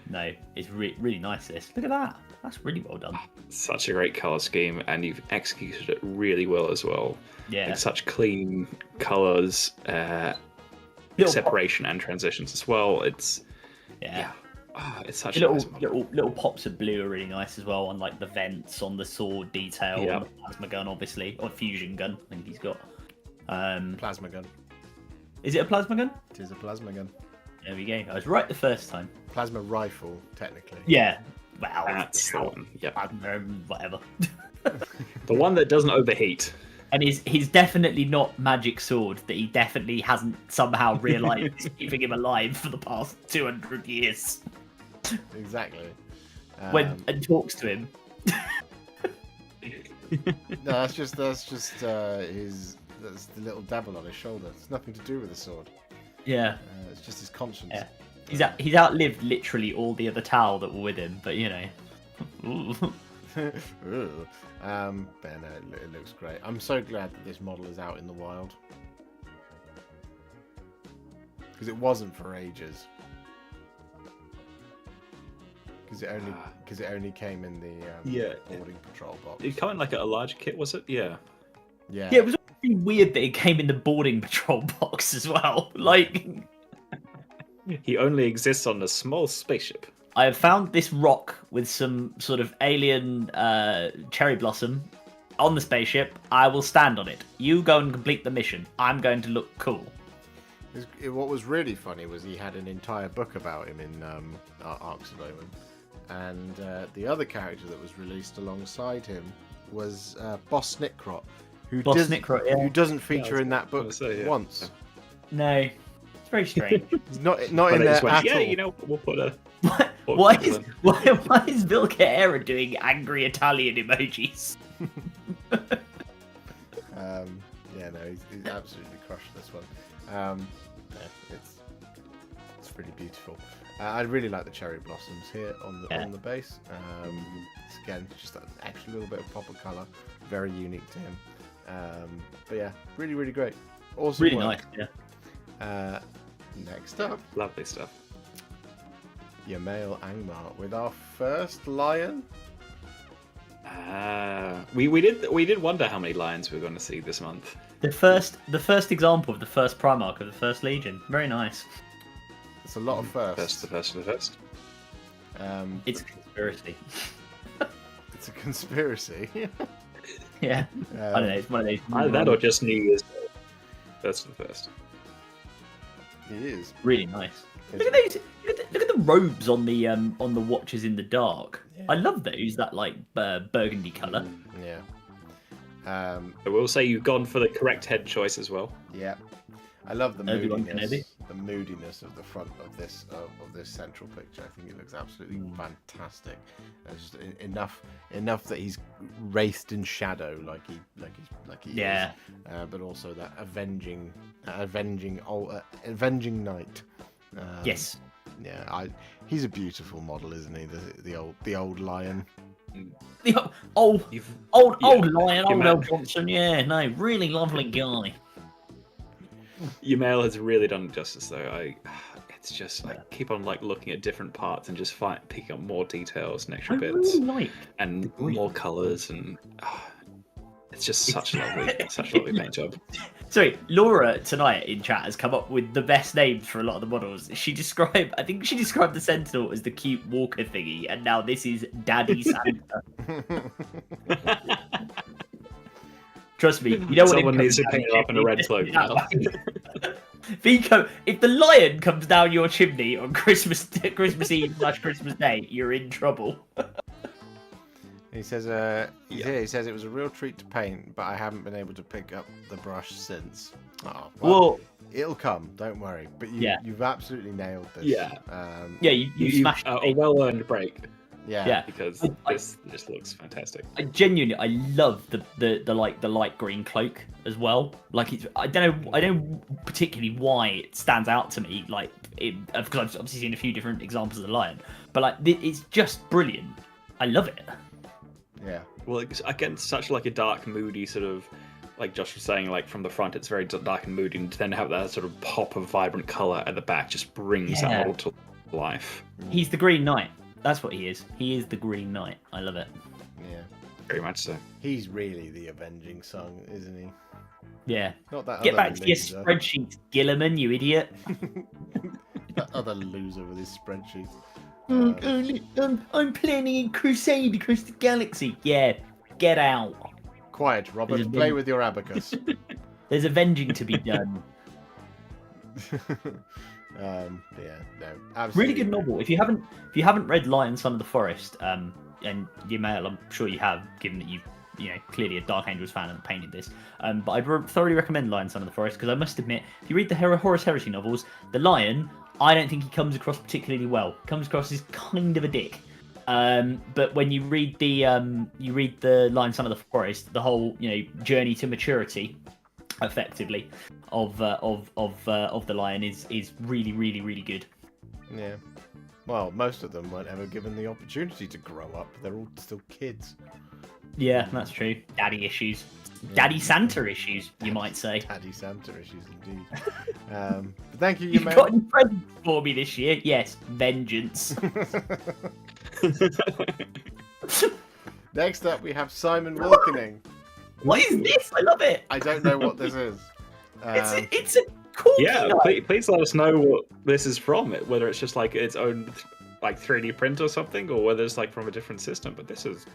No, it's really nice. This. Look at that. That's really well done. Such a great color scheme, and you've executed it really well as well. Yeah. Like such clean colors, Little separation and transitions as well. It's Yeah. It's such The a nice model. little pops of blue are really nice as well on like the vents, on the sword detail, Yeah. on the plasma gun, obviously, or fusion gun. I think he's got. Plasma gun. Is it a plasma gun? It is a plasma gun. There we go. I was right the first time. Plasma rifle, technically. Yeah. Wow. That's the one. Yep. Whatever. The one that doesn't overheat. And he's definitely not magic sword that he definitely hasn't somehow realised is keeping him alive for the past 200 years. Exactly. And talks to him. No, that's just his. That's the little dabble on his shoulder. It's nothing to do with the sword. Yeah. It's just his conscience. Yeah. He's outlived literally all the other Tau that were with him, but you know. Ooh. But no, it looks great. I'm so glad that this model is out in the wild. Because it wasn't for ages. Because it only came in the boarding patrol box. It came in like a large kit, was it? Yeah. Yeah. Yeah, it was really weird that it came in the boarding patrol box as well. Like, He only exists on a small spaceship. I have found this rock with some sort of alien cherry blossom on the spaceship. I will stand on it. You go and complete the mission. I'm going to look cool. What was really funny was he had an entire book about him in Arcs of Omen. And the other character that was released alongside him was Boss Snickrot, who doesn't feature in that book once. No, it's very strange. He's not in there at all. You know, we'll put a... Why is Vilca Era doing angry Italian emojis? Yeah, no, he's absolutely crushed this one. Yeah, it's pretty beautiful. I really like the cherry blossoms here on the base. It's, again, just an extra little bit of pop of colour, very unique to him. But yeah, really, really great. Awesome. Really work. nice. Yeah. Next up, Lovely stuff. Yamail Angmar with our first lion. We did wonder how many lions we were going to see this month. The first example of the first Primarch of the first Legion. Very nice. It's a lot of firsts. The first. It's a conspiracy. It's a conspiracy. Yeah. I don't know. It's one of those. Either that or just New Year's Day. That's the first. It is. Really nice. Look at those. Look at the robes on the Watchers in the Dark. Yeah. I love those. That like burgundy colour. Yeah. I will say you've gone for the correct head choice as well. Yeah. I love the Obi-Wan moodiness. The moodiness of the front of this central picture. I think it looks absolutely fantastic. There's just enough that he's raced in shadow, like he Yeah. is. But also that avenging knight. Yes. Yeah, he's a beautiful model, isn't he? The old lion. The old lion, old man. El Johnson. Yeah, no, really lovely guy. Your mail has really done justice, though. It's just like keep on like looking at different parts and just picking up more details and extra bits really like and more colours and it's just such a lovely paint job. Sorry, Laura tonight in chat has come up with the best names for a lot of the models. I think she described the Sentinel as the cute walker thingy, and now this is Daddy Santa. Trust me, you know what? Someone needs to paint it up in a red cloak now. Vico, if the lion comes down your chimney on Christmas Eve / Christmas Day, you're in trouble. He says, he says it was a real treat to paint, but I haven't been able to pick up the brush since. Oh, well, it'll come. Don't worry. But you've absolutely nailed this. Yeah. You smashed a well-earned break. Yeah. Because this just looks fantastic. I love the light green cloak as well. Like I don't know particularly why it stands out to me. Like because I've obviously seen a few different examples of the lion, but like it's just brilliant. I love it. Yeah. Well, it's against such like a dark, moody sort of, like Josh was saying, like from the front it's very dark and moody, and to then have that sort of pop of vibrant colour at the back just brings that model to life. He's the Green Knight. That's what he is. He is the Green Knight. I love it. Yeah. Very much so. He's really the avenging son, isn't he? Yeah. Not that Get other back to your loser. spreadsheet, Gilliman, you idiot. That other loser with his spreadsheet. I'm planning a crusade across the galaxy. Yeah, get out. Quiet, Robert. There's a Play bit- with your abacus. There's avenging to be done. Yeah, no, absolutely. Really good novel. If you haven't read Lion, Son of the Forest, and you may, I'm sure you have, given that you know clearly a Dark Angels fan and painted this. But I'd thoroughly recommend Lion, Son of the Forest because I must admit, if you read the Horus Heresy novels, the Lion, I don't think he comes across particularly well. He comes across as kind of a dick. But when you read the Lion, Son of the Forest, the whole journey to maturity, effectively, of the Lion is really really really good. Yeah. Well, most of them weren't ever given the opportunity to grow up. They're all still kids. Yeah, that's true. Daddy issues. Daddy Santa issues, you might say. Daddy Santa issues, indeed. But thank you, You've man. got any presents for me this year? Yes, vengeance. Next up, we have Simon Wilkening. What is this? I love it. I don't know what this is. It's a cool. Yeah, please let us know what this is from. Whether it's just like its own like 3D print or something, or whether it's like from a different system. But this is,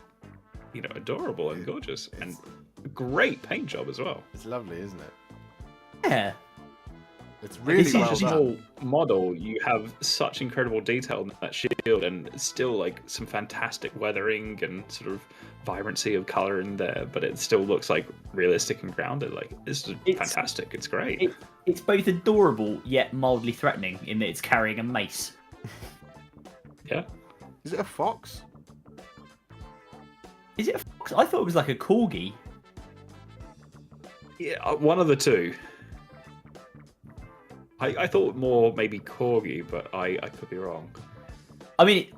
adorable and gorgeous and great paint job as well. It's lovely, isn't it? Yeah. It's really It's well such a done. small model. You have such incredible detail in that shield, and still like some fantastic weathering and sort of vibrancy of color in there. But it still looks like realistic and grounded. Like this is fantastic. It's great. It's both adorable yet mildly threatening in that it's carrying a mace. Yeah. Is it a fox? Is it a fox? I thought it was like a corgi. Yeah, one of the two. I thought more maybe corgi, but I could be wrong. I mean,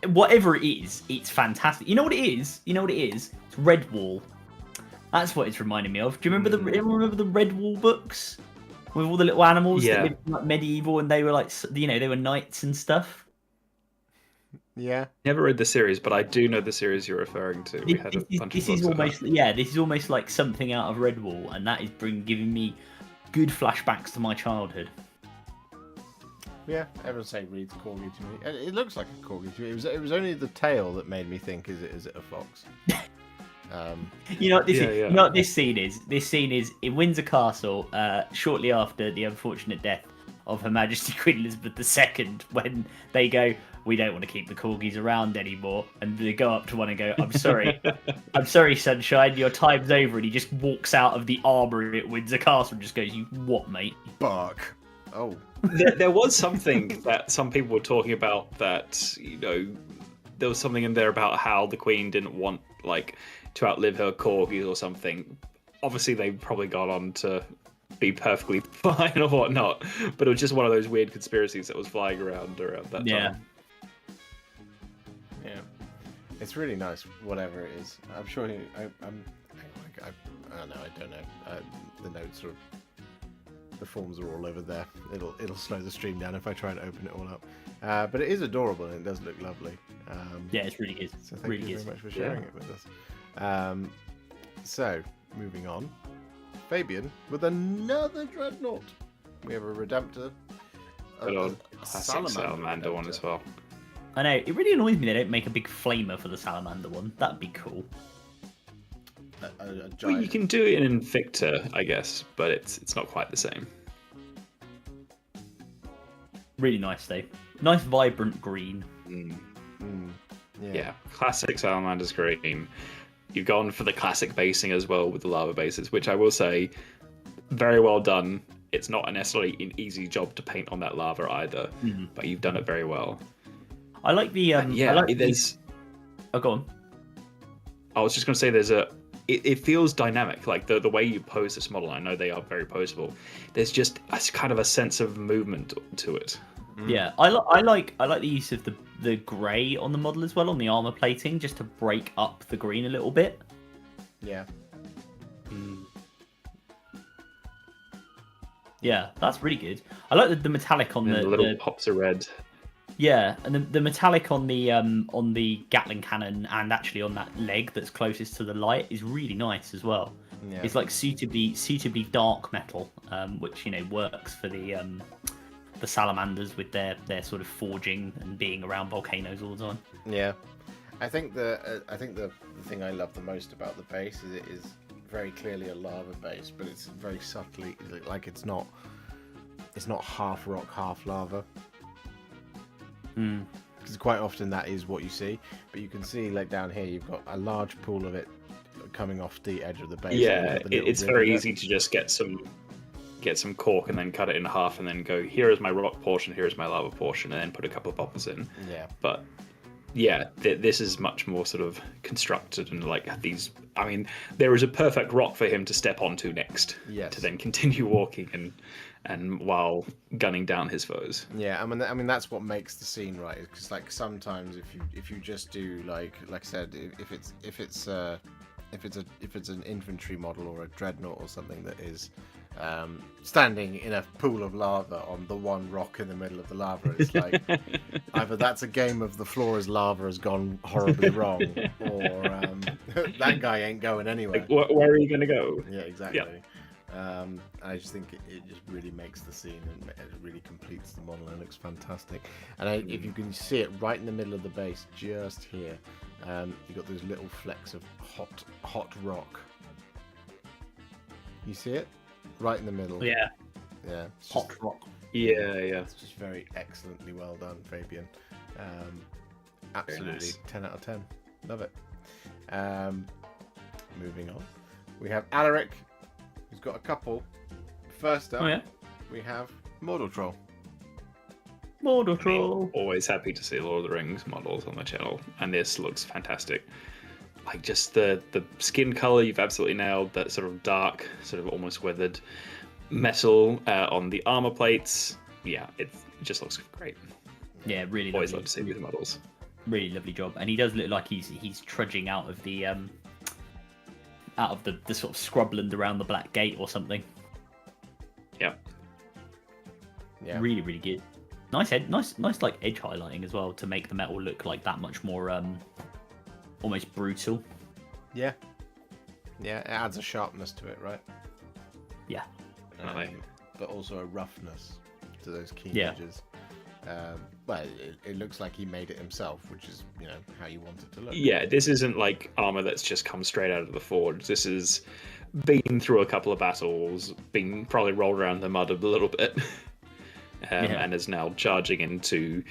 whatever it is, it's fantastic. You know what it is? It's Redwall. That's what it's reminding me of. Do you remember the Redwall books with all the little animals that lived in, like, medieval, and they were like, they were knights and stuff? Yeah. Never read the series, but I do know the series you're referring to. We had a bunch of books. This is almost like something out of Redwall, and that is giving me good flashbacks to my childhood. Yeah, everyone say reads corgi to me. It looks like a corgi to me. It was only the tail that made me think, is it a fox? You know what this is? You know what this scene is? This scene is in Windsor Castle, shortly after the unfortunate death of Her Majesty Queen Elizabeth II, when they go, we don't want to keep the corgis around anymore, and they go up to one and go, I'm sorry, Sunshine, your time's over, and he just walks out of the armory at Windsor Castle and just goes, you what, mate? Bark. Oh. There was something that some people were talking about that, there was something in there about how the Queen didn't want, to outlive her corgis or something. Obviously, they probably got on to be perfectly fine or whatnot, but it was just one of those weird conspiracies that was flying around that time. Yeah. It's really nice, whatever it is. I'm sure I don't know. The notes are, the forms are all over there. It'll slow the stream down if I try and open it all up. But it is adorable and it does look lovely. Yeah, it's really good. So thank you very much for sharing it with us. So moving on, Fabian with another dreadnought. We have a Redemptor. A classic Salamander one as well. I know, it really annoys me they don't make a big flamer for the Salamander one. That'd be cool. Well, you can do it in Invicta, I guess, but it's not quite the same. Really nice, though. Nice, vibrant green. Yeah, classic Salamander's green. You've gone for the classic basing as well with the lava bases, which I will say, very well done. It's not necessarily an easy job to paint on that lava either, but you've done it very well. I like the Oh, go on. I was just going to say it feels dynamic, like the way you pose this model. I know they are very poseable. There's just kind of a sense of movement to it. Yeah, I like the use of the grey on the model as well, on the armor plating, just to break up the green a little bit. Yeah. Yeah, that's really good. I like the metallic on the little pops of red. Yeah, and the metallic on the Gatling cannon and actually on that leg that's closest to the light is really nice as well. Yeah. It's like suitably dark metal, which works for the the salamanders with their sort of forging and being around volcanoes all the time. Yeah, I think the thing I love the most about the base is it is very clearly a lava base, but it's very subtly like it's not half rock, half lava. Because quite often that is what you see, but you can see like down here you've got a large pool of it coming off the edge of the base. Yeah, it's very easy to just get some cork and then cut it in half and then go, here is my rock portion, here is my lava portion, and then put a couple of bubbles in. Yeah. But yeah, this is much more sort of constructed and like these. I mean, there is a perfect rock for him to step onto next. Yes. To then continue walking and while gunning down his foes. Yeah, I mean that's what makes the scene right. Because like sometimes if you just do like I said, if it's an infantry model or a dreadnought or something that is standing in a pool of lava on the one rock in the middle of the lava, it's like either that's a game of the floor is lava has gone horribly wrong, or that guy ain't going anywhere. Like, where are you going to go? Yeah, exactly. Yep. I just think it just really makes the scene and it really completes the model and it looks fantastic. And if you can see it right in the middle of the base, just here, you've got those little flecks of hot rock. You see it? Right in the middle. Yeah. Yeah. Hot rock. Yeah. It's just very excellently well done, Fabian. Absolutely, nice. 10 out of 10. Love it. Moving on. We have Alaric, who's got a couple. First up, we have Mordor Troll. Mordor Troll. Always happy to see Lord of the Rings models on the channel, and this looks fantastic. Like just the skin color, you've absolutely nailed that sort of dark, sort of almost weathered metal on the armor plates. Yeah, it just looks great. Yeah, really. Always lovely. love to see these models. Really lovely job, and he does look like he's trudging out of the sort of scrubland around the Black Gate or something. Yeah. Yeah. Really, really good. Nice like edge highlighting as well to make the metal look like that much more almost brutal. Yeah. Yeah, it adds a sharpness to it, right? Yeah. But also a roughness to those keen Yeah. edges. Well, it looks like he made it himself, which is, how you want it to look. Yeah, this isn't like armor that's just come straight out of the forge. This is been through a couple of battles, been probably rolled around in the mud a little bit, and is now charging into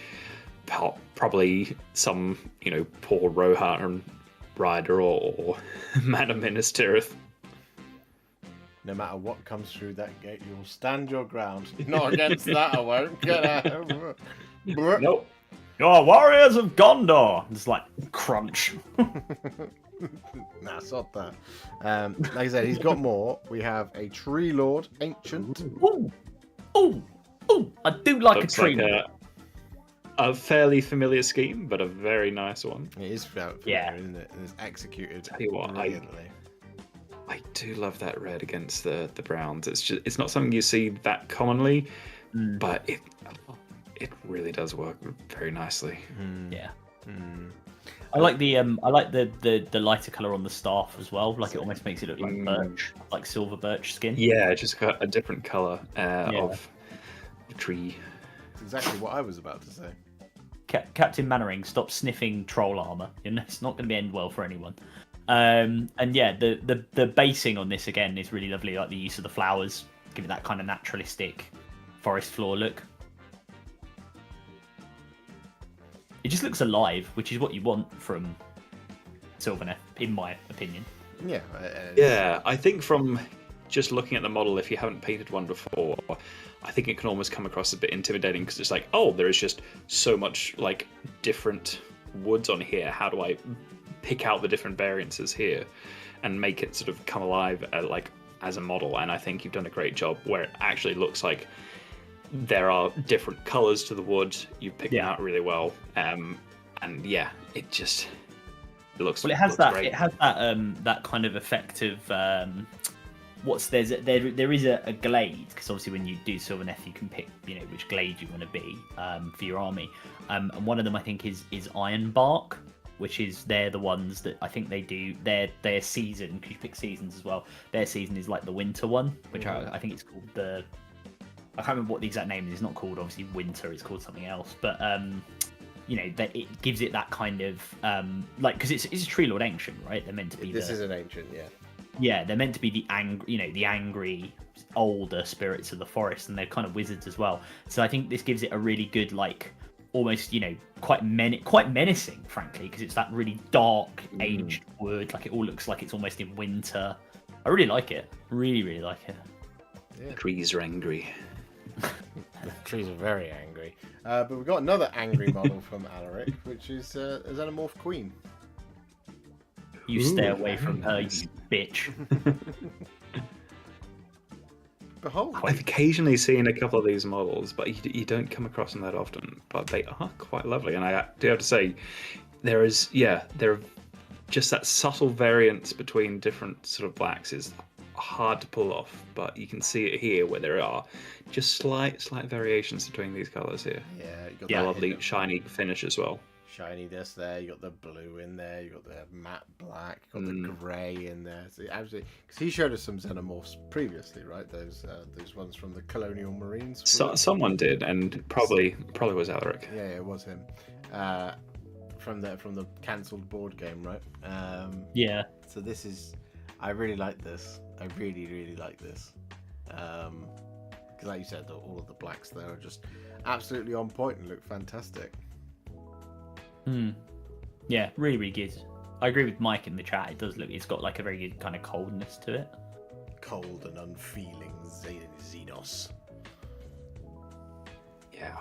probably some, poor Rohan rider or man of Minas Tirith. No matter what comes through that gate, you'll stand your ground. Not against that, I won't. Get out. Nope. You're warriors of Gondor. It's like crunch. Nah, sod that. Like I said, he's got more. We have a Tree Lord, Ancient. Ooh! I do like Looks a tree. like a fairly familiar scheme, but a very nice one. It is familiar, isn't it? And it's executed Tell you what, brilliantly. I do love that red against the browns. It's not something you see that commonly, but it really does work very nicely. Yeah. I like the lighter color on the staff as well. Like it almost makes it look like birch, like silver birch skin. Yeah, just got a different color of the tree. It's exactly what I was about to say. Captain Mannering, stop sniffing troll armor. It's not going to end well for anyone. And yeah, the basing on this again is really lovely. Like the use of the flowers, give it that kind of naturalistic forest floor look. It just looks alive, which is what you want from Sylvaneth, in my opinion. Yeah. Yeah, I think from just looking at the model, if you haven't painted one before, I think it can almost come across a bit intimidating because it's like, oh, there is just so much like different woods on here. How do I pick out the different variances here and make it sort of come alive like as a model? And I think you've done a great job where it actually looks like there are different colors to the wood. You picked them out really well, and yeah, it looks. Well, it has that. Great. It has that kind of effect of there is a glade, because obviously when you do Sylvaneth you can pick which glade you want to be for your army, and one of them I think is Ironbark, which is they're the ones that I think they do their season, because you pick seasons as well. Their season is like the winter one, which I think it's called I can't remember what the exact name is. It's not called obviously Winter. It's called something else. But that it gives it that kind of because it's a Tree Lord Ancient, right? They're meant to be. This is an ancient, yeah. Yeah, they're meant to be the angry older spirits of the forest, and they're kind of wizards as well. So I think this gives it a really good almost quite menacing, frankly, because it's that really dark aged wood. Like it all looks like it's almost in winter. I really like it. Really like it. Yeah. Trees are angry. The trees are very angry. But we've got another angry model from Alaric, which is a Xenomorph Queen. You stay away from her, you bitch. Behold. I've occasionally seen a couple of these models, but you don't come across them that often. But they are quite lovely, and I do have to say, there are just that subtle variance between different sort of blacks is hard to pull off, but you can see it here where there are just slight variations between these colours here. Yeah, you got The that lovely shiny finish as well. shininess there. You got the blue in there. You got the matte black. You got the grey in there. So absolutely, because he showed us some xenomorphs previously, right? Those ones from the Colonial Marines. Someone did, and probably was Alaric. Yeah, it was him. From the cancelled board game, right? Yeah. So this is, I really like this. I really like this. Because like you said, all of the blacks there are just absolutely on point and look fantastic. Yeah, really good. I agree with Mike in the chat. It does look. It's got like a very good kind of coldness to it. Cold and unfeeling Xenos. Yeah.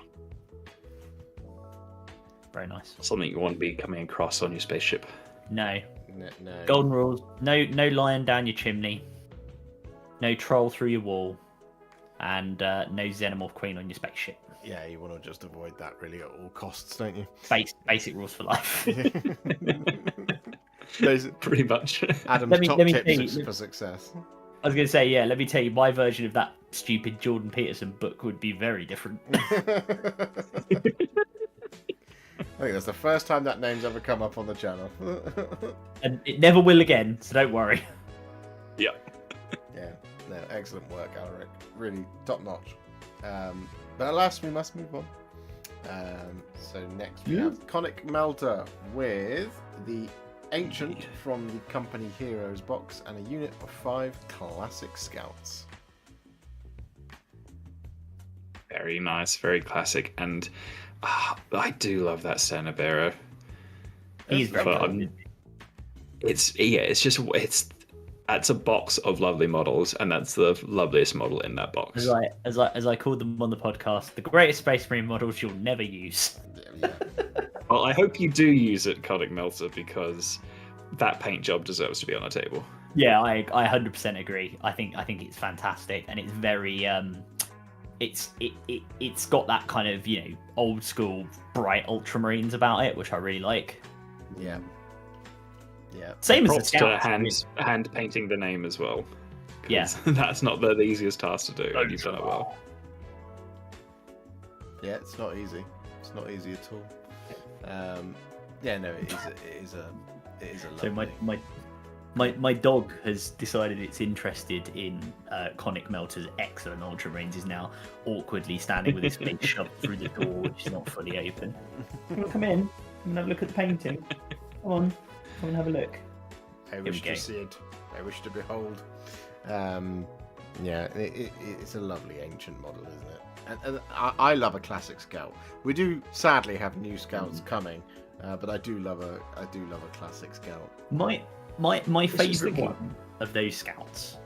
Very nice. Something you want to be coming across on your spaceship. No. No. Golden rules. No lion down your chimney. No troll through your wall. And no Xenomorph Queen on your spaceship. Yeah, you want to just avoid that really at all costs, don't you? Basic rules for life. Those Pretty much. Adam's top tips for success. I was going to say, yeah, let me tell you, my version of that stupid Jordan Peterson book would be very different. I think that's the first time that name's ever come up on the channel. And it never will again, so don't worry. Yeah. Yeah, no, excellent work, Alaric. Really top notch. But alas, we must move on. So next we have Conic Melter with the Ancient from the Company Heroes box and a unit of 5 Classic Scouts. Very nice, very classic, and I do love that center bearer. He's very good. That's a box of lovely models, and that's the loveliest model in that box. As I called them on the podcast, the greatest Space Marine models you'll never use. Yeah. Well, I hope you do use it, Conic Melter, because that paint job deserves to be on the table. Yeah, I 100% agree. I think it's fantastic, and it's very it's got that kind of old school bright ultramarines about it, which I really like. Yeah. Yeah. Same as the Props to Scouts. hand painting the name as well. Yeah. That's not the easiest task to do, and you've done it well. Yeah, it's not easy. It's not easy at all. Yeah, no, it is a lovely... So my dog has decided it's interested in Conic Melter's excellent ultramarines. Is now awkwardly standing with his face shoved through the door, which is not fully open. Come in and have a look at the painting. Come on, come and have a look. I wish to see it. I wish to behold. Yeah, it's a lovely ancient model, isn't it? And I love a classic scout. We do sadly have new scouts coming, but I do love a classic scout. My favourite one of those scouts,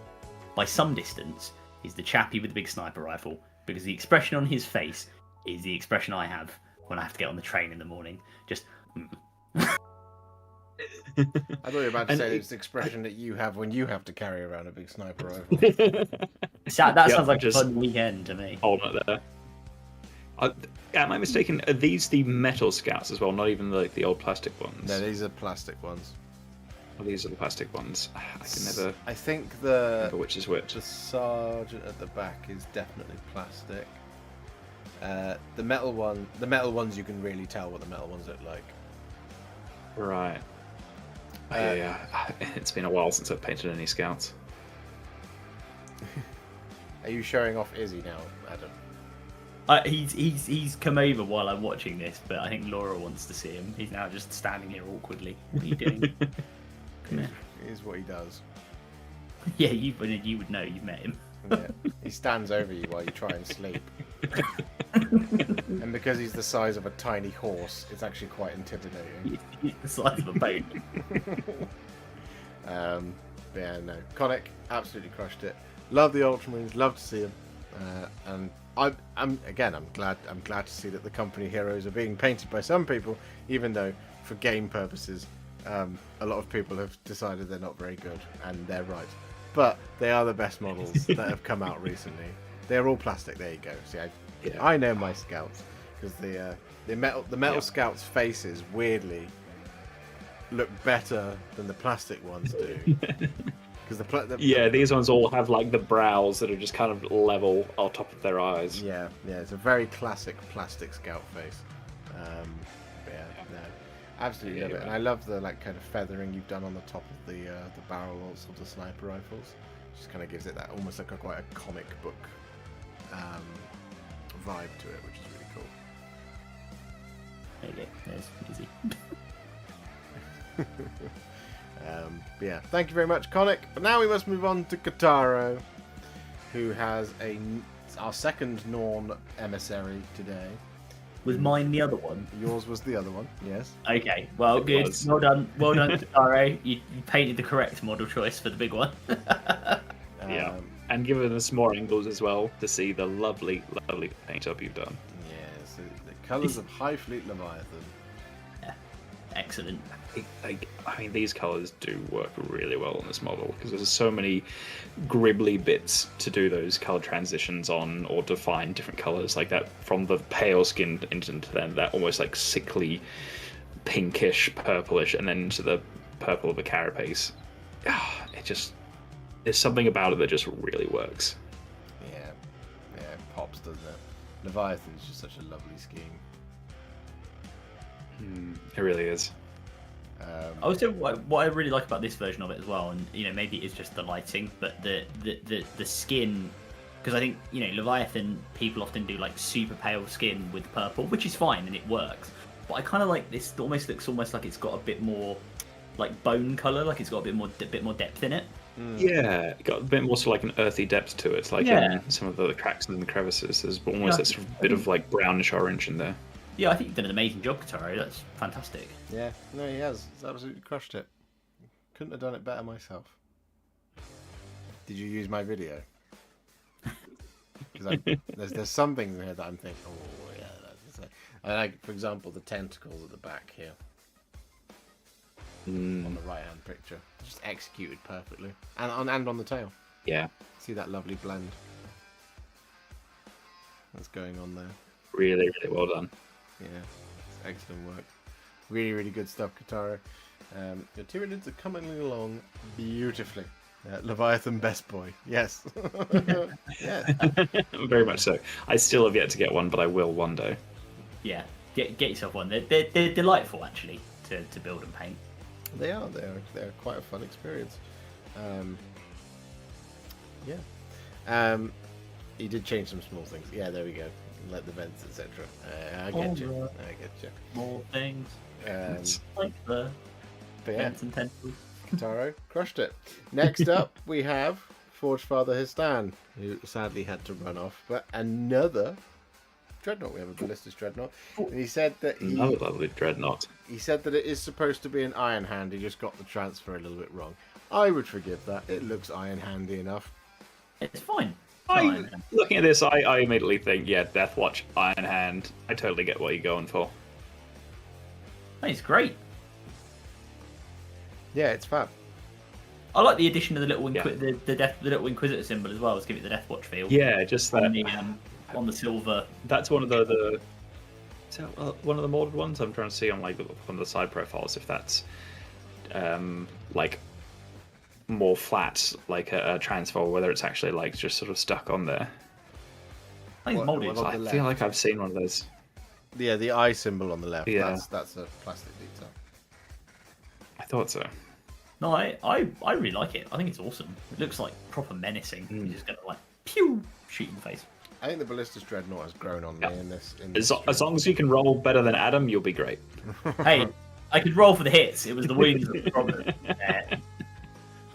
by some distance, is the chappie with the big sniper rifle, because the expression on his face is the expression I have when I have to get on the train in the morning. Just. I thought you were about to say it's the expression that you have when you have to carry around a big sniper rifle. That sounds like a fun weekend to me. Hold it there. Am I mistaken? Are these the metal scouts as well? Not even the old plastic ones? No, these are plastic ones. Oh, these are the plastic ones. I can never. I think remember which is which. The sergeant at the back is definitely plastic. The metal ones you can really tell what the metal ones look like. Right. Yeah. It's been a while since I've painted any scouts. Are you showing off Izzy now, Adam? He's come over while I'm watching this, but I think Laura wants to see him. He's now just standing here awkwardly. What are you doing? Come here. It is what he does. Yeah, you would know. You've met him. Yeah. He stands over you while you try and sleep. And because he's the size of a tiny horse, it's actually quite intimidating. He's the size of a boat. Yeah, no. Conic absolutely crushed it. Love the Ultramarines. Love to see them. And I'm glad to see that the company heroes are being painted by some people, even though for game purposes, a lot of people have decided they're not very good, and they're right. But they are the best models that have come out recently. They're all plastic. There you go. See, I know my scouts because the metal scouts' faces weirdly look better than the plastic ones do. Because these ones all have like the brows that are just kind of level on top of their eyes. Yeah, it's a very classic plastic scout face. Absolutely love it, and I love the like kind of feathering you've done on the top of the barrels of the sniper rifles. Just kind of gives it that almost like quite a comic book vibe to it, which is really cool. There you go. There's easy. Thank you very much, Conic. But now we must move on to Kataro, who has our second Norn emissary today. Was mine the other one? Yours was the other one, yes. Okay, well, good. Well done, Kataro. You painted the correct model choice for the big one. Yeah, and given us more angles as well to see the lovely, lovely paint job you've done. Yeah, so the colours of High Fleet Leviathan. Yeah, excellent. I mean, these colours do work really well on this model because there's so many gribbly bits to do those colour transitions on or define different colours like that, from the pale skin into then that almost like sickly pinkish purplish and then into the purple of the carapace. There's something about it that just really works. Yeah, it pops, doesn't it? Leviathan's just such a lovely scheme. It really is. Also, what I really like about this version of it as well, and maybe it's just the lighting, but the skin, because I think Leviathan people often do like super pale skin with purple, which is fine and it works. But I kind of like this. It almost looks like it's got a bit more like bone color, like it's got a bit more depth in it. Yeah, it got a bit more sort of like an earthy depth to it, like in some of the cracks and the crevices. There's almost that sort of bit of like brownish orange in there. Yeah, I think you've done an amazing job, Kataro. That's fantastic. Yeah, no, he has. He's absolutely crushed it. Couldn't have done it better myself. Did you use my video? Because there's some things in here that I'm thinking, oh yeah, that's it. I like, for example, the tentacles at the back here. On the right hand picture, just executed perfectly, and on the tail. Yeah, see that lovely blend that's going on there. Really, really well done. Yeah, it's excellent work. Really, really good stuff, Kataro. Your Tyranids are coming along beautifully. Leviathan best boy, yes. Yeah. Very much so. I still have yet to get one, but I will one day. Yeah, get yourself one. They're delightful actually to build and paint. They are. They're quite a fun experience. He did change some small things. Yeah, there we go. Let the vents, etc. I get you. More things. Like the vents and tentacles. Taro crushed it. Next up, we have Forge Father Histan, who sadly had to run off. But another Dreadnought. We have a Ballistus Dreadnought. And he said that another lovely Dreadnought. He said that it is supposed to be an Iron Hand. He just got the transfer a little bit wrong. I would forgive that. It looks Iron Handy enough. It's fine. Looking at this, I immediately think, yeah, Deathwatch, Iron Hand. I totally get what you're going for. It's great. Yeah, it's fab. I like the addition of the little the little Inquisitor symbol as well. Let's give it the Deathwatch feel. Yeah, just that on the silver. That's one of the is that one of the modded ones. I'm trying to see on like one of the side profiles if that's like more flat, like a transfer, or whether it's actually like just sort of stuck on there. I think modded. I feel like I've seen one of those. Yeah, the eye symbol on the left. Yeah. That's a plastic detail. I thought so. No, I really like it. I think it's awesome. It looks like proper menacing. You're just gonna like pew, shoot you in the face. I think the Ballistus Dreadnought has grown on me in this. As long as you can roll better than Adam, you'll be great. Hey, I could roll for the hits. It was the wounds that was the problem.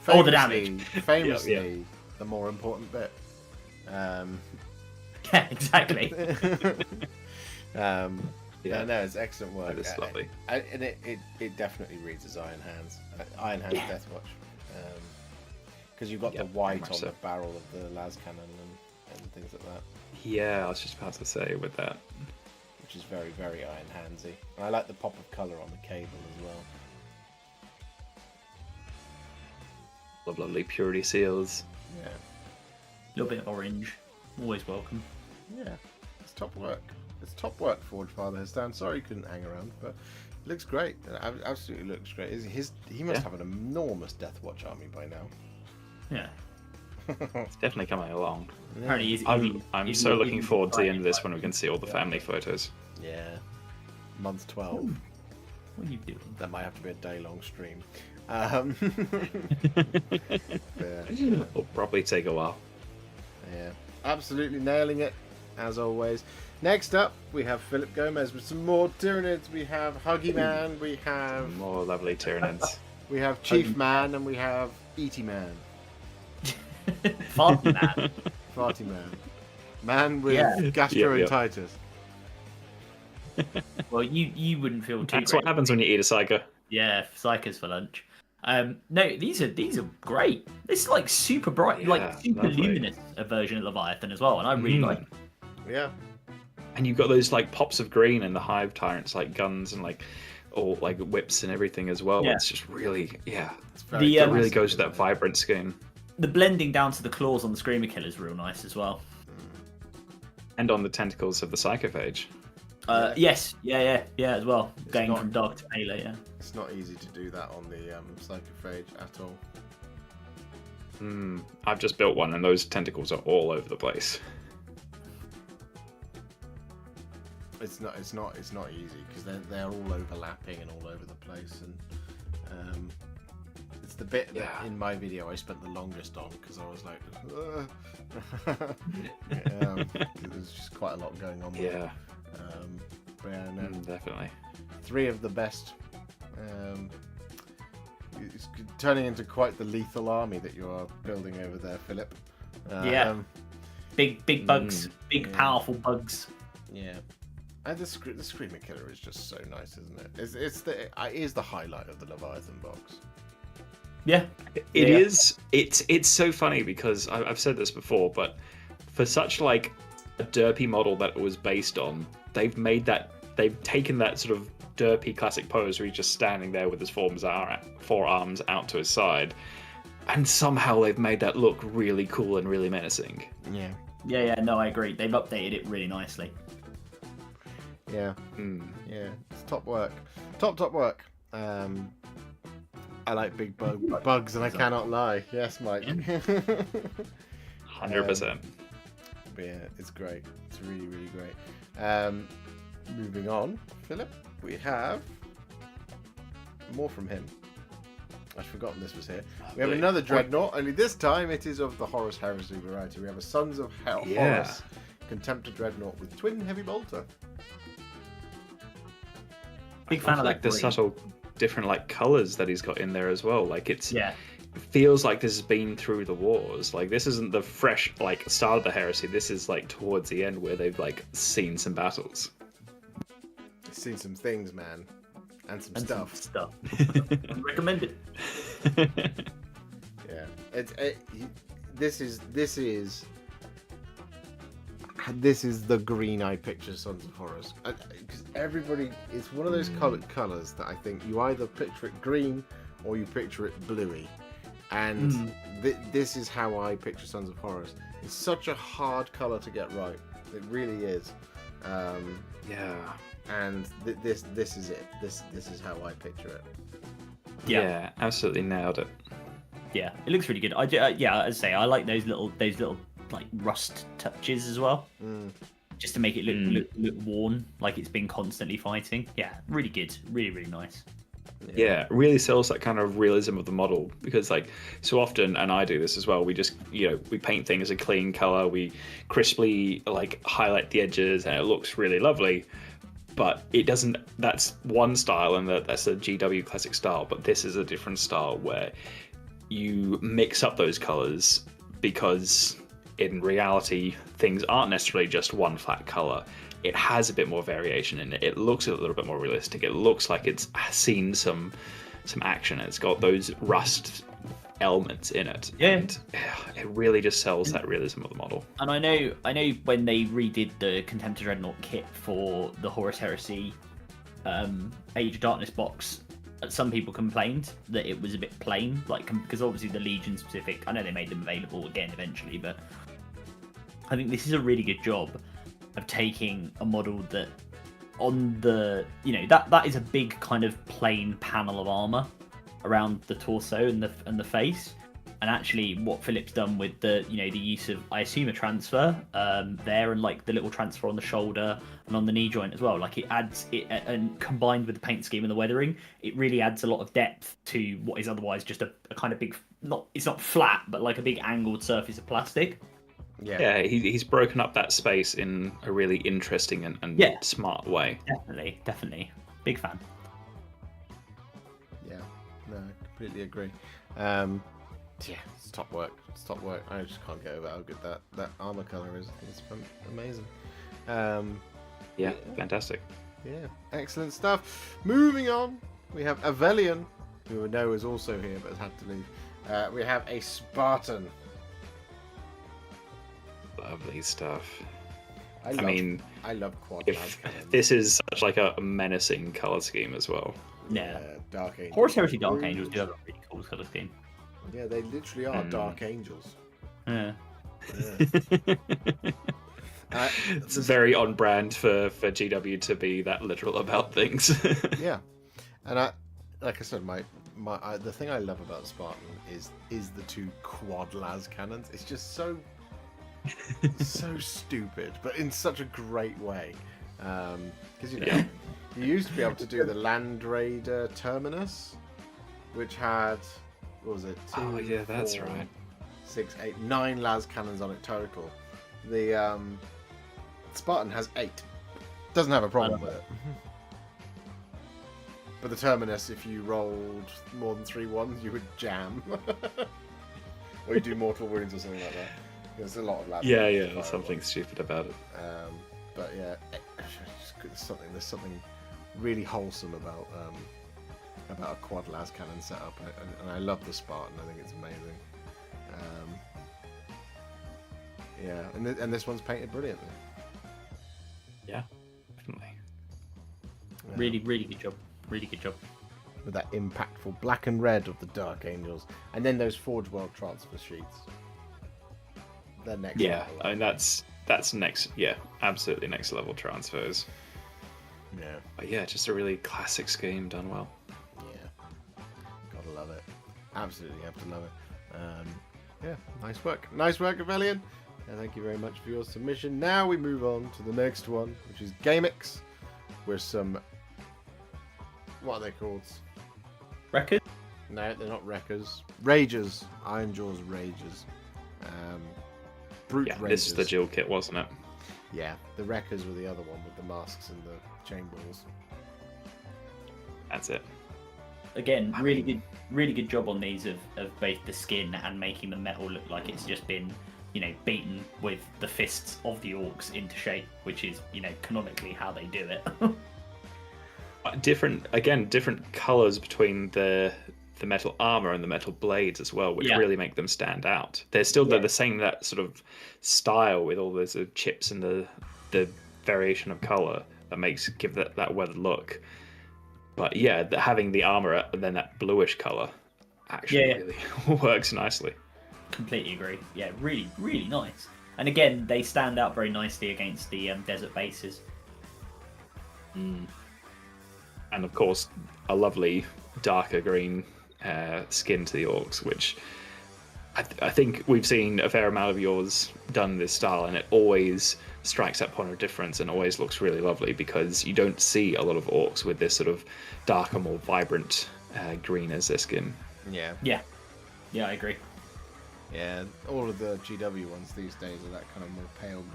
Or the damage. Famously, the more important bit. Yeah, exactly. Yeah, no, it's excellent work. It's lovely. And it definitely reads as Iron Hands. Iron Hands Deathwatch. Because you've got the white on the barrel of the las cannon and things like that. Yeah, I was just about to say with that. Which is very, very Iron Handsy. And I like the pop of colour on the cable as well. Love lovely purity seals. Yeah. A little bit of orange. Always welcome. Yeah. It's top work. It's top work, Forge Father has done. Sorry you couldn't hang around, but it looks great. It absolutely looks great. He must have an enormous Deathwatch army by now. Yeah. It's definitely coming along. Apparently I'm so looking forward to the end of this when we can see all the family photos. Yeah. Month 12. Ooh. What are you doing? That might have to be a day-long stream. Yeah. It'll probably take a while. Yeah. Absolutely nailing it, as always. Next up, we have Philip Gomez with some more Tyranids. We have Huggy Man, we have... More lovely Tyranids. We have Chief Man, and we have Eaty Man. Farty Man. Farty Man. Man with gastroenteritis. Well, you wouldn't feel too That's great. what happens when you eat a psycho. Yeah, psychers for lunch. No, these are great. This is like super bright, like super luminous a version of Leviathan as well, and I really like it. Yeah. And you've got those like pops of green in the hive tyrants, like guns and like all like whips and everything as well. Yeah. It's just really, it The really goes with that vibrant skin. the blending down to the claws on the Screamer Killer is real nice as well. And on the tentacles of the Psychophage. Yes, yeah, as well. Going from dark to pale, yeah. It's not easy to do that on the Psychophage at all. I've just built one, and those tentacles are all over the place. It's not easy because they're all overlapping and all over the place, and it's the bit that in my video I spent the longest on because I was like, there's just quite a lot going on. Yeah. But yeah, no, Definitely. 3 of the best. It's turning into quite the lethal army that you are building over there, Philip. Big bugs, powerful bugs. Yeah. And the Screamer Killer is just so nice, isn't it? It is the highlight of the Leviathan box. Yeah, It is. It's so funny because I've said this before, but for such like a derpy model that it was based on, they've taken that sort of derpy classic pose where he's just standing there with his forearms out to his side, and somehow they've made that look really cool and really menacing. Yeah. Yeah, no, I agree. They've updated it really nicely. Yeah. Yeah. It's top work. Top work. I like big bugs, and I cannot lie. Yes, Mike. 100%. But yeah, it's great. It's really, really great. Moving on, Philip, we have more from him. I'd forgotten this was here. We have another Dreadnought, only this time it is of the Horus Heresy variety. We have a Sons of Hell Horus Contemptor Dreadnought with twin heavy bolter. Big fan of like that the green. subtle different like colors that he's got in there as well. Like it feels like this has been through the wars. Like this isn't the fresh like start of the heresy. This is like towards the end where they've like seen some battles. Seen some things, man, and some stuff. I recommend it. Yeah, this is the green I picture Sons of Horus, because everybody, it's one of those colours that I think you either picture it green or you picture it bluey, and this is how I picture Sons of Horus. It's such a hard colour to get right. It really is. And this is it. This is how I picture it. Yeah, absolutely nailed it. Yeah, it looks really good. As I say, I like those little like rust touches as well, just to make it look worn, like it's been constantly fighting. Yeah, really good, really nice. Yeah, it really sells that kind of realism of the model, because like so often, and I do this as well, we just we paint things a clean color, we crisply like highlight the edges, and it looks really lovely, but it doesn't. That's one style, and that's a GW classic style, but this is a different style where you mix up those colors, because in reality things aren't necessarily just one flat color. It has a bit more variation in it. It looks a little bit more realistic. It looks like it's seen some action. It's got those rust elements in it. Yeah. And it really just sells that realism of the model. And I know when they redid the Contemptor Dreadnought kit for the Horus Heresy Age of Darkness box, some people complained that it was a bit plain, like because obviously the Legion specific, I know they made them available again eventually, but I think this is a really good job of taking a model that on the that is a big kind of plain panel of armor around the torso and the face, and actually what Philip's done with the the use of, I assume, a transfer there, and like the little transfer on the shoulder and on the knee joint as well, like it adds it, and combined with the paint scheme and the weathering, it really adds a lot of depth to what is otherwise just a kind of big, it's not flat, but like a big angled surface of plastic. Yeah, he's broken up that space in a really interesting and smart way. Definitely. Big fan. Yeah, no, I completely agree. It's top work. I just can't get over how good that armor color is. It's amazing. Yeah, fantastic. Yeah, excellent stuff. Moving on, we have Avelian, who I know is also here but has had to leave. We have a Spartan. Lovely stuff. I love quad las cannons. This is such like a menacing color scheme as well. Yeah. Dark Angels. Horus Heresy Dark Angels do have a really cool color scheme. Yeah, they literally are Dark Angels. Yeah. It's very on brand for GW to be that literal about things. Yeah, and like I said, the thing I love about Spartan is the two quad las cannons. It's just so stupid, but in such a great way. Because you used to be able to do the Land Raider Terminus, which had, what was it? 2, that's 4, right. 6, 8, 9 las cannons on it total. The Spartan has 8. Doesn't have a problem with it. But the Terminus, if you rolled more than 3 ones, you would jam. Or you do mortal wounds or something like that. There's a lot of lads. Yeah, something stupid about it. But yeah, there's something really wholesome about a quad las cannon setup, and I love the Spartan. I think it's amazing. And this one's painted brilliantly. Yeah, definitely. Really good job. Really good job. With that impactful black and red of the Dark Angels, and then those Forge World transfer sheets. They're next level. I mean that's next. Yeah, absolutely next level transfers. Yeah. But yeah, just a really classic scheme done well. Yeah. Gotta love it. Absolutely have to love it. Nice work, Avelian. And thank you very much for your submission. Now we move on to the next one, which is GameX, with some, what are they called? Record? No, they're not Wreckers. Ragers. Iron Jaws Ragers. Brute Rangers. This is the dual kit, wasn't it? Yeah, the Wreckers were the other one with the masks and the chain balls. That's it. Again, really good job on these of both the skin and making the metal look like it's just been, beaten with the fists of the orcs into shape, which is, canonically how they do it. Different colours between the metal armor and the metal blades as well, which really make them stand out. They're still the same, that sort of style with all those chips and the variation of color that give that weathered look. But having the armor and then that bluish color actually really works nicely. Completely agree. Yeah, really, really nice. And again, they stand out very nicely against the desert bases. And of course, a lovely darker green skin to the orcs, which I think we've seen a fair amount of yours done this style, and it always strikes that point of difference and always looks really lovely because you don't see a lot of orcs with this sort of darker, more vibrant green as their skin. Yeah. Yeah, I agree. Yeah, all of the GW ones these days are that kind of more pale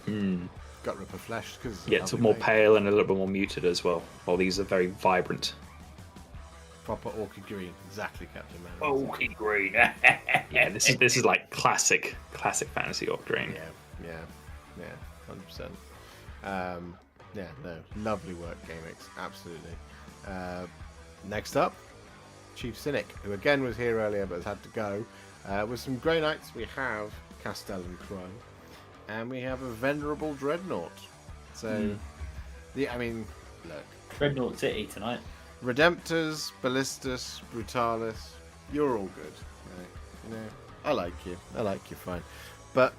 green. Gut Ripper Flesh, because Yeah, it's more pale and a little bit more muted as well. While these are very vibrant. Proper orchid green, exactly, Captain Man. Orchid green. Yeah, this is like classic fantasy orc green. Yeah, 100%. Yeah, no, lovely work, GameX, absolutely. Next up, Chief Cynic, who again was here earlier but has had to go. With some Grey Knights, we have Castellan Crow, and we have a Venerable Dreadnought. So, I mean, look. Dreadnought City tonight. Redemptors, Ballistus, Brutalis, you're all good. You know, I like you fine. But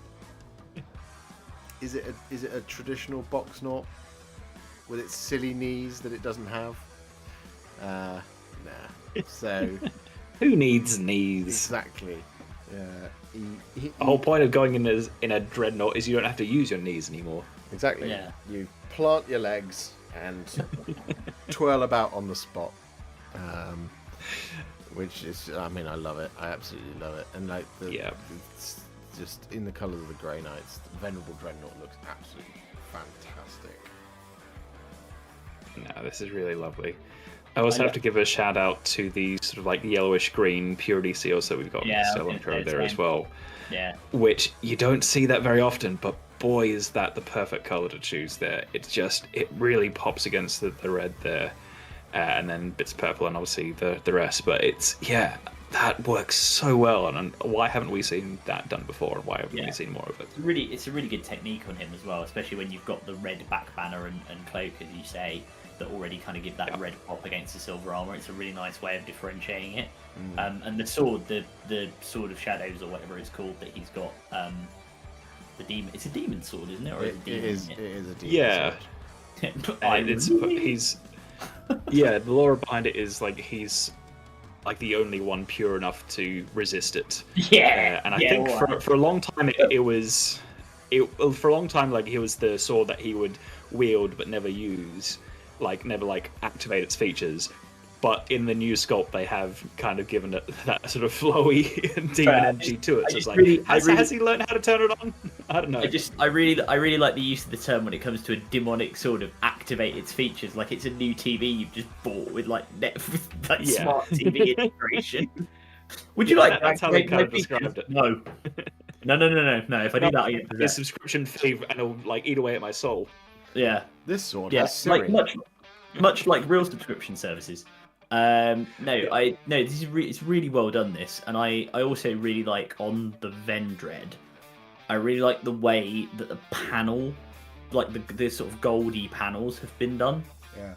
is it a traditional box knot with its silly knees that it doesn't have? Nah. So who needs knees? exactly. The whole point of going in a dreadnought is you don't have to use your knees anymore. Exactly. Yeah. You plant your legs and twirl about on the spot. Which is, I mean, I love it. I absolutely love it. And like it's just in the colours of the Grey Knights, the Venerable Dreadnought looks absolutely fantastic. No, this is really lovely. I also have to give a shout out to the sort of like yellowish green purity seals that we've got on the Stellan Crow there as well. Yeah. Which you don't see that very often, but boy, is that the perfect colour to choose there. It really pops against the red there, and then bits of purple and obviously the rest. But that works so well, and why haven't we seen that done before? And why haven't we seen more of it? It's a really good technique on him as well, especially when you've got the red back banner and cloak, as you say, that already kind of give that red pop against the silver armor. It's a really nice way of differentiating it. And the sword, the sword of shadows or whatever it's called that he's got, the demon. It's a demon sword, isn't it? Or It is a demon Yeah. The lore behind it is like he's like the only one pure enough to resist it. Yeah. And I think for a long time for a long time like he was the sword that he would wield but never use, never activate its features. But in the new sculpt, they have kind of given it that sort of flowy demon energy to it. So it's like, has he learned how to turn it on? I don't know. I really like the use of the term when it comes to a demonic sort of activate its features. Like it's a new TV you've just bought with smart TV integration. Would you like? That's how they kind of described it. No. If I do that, I get a subscription fee and it'll eat away at my soul. Yeah. This sword has Siri. Much like real subscription services. It's really well done, this, and I also really like on the Vendread. I really like the way that the panel, like the sort of goldy panels, have been done. Yeah.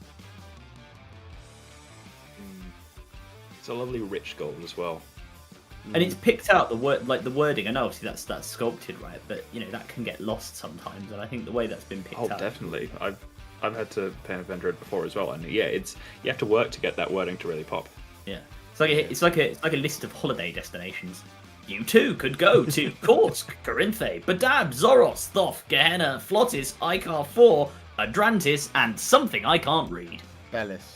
It's a lovely rich gold as well. And it's picked out the wording. I know obviously that's sculpted, right? But that can get lost sometimes, and I think the way that's been picked out. Oh, definitely. I've had to paint a Vendread before as well, and you have to work to get that wording to really pop. Yeah, it's like a list of holiday destinations. You too could go to Korsk, Corinthe, Badab, Zoros, Thoth, Gehenna, Flotis, Icar 4, Adrantis, and something I can't read. Bellis.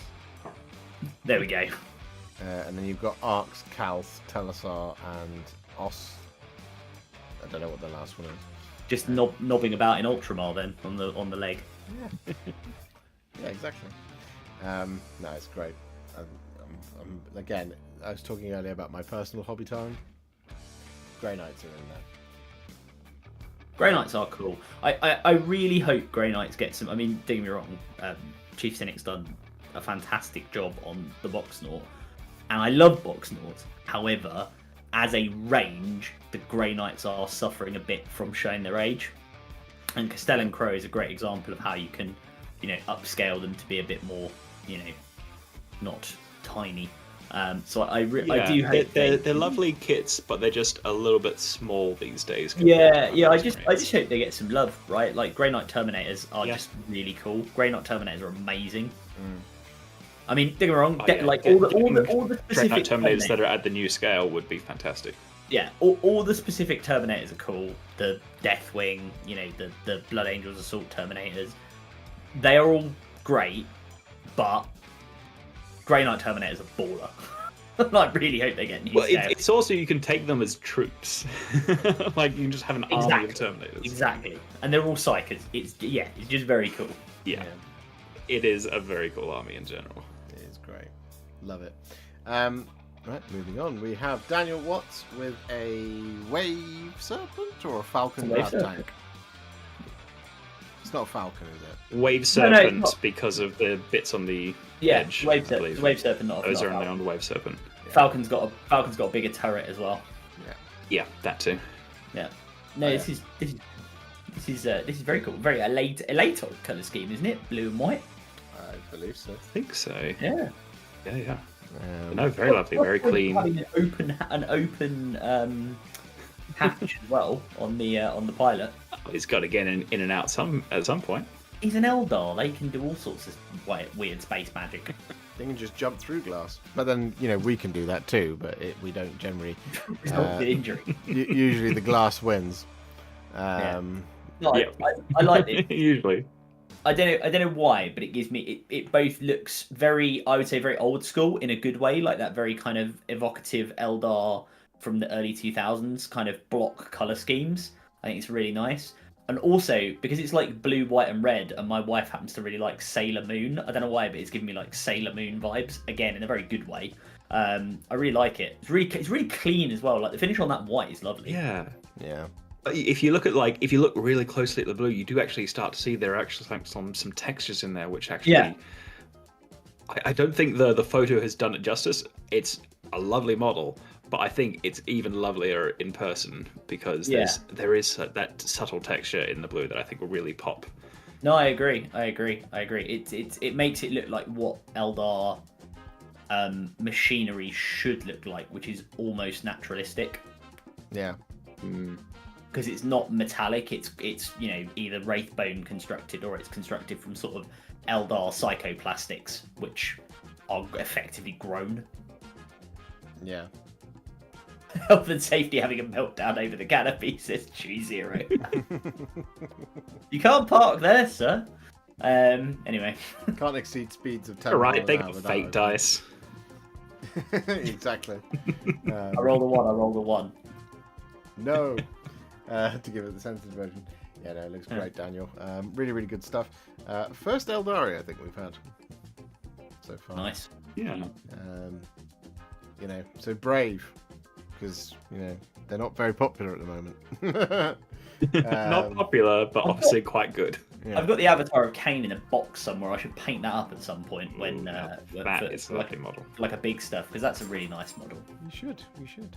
There we go. And then you've got Arx, Calth, Telesar, and Os. I don't know what the last one is. Just knobbing about in Ultramar then on the leg. Yeah, exactly. No, it's great. Again, I was talking earlier about my personal hobby time. Grey Knights are in there. Grey Knights are cool. I really hope Grey Knights get some. I mean, don't get me wrong, Chief Cynic's done a fantastic job on the Boxnaut, and I love Boxnaut. However, as a range, the Grey Knights are suffering a bit from showing their age. And Castellan Crow is a great example of how you can, upscale them to be a bit more, not tiny. So I do hope they're lovely kits, but they're just a little bit small these days. I just hope they get some love, right? Like Grey Knight Terminators are just really cool. Grey Knight Terminators are amazing. I mean, don't get me wrong, Oh, yeah. like all the specific Dreadnought Terminators that Terminators, are at the new scale would be fantastic. yeah, all the specific Terminators are cool. The Deathwing, you know, the Blood Angels Assault Terminators, they are all great, but Grey Knight Terminator's a baller. I really hope they get new Well, scale. it's also you can take them as troops. Like you can just have an army of Terminators. Exactly, and they're all psychers. It's just very cool. Yeah. It is a very cool army in general. It is great. Love it. Right, moving on. We have Daniel Watts with a Wave Serpent or a Falcon Wave Grab Serpent. tank. It's not a Falcon, is it? Wave No, Serpent it's not. because of the bits on the Yeah, edge. Wave I Serpent. believe. Wave Serpent, not Those not are Falcon. on the Wave Serpent. Falcon's got a bigger turret as well. Yeah, that too. Yeah. No, Oh, this is very cool. Very Elator colour scheme, isn't it? Blue and white. I believe so. I think so. Yeah. Yeah. No, very lovely, very clean. Having an open hatch as well on the pilot. It's got to get in and out at some point. He's an Eldar. They can do all sorts of weird space magic. They can just jump through glass. But then, we can do that too, but we don't generally. It's not the injury. Usually the glass wins. No, Yeah. I like it. Usually. I don't know why, but it gives me it both looks very, I would say, very old school in a good way, like that very kind of evocative Eldar from the early 2000s kind of block color schemes. I think it's really nice. And also because it's like blue, white, and red, and my wife happens to really like Sailor Moon. I don't know why, but it's giving me like Sailor Moon vibes again in a very good way. I really like it. It's really clean as well. Like the finish on that white is lovely. Yeah. Yeah. If you look really closely at the blue, you do actually start to see there are actually some textures in there, which actually, Yeah. I don't think the photo has done it justice. It's a lovely model, but I think it's even lovelier in person because there is that subtle texture in the blue that I think will really pop. No, I agree. It makes it look like what Eldar machinery should look like, which is almost naturalistic. Yeah. Because it's not metallic, it's either Wraithbone constructed or it's constructed from sort of Eldar psychoplastics, which are effectively grown. Yeah. Health and safety having a meltdown over the canopy, says G0. You can't park there, sir. Anyway. Can't exceed speeds of 10 Alright, miles they an hour got without fate it. dice. Exactly. I roll the one. No. To give it the censored version. Yeah, no, it looks great, Daniel. Really, really good stuff. First Eldari, I think we've had so far. Nice. Yeah. So brave, because they're not very popular at the moment. Not popular, but obviously quite good. Yeah. I've got the avatar of Kane in a box somewhere. I should paint that up at some point when that is a like, lovely model. like a big stuff, because that's a really nice model. You should,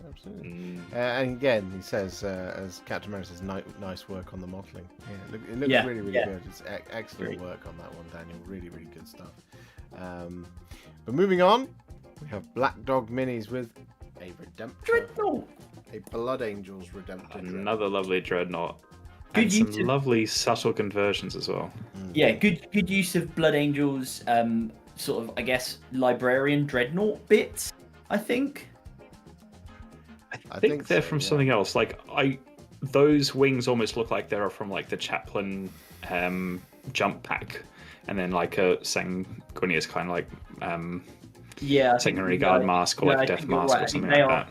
absolutely. And again, he says, as Captain America says, nice work on the modelling. Yeah, it looks really, really good. It's excellent work on that one, Daniel. Really, really good stuff. But moving on, we have Black Dog Minis with a Redemptor. Dreadnought. A Blood Angels Redemptor. Another lovely dreadnought. Good And some use of- lovely subtle conversions as well. Yeah, good use of Blood Angels, sort of, I guess, librarian dreadnought bits, I think. I think they're from something else. Like those wings almost look like they're from like the Chaplain jump pack, and then like a Sanguinius kind of like Sanguinary Guard mask or like Death mask or something like that.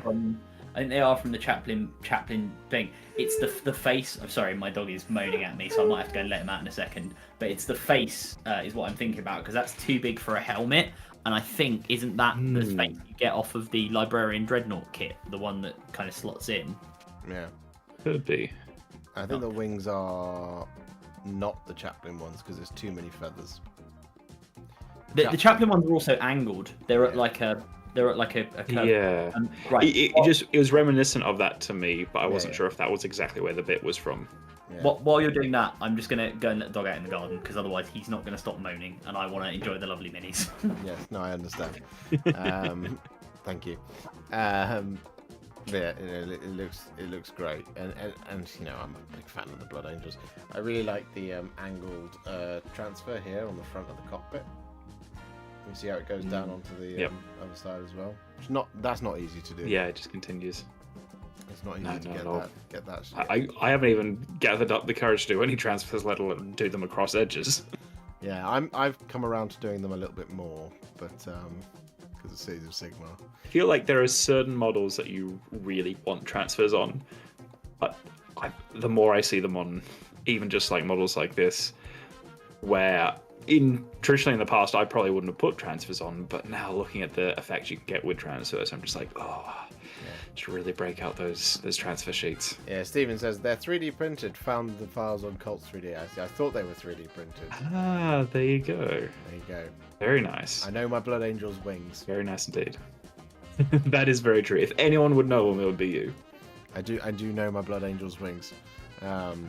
I think they are from the Chaplain thing. It's the face. I'm sorry, my dog is moaning at me, so I might have to go and let him out in a second. But it's the face is what I'm thinking about, because that's too big for a helmet. And I think, isn't that the face you get off of the Librarian Dreadnought kit? The one that kind of slots in? Yeah. Could be. I think the wings are not the Chaplain ones, because there's too many feathers. The Chaplain ones are also angled. They're at like a curve. Yeah. Right. It was reminiscent of that to me, but I wasn't Yeah. sure if that was exactly where the bit was from. Yeah. While you're doing that, I'm just going to go and let the dog out in the garden, because otherwise he's not going to stop moaning, and I want to enjoy the lovely minis. Yes, no, I understand. Thank you. Yeah, it looks great, and I'm a big fan of the Blood Angels. I really like the angled transfer here on the front of the cockpit. You see how it goes down onto the other side as well. That's not easy to do. Yeah, it just continues. It's not easy to get that. I haven't even gathered up the courage to do any transfers, let alone do them across edges. Yeah, I've come around to doing them a little bit more, but because of Cities of Sigma. I feel like there are certain models that you really want transfers on, but the more I see them on, even just like models like this, where traditionally in the past I probably wouldn't have put transfers on, but now looking at the effects you can get with transfers, I'm just like, just really break out those transfer sheets. Yeah, Steven says they're 3D printed. Found the files on Colts 3D. I thought they were 3D printed. Ah, there you go. There you go. Very nice. I know my Blood Angel's wings. Very nice indeed. That is very true. If anyone would know them, it would be you. I do know my Blood Angel's wings. It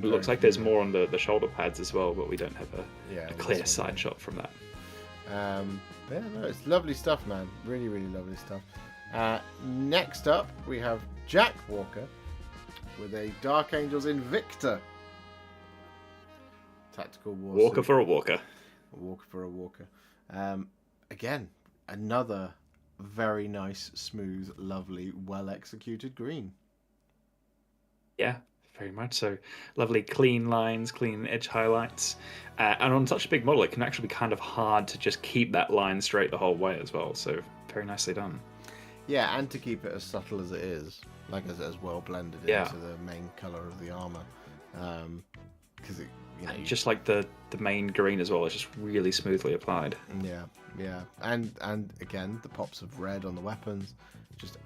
looks like there's more on the shoulder pads as well, but we don't have a clear side shot from that. Yeah, no, it's lovely stuff, man. Really, really lovely stuff. Next up, we have Jack Walker with a Dark Angels Invicta. Tactical war. Walker for a walker. Walker for a walker. Again, another very nice, smooth, lovely, well executed green. Yeah, very much so. Lovely clean lines, clean edge highlights. And on such a big model, it can actually be kind of hard to just keep that line straight the whole way as well. So very nicely done. Yeah, and to keep it as subtle as it is, like as well blended into the main color of the armor. Because just like the main green as well, it's just really smoothly applied. Yeah, and again the pops of red on the weapons, just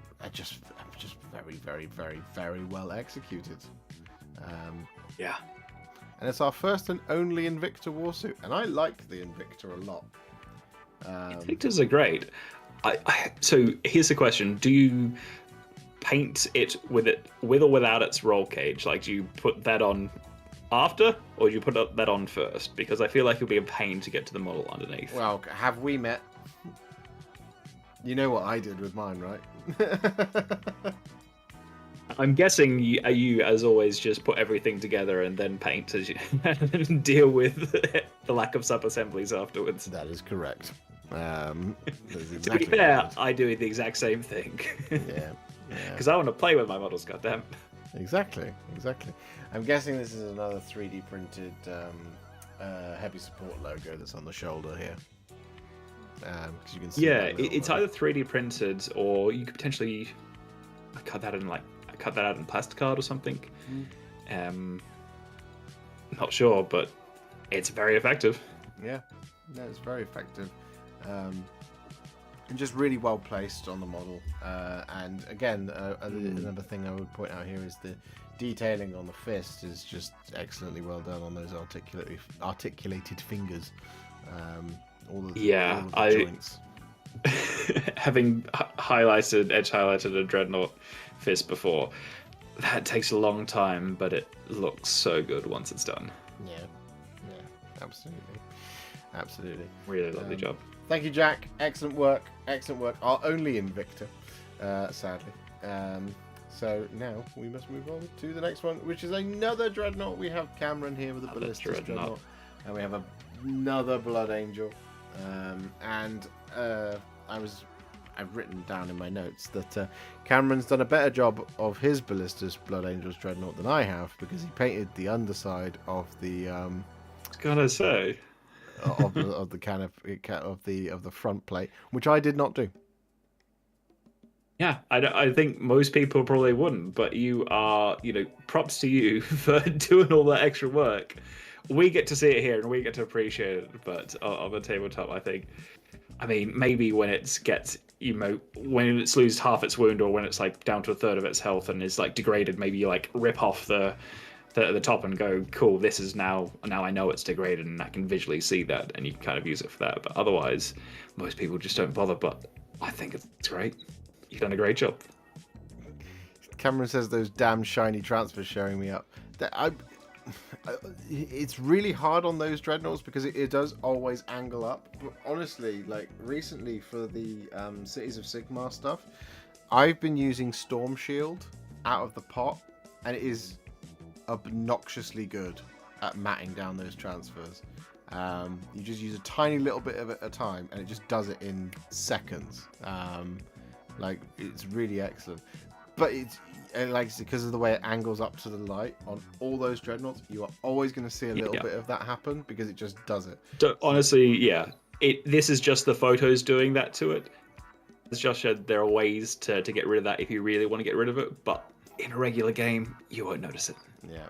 very, very, very, very well executed. And it's our first and only Invicta warsuit, and I like the Invicta a lot. Invictas are great. So here's the question: do you paint it with or without its roll cage? Like, do you put that on after, or do you put that on first? Because I feel like it'll be a pain to get to the model underneath. Well, have we met? You know what I did with mine, right? I'm guessing you, as always, just put everything together and then paint as you and deal with the lack of sub-assemblies afterwards. That is correct. Exactly to be fair, I do the exact same thing. Yeah. Because I want to play with my models, goddamn. Exactly. I'm guessing this is another 3D printed heavy support logo that's on the shoulder here. You can see it's either 3D printed or you could potentially cut that out in plasticard or something. Not sure, but it's very effective. Yeah, it's very effective, and just really well placed on the model. And again, another thing I would point out here is the detailing on the fist is just excellently well done on those articulated fingers. All the joints. Having edge highlighted a Dreadnought fist before, that takes a long time, but it looks so good once it's done. Yeah, absolutely. Really lovely job. Thank you, Jack. Excellent work. Our only Invicta, sadly. So now we must move on to the next one, which is another Dreadnought. We have Cameron here with a Ballistic Dreadnought, and we have another Blood Angel. I've written down in my notes that Cameron's done a better job of his Ballistus Blood Angels Dreadnought than I have, because he painted the underside of the I was gonna say of the canopy of the front plate, which I did not do. Yeah, I think most people probably wouldn't, but you are, props to you for doing all that extra work. We get to see it here and we get to appreciate it, but on the tabletop, I mean, maybe when it gets, when it's loses half its wound, or when it's like down to a third of its health and is like degraded, maybe you like rip off the top and go, cool, this is now I know it's degraded and I can visually see that, and you can kind of use it for that. But otherwise, most people just don't bother. But I think it's great. You've done a great job. Cameron says those damn shiny transfers showing me up. It's really hard on those Dreadnoughts because it does always angle up. But honestly, like recently for the Cities of Sigmar stuff, I've been using Storm Shield out of the pot, and it is obnoxiously good at matting down those transfers. You just use a tiny little bit of it at a time, and it just does it in seconds. Like, it's really excellent. But it's like, because of the way it angles up to the light on all those dreadnoughts, you are always going to see a little bit of that happen because it just does it. Honestly, yeah. This is just the photos doing that to it. As Josh said, there are ways to get rid of that if you really want to get rid of it, but in a regular game, you won't notice it. Yeah.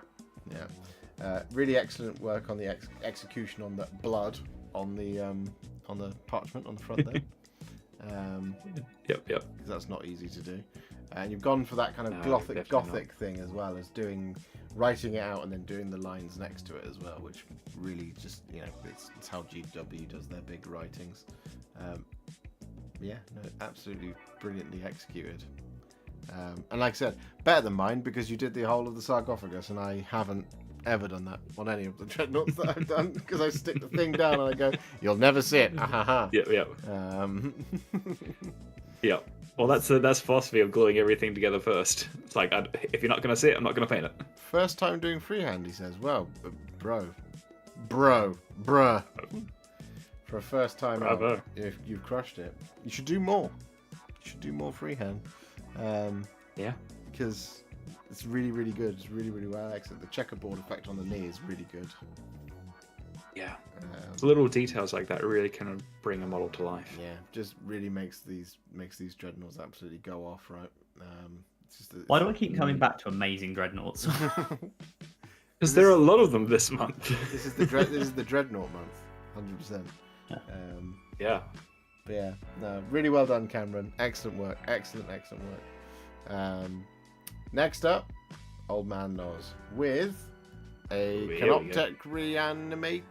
Really excellent work on the execution on the blood on the parchment on the front there. Yep. Because that's not easy to do. And you've gone for that kind of gothic thing as well as writing it out and then doing the lines next to it as well, which really just, it's how GW does their big writings. Absolutely brilliantly executed. And like I said, better than mine because you did the whole of the sarcophagus, and I haven't ever done that on any of the dreadnoughts that I've done because I stick the thing down and I go, "You'll never see it." Yep. Yep. Well, that's the philosophy of gluing everything together first. It's like, if you're not going to see it, I'm not going to paint it. First time doing freehand, he says. Well, bruh. For a first time out, if you've crushed it, you should do more. You should do more freehand. Yeah. Because it's really, really good. It's really, really well excellent. The checkerboard effect on the knee is really good. Yeah. Little details like that really kind of bring a model to life. Yeah, just really makes these dreadnoughts absolutely go off, right? Why do I keep coming back to amazing dreadnoughts? Because there are a lot of them this month. This is the dreadnought month, 100%. Yeah. But yeah, no, really well done, Cameron. Excellent work. Excellent work. Next up, Old Man Nos with a Canoptech Reanimator.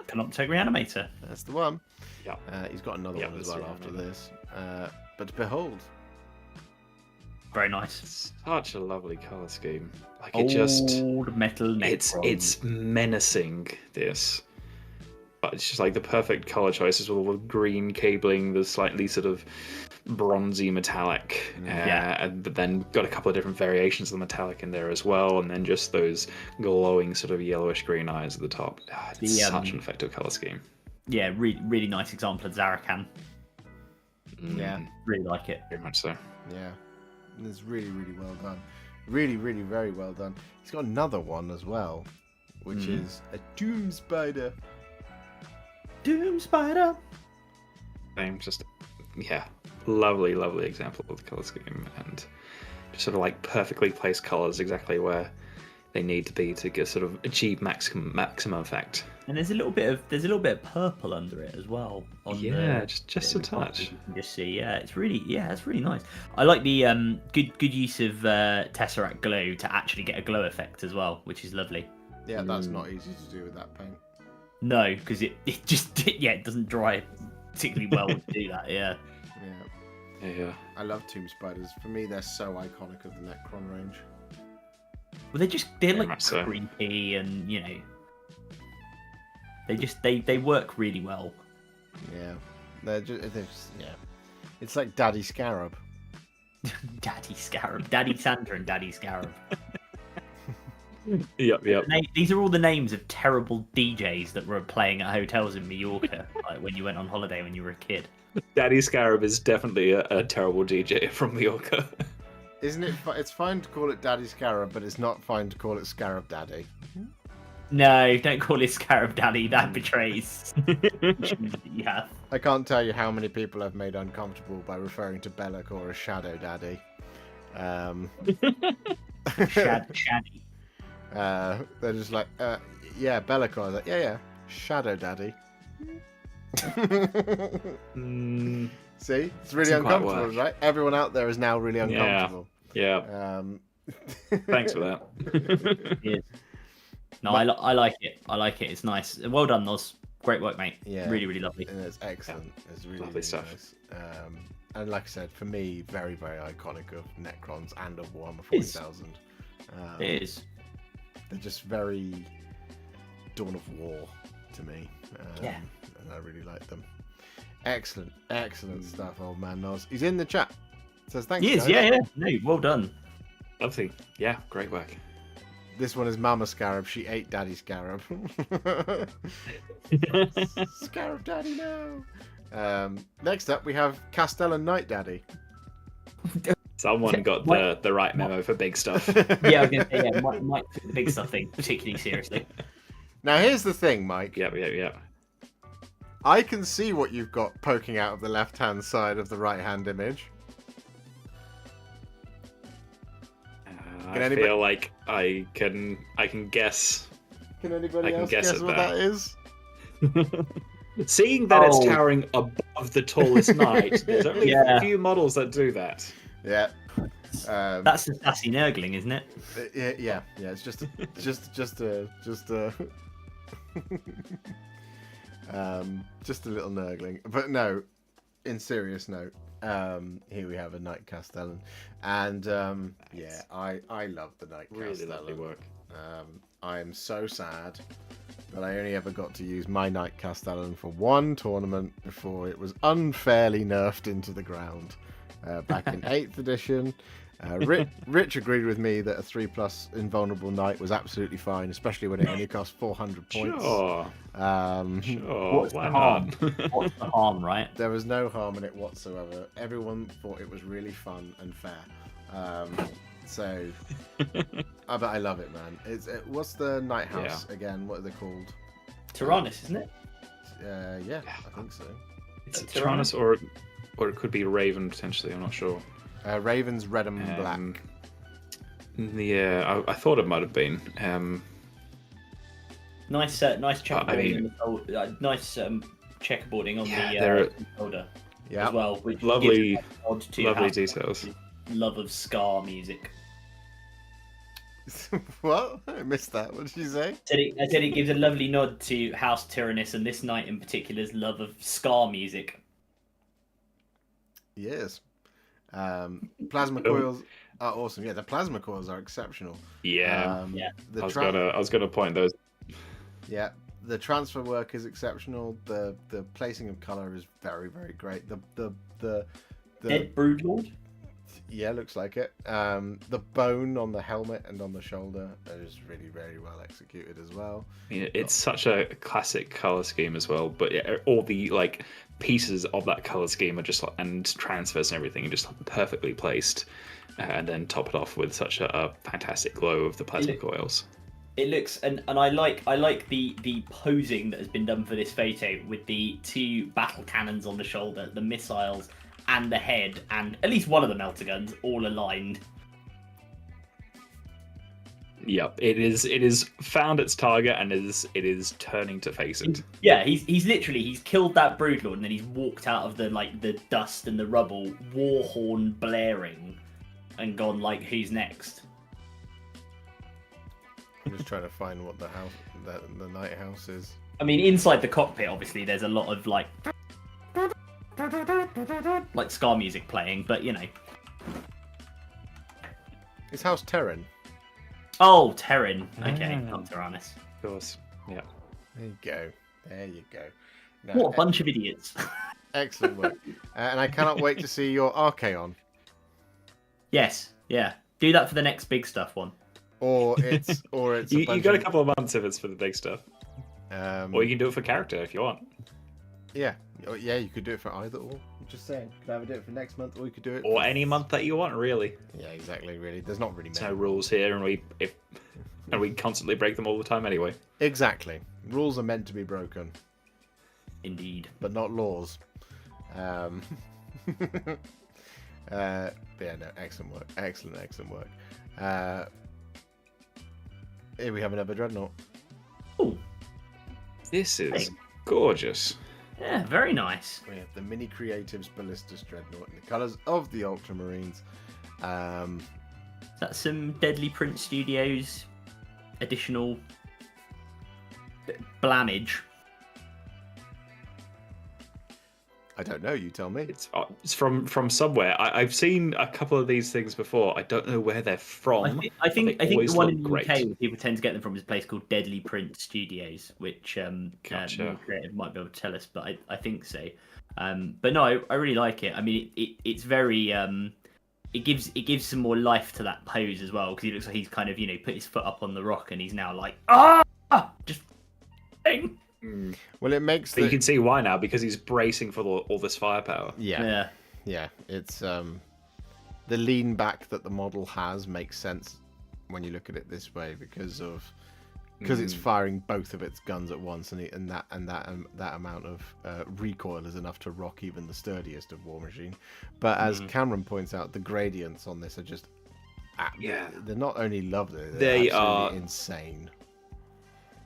Canoptech Reanimator. That's the one. Yeah. He's got another one as well after this. But behold. Very nice. Such a lovely colour scheme. Like Old metal Necron. It's menacing, this. But it's just like the perfect colour choices with all the green cabling, the slightly sort of bronzy metallic, but then got a couple of different variations of the metallic in there as well, and then just those glowing sort of yellowish green eyes at the top. It's such an effective colour scheme. Yeah, really nice example of Zarakan. Yeah, really like it. Very much so. Yeah, it's really, really well done. Really, really, very well done. He's got another one as well, which is a Doom Spider. Doom Spider. Same, just lovely example of the colour scheme, and just sort of like perfectly placed colours exactly where they need to be to get sort of achieve maximum effect. And there's a little bit of purple under it as well. Just a touch. You can just see, it's really nice. I like the good use of Tesseract glow to actually get a glow effect as well, which is lovely. Yeah, that's not easy to do with that paint. No, because it doesn't dry particularly well to do that. Yeah. I love Tomb Spiders. For me, they're so iconic of the Necron range. Well, they're like creepy, and they work really well. Yeah, they're just It's like Daddy Scarab. Daddy Scarab, Daddy Santa, and Daddy Scarab. Yep. These are all the names of terrible DJs that were playing at hotels in Mallorca, like when you went on holiday when you were a kid. Daddy Scarab is definitely a terrible DJ from Mallorca. Isn't it? It's fine to call it Daddy Scarab, but it's not fine to call it Scarab Daddy. No, don't call it Scarab Daddy. That betrays. Yeah. I can't tell you how many people I've made uncomfortable by referring to Be'lakor as Shadow Daddy. Shaddy. They're just like, yeah, Be'lakor. I was like, yeah, Shadow Daddy. See, it's really uncomfortable, right? Everyone out there is now really uncomfortable. Yeah. Thanks for that. Yeah. No, I like it. It's nice. Well done, Nos. Great work, mate. Yeah, really lovely. And it's excellent. It's really lovely stuff. Nice. And like I said, for me, very, very iconic of Necrons and of Warhammer 40,000. It is. They're just very Dawn of War to me. And I really like them. Excellent stuff, Old Man Nos. He's in the chat. Says thanks. He is, guys. yeah. No, well done. Lovely. Yeah, great work. This one is Mama Scarab. She ate Daddy Scarab. Scarab Daddy, no. Next up, we have Castellan Night Daddy. Someone got the right memo for big stuff. Yeah, I was gonna say, yeah, Mike took the big stuff thing particularly seriously. Now, here's the thing, Mike. Yep. I can see what you've got poking out of the left-hand side of the right-hand image. I feel like I can guess. Can anybody else guess what that is? Seeing that it's towering above the tallest knight, there's only a few models that do that. Yeah. That's the sassy nurgling, isn't it? Yeah. It's just a just a little nurgling. But no, in serious note, here we have a Knight Castellan, and I love the Knight Castellan. Really lovely work. I am so sad that I only ever got to use my Knight Castellan for one tournament before it was unfairly nerfed into the ground back in 8th edition. Rich agreed with me that a 3+ invulnerable knight was absolutely fine, especially when it only cost 400 points. Sure. What's Why the harm? not? What's the harm, right? There was no harm in it whatsoever. Everyone thought it was really fun and fair. But I love it, man. What's the Night House again? What are they called? Tyrannus, isn't it? Yeah, I think so. It's Tyrannus, or it could be Raven potentially. I'm not sure. Raven's red and black. Yeah, I thought it might have been. Nice checkerboarding. Nice checkerboarding on the shoulder as well. Which lovely gives details. Love of ska music. What? I missed that. What did you say? I said it gives a lovely nod to House Tyrannus and this knight in particular's love of ska music. Yes. Plasma coils are awesome. Yeah, the plasma coils are exceptional. Yeah. I was gonna point those. Yeah, the transfer work is exceptional. The placing of color is very, very great. The Dead Broodlord? Yeah, looks like it. The bone on the helmet and on the shoulder is really very well executed as well. Yeah, it's such a classic color scheme as well. But all the pieces of that color scheme are just and transfers and everything are just perfectly placed, and then top it off with such a fantastic glow of the plasma coils. It looks and I like the posing that has been done for this photo with the 2 battle cannons on the shoulder, the missiles, and the head, and at least one of the melter guns all aligned. Yep, it is found its target and it is turning to face it. Yeah, he's literally killed that broodlord and then he's walked out of the dust and the rubble, war horn blaring, and gone who's next? I'm just trying to find what the night house is. I mean, inside the cockpit, obviously, there's a lot of ska music playing, but It's House Terran. Oh, Terran. Okay, not Tyrannus. Of course. Yeah. There you go. No, What a bunch of idiots. Excellent work. And I cannot wait to see your Archaon. Yes, yeah. Do that for the next big stuff one. Or it's you got a couple of months if it's for the big stuff. Or you can do it for character if you want. Yeah, you could do it for either or. I'm just saying, you could either do it for next month, or you could do it or any month that you want, really. Yeah, exactly. Really, there's not really many. There's no rules here, and we constantly break them all the time anyway. Exactly, rules are meant to be broken. Indeed, but not laws. But yeah, no, excellent work, excellent work. Here we have another dreadnought. Oh, this is gorgeous. Yeah, very nice. We have the Mini Creatives Ballistus Dreadnought in the colours of the Ultramarines. That's some Deadly Print Studios additional blamage. I don't know. You tell me. It's from somewhere. I've seen a couple of these things before. I don't know where they're from. I think the one in the UK where people tend to get them from is a place called Deadly Print Studios, which Gotcha. Creative might be able to tell us, but I think so. But no, I really like it. I mean, it's very it gives some more life to that pose as well, because he looks like he's kind of put his foot up on the rock and he's now like just bang. Well, it makes But you can see why now, because he's bracing for all this firepower. Yeah. It's the lean back that the model has makes sense when you look at it this way because it's firing both of its guns at once, and that amount of recoil is enough to rock even the sturdiest of War Machine. But as Cameron points out, the gradients on this are just they're not only lovely, they are insane,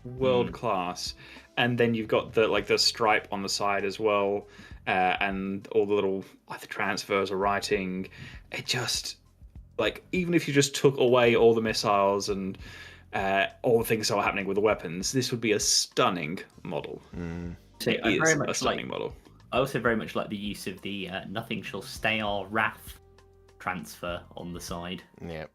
world class. And then you've got the stripe on the side as well, and all the little transfers or writing. It just even if you just took away all the missiles and all the things that are happening with the weapons, this would be a stunning model. So It is a stunning model. I also very much like the use of the nothing shall stay our wrath transfer on the side. Yep.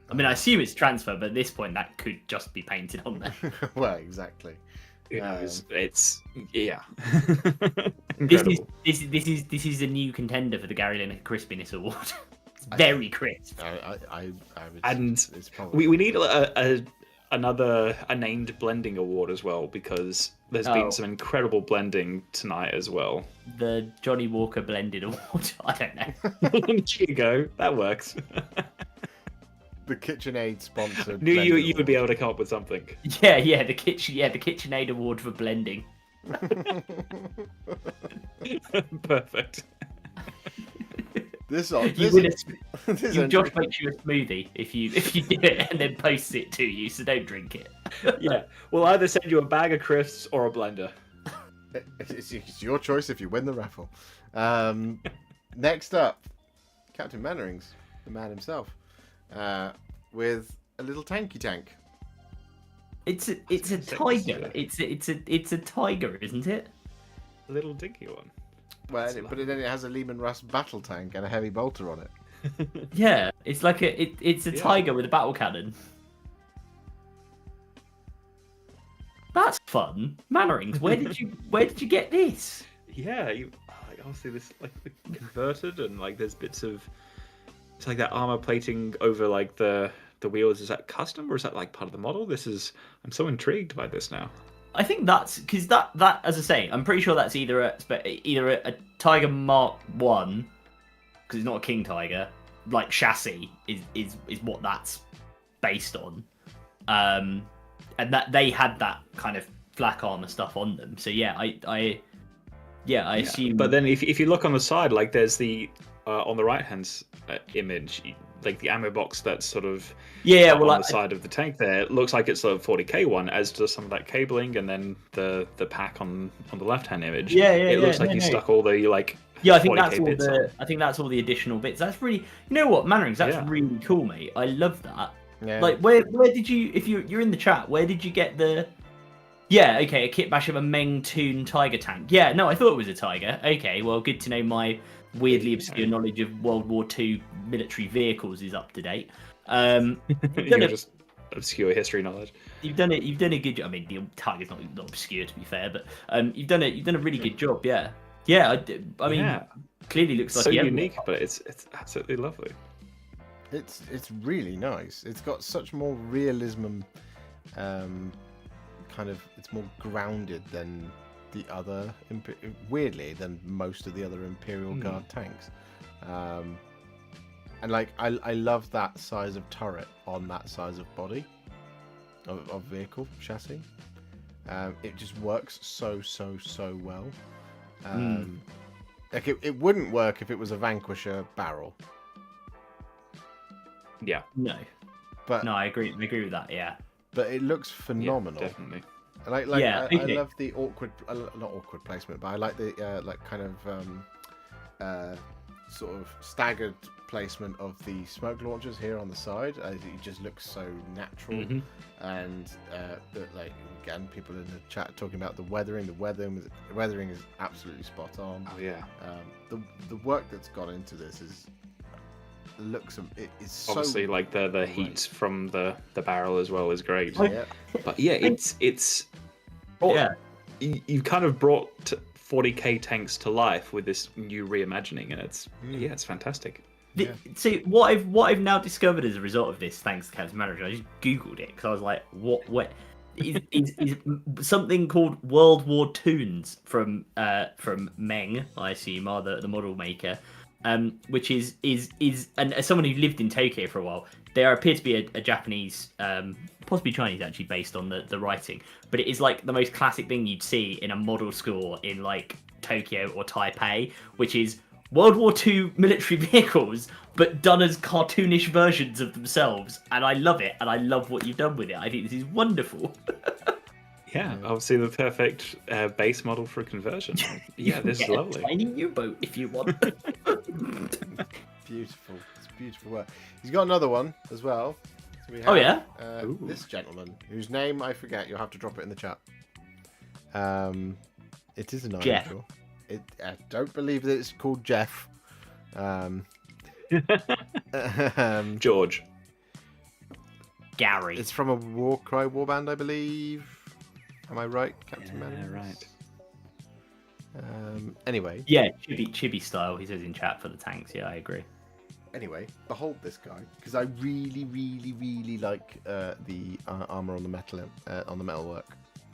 I mean, I assume it's transfer, but at this point that could just be painted on there. Well, exactly. It's This incredible. is a new contender for the Gary Lineker Crispiness Award. It's very crisp. It's probably We need another named blending award as well, because there's been some incredible blending tonight as well. The Johnny Walker Blended Award. I don't know. There you go. That works. the KitchenAid sponsored. Knew you would be able to come up with something. Yeah, the KitchenAid Award for blending. Perfect. Josh makes you a smoothie if you do it and then posts it to you, so don't drink it. Yeah, we'll either send you a bag of crisps or a blender. It's your choice if you win the raffle. Next up, Captain Mannerings, the man himself, with a little tanky tank. It's a tiger. It's a tiger, isn't it? A little dinky one. Well, but then it has a Lehman Russ battle tank and a heavy bolter on it. Yeah, it's like it's a tiger with a battle cannon. That's fun. Mannerings, where did you get this? Yeah, obviously this converted, and there's bits of it's like that armor plating over the wheels. Is that custom or is that part of the model? I'm so intrigued by this now. I think that's because that as I say, I'm pretty sure that's either a Tiger Mark 1, because it's not a King Tiger, chassis is what that's based on, and that they had that kind of flak armor stuff on them. So I assume. But then if you look on the side, there's the on the right hand image, the ammo box that's sort of on the side of the tank there. It looks like it's a 40k one, as does some of that cabling, and then the pack on the left hand image. It looks like you stuck all the I think that's all the additional bits. That's really, Mannerings, that's really cool, mate. I love that. Yeah. Where did you, if you're in the chat, where did you get the? Yeah, okay, a kit bash of a Meng Toon Tiger tank. Yeah, no, I thought it was a Tiger. Okay, well, good to know my weirdly obscure knowledge of World War II military vehicles is up to date. Just obscure history knowledge. You've done a good job. I mean, the Tiger's not obscure, to be fair, but you've done a really good job. Yeah. I mean, clearly looks like so unique, but it's absolutely lovely. It's really nice. It's got such more realism, it's more grounded than the other, weirdly, than most of the other Imperial Guard tanks. And I love that size of turret on that size of body of vehicle chassis. It just works so well. It wouldn't work if it was a Vanquisher barrel. Yeah. No, I agree with that. Yeah. But it looks phenomenal. Yeah, definitely. I love the not awkward placement, but I like the sort of staggered placement of the smoke launchers here on the side. It just looks so natural. And again, people in the chat talking about the weathering. The weathering is absolutely spot on. Oh yeah. The work that's gone into this is obviously so the heat from the barrel as well is great. Yeah. But yeah, it's yeah. You've kind of brought 40k tanks to life with this new reimagining, and it's fantastic. See, what I've now discovered as a result of this, thanks to Captain Manager, I just googled it because I was like, what is something called World War Toons from Meng, I assume, are the model maker, which is and as someone who lived in Tokyo for a while, there appear to be a Japanese, possibly Chinese actually, based on the writing, but it is like the most classic thing you'd see in a model school in like Tokyo or Taipei, which is World War II military vehicles, but done as cartoonish versions of themselves. And I love it, and I love what you've done with it. I think this is wonderful. Yeah, obviously the perfect base model for conversion. Yeah, this is lovely. A tiny U-boat if you want. Beautiful. It's beautiful work. He's got another one as well. So we have, yeah? this gentleman, whose name I forget. You'll have to drop it in the chat. It is an Jeff. Nigel. I don't believe that it's called Jeff. George. Gary. It's from a Warcry warband, I believe. Am I right, Captain Man? Yeah, right. Anyway. Yeah, chibi style, he says in chat for the tanks. Yeah, I agree. Anyway, behold this guy, because I really, really, really like the armor on the metal, on the metalwork,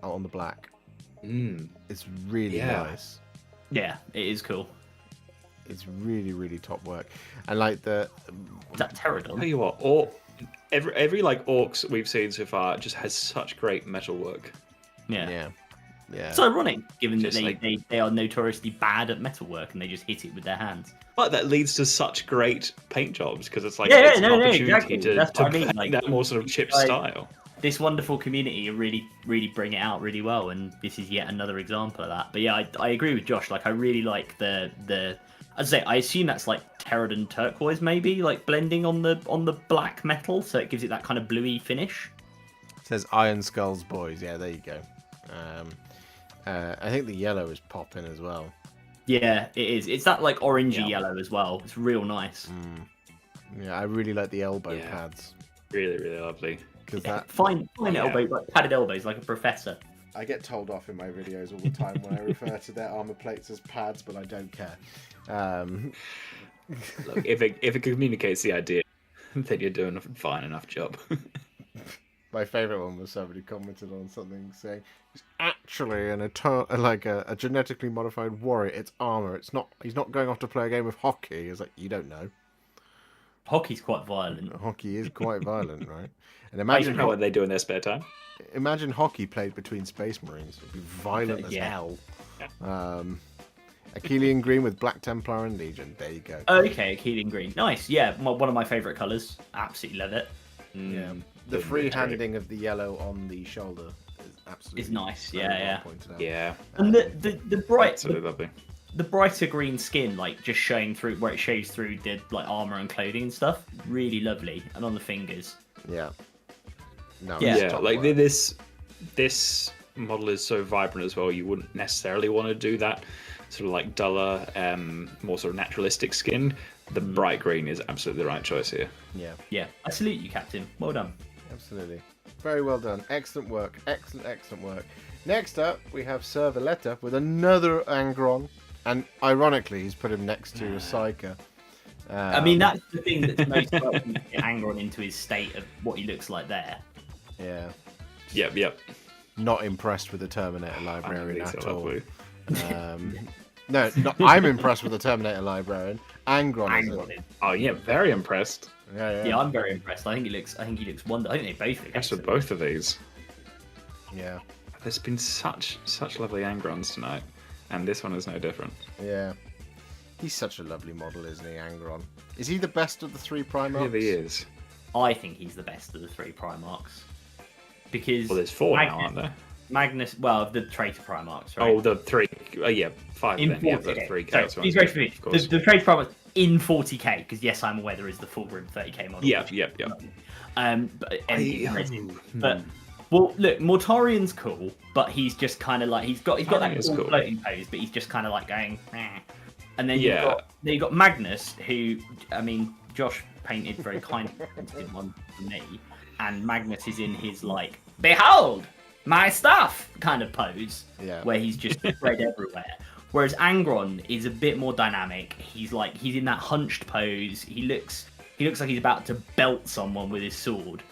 on the black. It's really nice. Yeah, it is cool. It's really, really top work, and like Is that Pterodon? Tell you what, every like orcs we've seen so far just has such great metalwork. Yeah. It's ironic, given that Just they are notoriously bad at metalwork and they just hit it with their hands. But that leads to such great paint jobs because it's like Yeah, it's an opportunity exactly. to That's what I mean, paint like, that more sort of chip like- style. This wonderful community really, really bring it out really well, and this is yet another example of that. But yeah, I agree with Josh. Like, I really like the. I'd say I assume that's like Pterodon turquoise, maybe like blending on the black metal, so it gives it that kind of bluey finish. It says Iron Skulls Boys. Yeah, there you go. I think the yellow is popping as well. Yeah, it is. It's that like orangey yellow as well. It's real nice. Yeah, I really like the elbow pads. Really, really lovely. Because that Fine elbow, like padded elbows, like a professor. I get told off in my videos all the time when I refer to their armor plates as pads, but I don't care. Look, if it communicates the idea, then you're doing a fine enough job. My favourite one was somebody commented on something saying he's actually a genetically modified warrior. It's armor. It's not. He's not going off to play a game of hockey. It's like, you don't know. Hockey's quite violent. Hockey is quite violent, right? And I imagine don't know what they do in their spare time. Imagine hockey played between Space Marines. It'd be violent as hell. Achillean green with Black Templar and Legion. There you go. Okay, Keeling green. Nice. Yeah, one of my favourite colours. Absolutely love it. Yeah. The free handing of the yellow on the shoulder is absolutely It's nice. very well pointed out. Yeah. And the bright, Absolutely lovely. the brighter green skin, like just showing through where it shows through the like armor and clothing and stuff, really lovely. And on the fingers. Yeah. No, Yeah. it's Yeah, top like work. this model is so vibrant as well. You wouldn't necessarily want to do that sort of like duller, more sort of naturalistic skin. The bright green is absolutely the right choice here. Yeah, Yeah, I salute you, Captain. Well done. absolutely. Very well done. Excellent work. Excellent work. Next up, we have Sir Valletta with another Angron. And ironically, he's put him next to a Psyker. I mean, that's the thing that's most likely to get Angron into his state of what he looks like there. Yeah. Yep. Not impressed with the Terminator librarian These at are all. lovely. No, I'm impressed with the Terminator librarian. Angron isn't. Angron is. Oh yeah, very impressed. Yeah, I'm very impressed. I think he looks wonderful. I think they both look Impressed with excellent. both of these. Yeah. There's been such lovely Angrons tonight, and this one is no different. Yeah. He's such a lovely model, isn't he, Angron? Is he the best of the three It Primarchs? really is. I think he's the best of the three Primarchs. Because Well, there's four now, aren't there? Magnus, well, the traitor Primarchs, right? Oh, the three. Yeah, five. in Then yeah, 40K. the three Sorry, counts. he's very familiar. Of course. The traitor Primarchs in 40k, because yes, I'm aware there is the full group 30k model. Yeah. But well, look, Mortarian's cool, but he's just kind of like he's got that Mortarian's cool cool. floating pose, but he's just kind of like going. Meh. And then Yeah. you've got Magnus, who I mean, Josh painted very kindly one for me, and Magnus is in his like, behold my stuff kind of pose, Yeah. where he's just spread everywhere. Whereas Angron is a bit more dynamic. He's in that hunched pose. He looks like he's about to belt someone with his sword.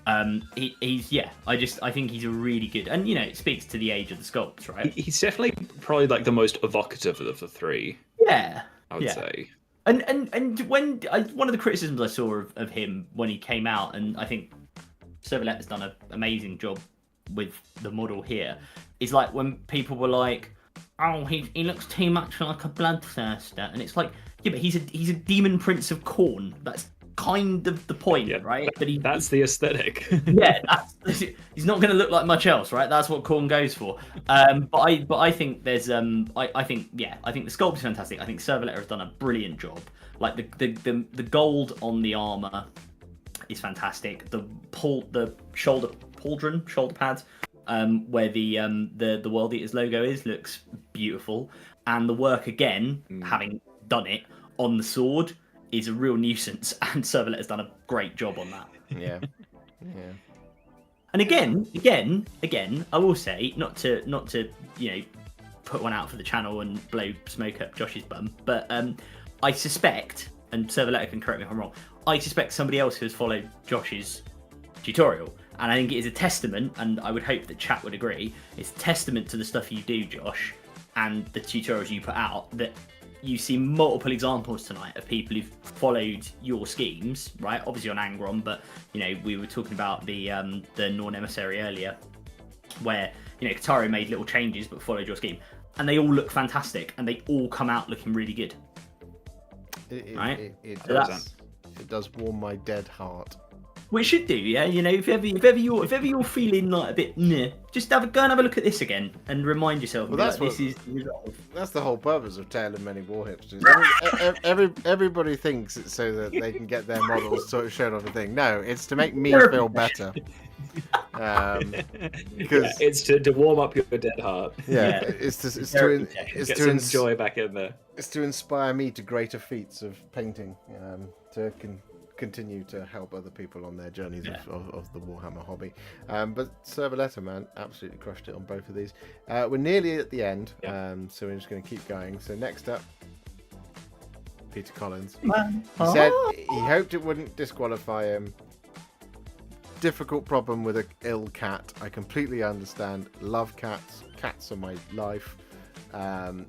I think he's a really good, and it speaks to the age of the sculpts, right? He's definitely probably like the most evocative of the three. Yeah, I would say. And when one of the criticisms I saw of him when he came out, and I think Servalet has done an amazing job with the model here, is like when people were like, "Oh, he looks too much like a bloodthirster," and it's like, yeah, but he's a demon prince of Khorne. That's kind of the point, right? But that's the aesthetic. Yeah, he's not going to look like much else, right? That's what Khorne goes for. But I think there's I think the sculpt is fantastic. I think Servalet has done a brilliant job. Like the gold on the armor is fantastic. The shoulder pads, where the World Eaters logo looks beautiful, and the work again, having done it on the sword, is a real nuisance, and Servalet has done a great job on that. Yeah. And again, I will say, not to put one out for the channel and blow smoke up Josh's bum, but I suspect, and Servalet can correct me if I'm wrong, I suspect somebody else has followed Josh's tutorial, and I think it is a testament, and I would hope that chat would agree, it's a testament to the stuff you do, Josh, and the tutorials you put out, that you see multiple examples tonight of people who've followed your schemes, right? Obviously on Angron, but we were talking about the Norn Emissary earlier, where Katario made little changes but followed your scheme, and they all look fantastic, and they all come out looking really good. It does warm my dead heart. Well, it should do, yeah. If ever you're feeling like a bit, just go and have a look at this again and remind yourself. Well, this is the result. That's the whole purpose of Tale of Many Warhipsters. Everybody thinks it's so that they can get their models sort of shown on the thing. No, it's to make me feel better. Because it's to warm up your dead heart. Yeah, it's to enjoy back in there. It's to inspire me to greater feats of painting. To continue to help other people on their journeys of the Warhammer hobby. But Servalet, man, absolutely crushed it on both of these. We're nearly at the end, so we're just going to keep going. So next up, Peter Collins. He said he hoped it wouldn't disqualify him. Difficult problem with an ill cat. I completely understand. Love cats. Cats are my life.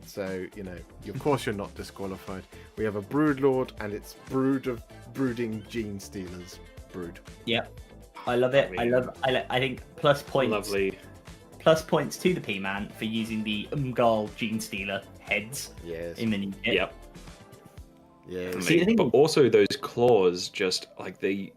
So, of course you're not disqualified. We have a brood lord, and it's brood of brooding gene stealers. Brood. Yeah, I love it. I think plus points. Lovely. Plus points to the P-Man for using the Umgal gene stealer heads. Yes. In the new kit. Yep. Yeah. But also those claws, just like the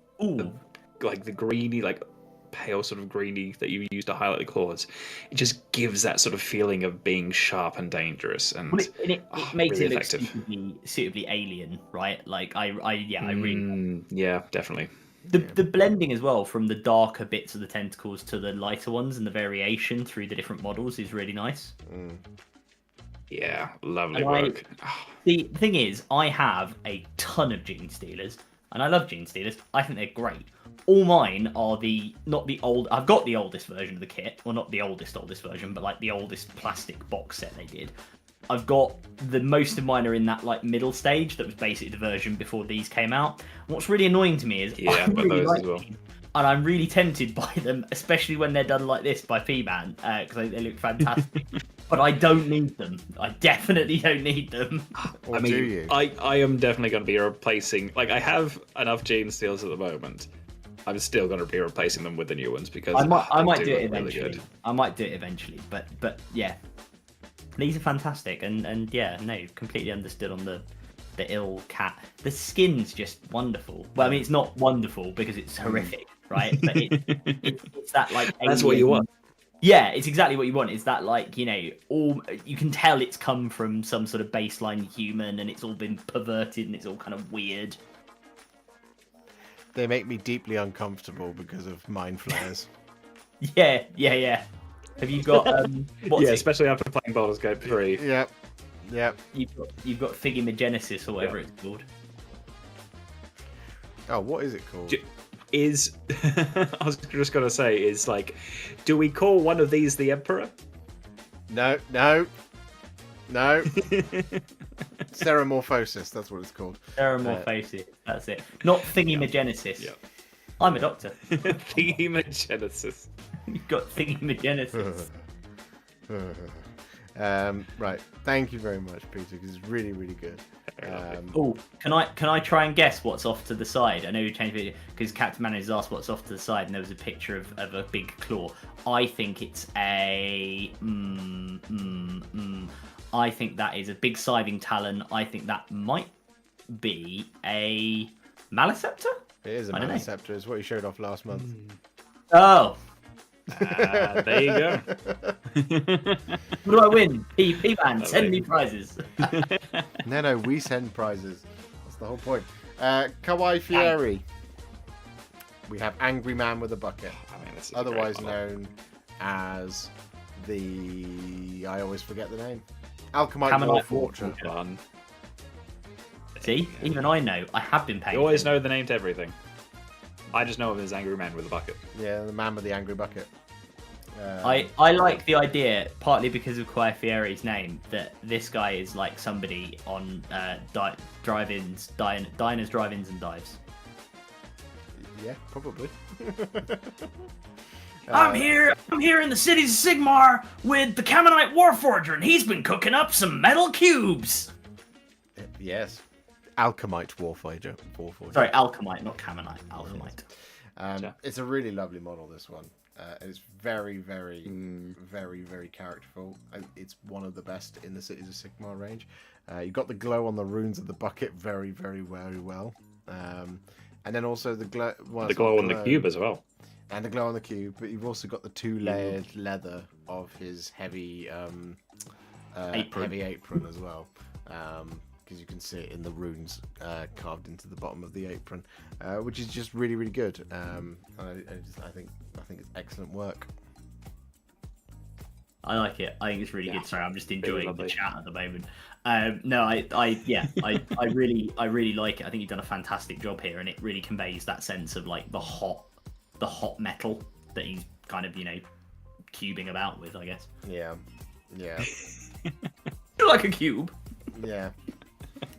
greeny, like pale sort of greeny that you use to highlight the claws, it just gives that sort of feeling of being sharp and dangerous, and it makes really it look effective. suitably alien, right? Like I really definitely. The blending as well from the darker bits of the tentacles to the lighter ones, and the variation through the different models is really nice. Yeah, lovely work. The thing is, I have a ton of Gene Stealers, and I love Gene Stealers. I think they're great. All mine are I've got the oldest version of the kit. Well, not the oldest version, but like the oldest plastic box set they did. I've got most of mine are in that like middle stage that was basically the version before these came out. And what's really annoying to me is I really like these, and I'm really tempted by them, especially when they're done like this by P-Man, because they look fantastic. But I don't need them. I definitely don't need them. Or do you? I am definitely going to be replacing. Like, I have enough Gene Steals at the moment. I'm still going to be replacing them with the new ones because I might do it eventually. Really, I might do it eventually, but yeah, these are fantastic, and completely understood on the ill cat. The skin's just wonderful. Well, I mean, it's not wonderful because it's horrific, right? But it's that like that's what you want. Yeah, it's exactly what you want. It's that like all you can tell it's come from some sort of baseline human, and it's all been perverted, and it's all kind of weird. They make me deeply uncomfortable because of mind flayers. Yeah. Have you got especially after playing Baldur's Gate 3. Yep. You've got Figimogenesis or whatever it's called. Oh, what is it called? I was just gonna say, is like, do we call one of these the Emperor? No. No. Ceramorphosis, that's what it's called. Ceramorphosis, that's it. Not thingymagenesis. Yeah. I'm a doctor. Themagenesis. You've got thingymagenesis. Right. Thank you very much, Peter, because it's really, really good. Oh, can I try and guess what's off to the side? I know you changed it because Captain Manager's asked what's off to the side, and there was a picture of a big claw. I think it's a. I think that is a big scything talon. I think that might be a Maliceptor. It is a Maliceptor. It's what you showed off last month. Oh. There you go. What do I win? P-Man, send me prizes. No, we send prizes. That's the whole point. Kawaii Fieri. We have Angry Man with a Bucket. I mean, this is otherwise known as the... I always forget the name. Alchemite Warforger. See, even I know. I have been paying. You always know the name to everything. I just know of him as Angry Man with a Bucket. Yeah, the man with the angry bucket. I like the idea, partly because of Kawaii Fieri's name, that this guy is like somebody on drive-ins, diners, drive-ins, and dives. Yeah, probably. I'm here in the cities of Sigmar with the Caminite Warforger, and he's been cooking up some metal cubes. Yes. Alchemite Warforger. Sorry, Alchemite, not Caminite. Alchemite. Yes. It's a really lovely model, this one. It's very, very, very, very characterful. It's one of the best in the Cities of Sigmar range. You've got the glow on the runes of the bucket very, very, very well. And then also the glow... Well, the glow on the cube as well. And the glow on the cube, but you've also got the two-layered leather of his heavy apron as well. Because you can see it in the runes carved into the bottom of the apron, which is just really, really good. I think it's excellent work. I like it. I think it's really good. Sorry, I'm just enjoying the chat at the moment. I really like it. I think you've done a fantastic job here, and it really conveys that sense of like the hot metal that he's kind of cubing about with, I guess. Yeah. You're like a cube. Yeah.